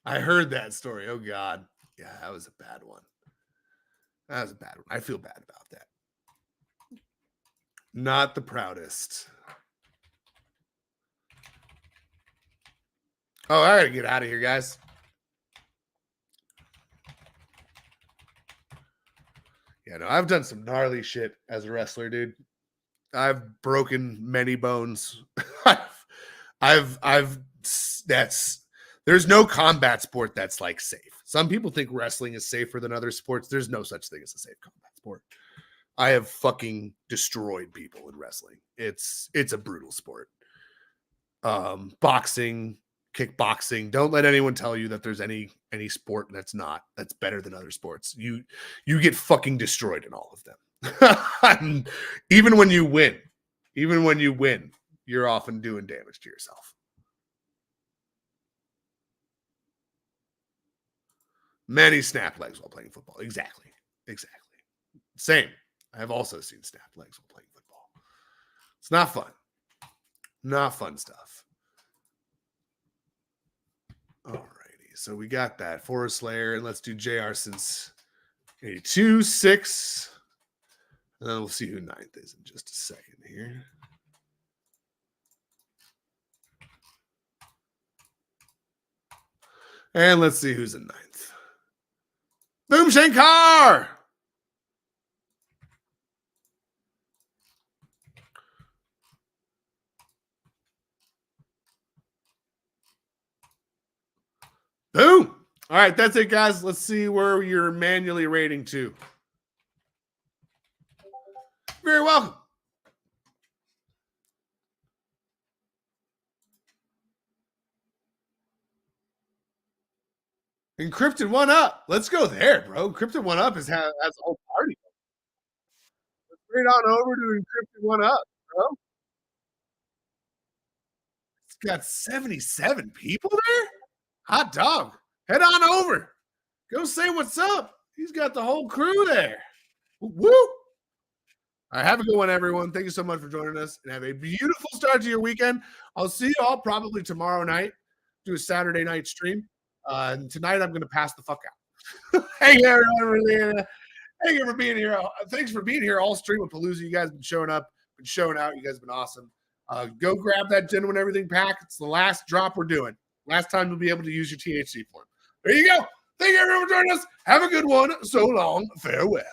Speaker 1: I heard that story. Oh God. Yeah, that was a bad one. That was a bad one. I feel bad about that. Not the proudest. Oh, I gotta get out of here, guys. Yeah, no, I've done some gnarly shit as a wrestler, dude. I've broken many bones. There's no combat sport that's like safe. Some people think wrestling is safer than other sports. There's no such thing as a safe combat sport. I have fucking destroyed people in wrestling. It's a brutal sport. Boxing, kickboxing. Don't let anyone tell you that there's any sport that's better than other sports. You get fucking destroyed in all of them. Even when you win, you're often doing damage to yourself. Many snap legs while playing football. Exactly. Same. I have also seen snap legs while playing football. It's not fun. Not fun stuff. Alrighty. So we got that. Forrest Slayer. And let's do JR since 82, 6. And then we'll see who 9th is in just a second here. And let's see who's in 9th. Boom Shankar! Boom! All right, that's it, guys. Let's see where you're manually rating to. Very welcome. Encrypted 1UP. Let's go there, bro. Encrypted 1UP has a whole party. Let's straight on over to Encrypted 1UP, bro. It's got 77 people there. Hot dog. Head on over. Go say what's up. He's got the whole crew there. Woo! All right, have a good one, everyone. Thank you so much for joining us, and have a beautiful start to your weekend. I'll see you all probably tomorrow night. Do a Saturday night stream. And tonight I'm going to pass the fuck out. Hey, everyone. Thank you for being here. Thanks for being here all Stream-A-Palooza. You guys have been showing up, been showing out. You guys have been awesome. Go grab that Genuine Everything pack. It's the last drop we're doing. Last time you'll be able to use your THC form. There you go. Thank you, everyone, for joining us. Have a good one. So long. Farewell.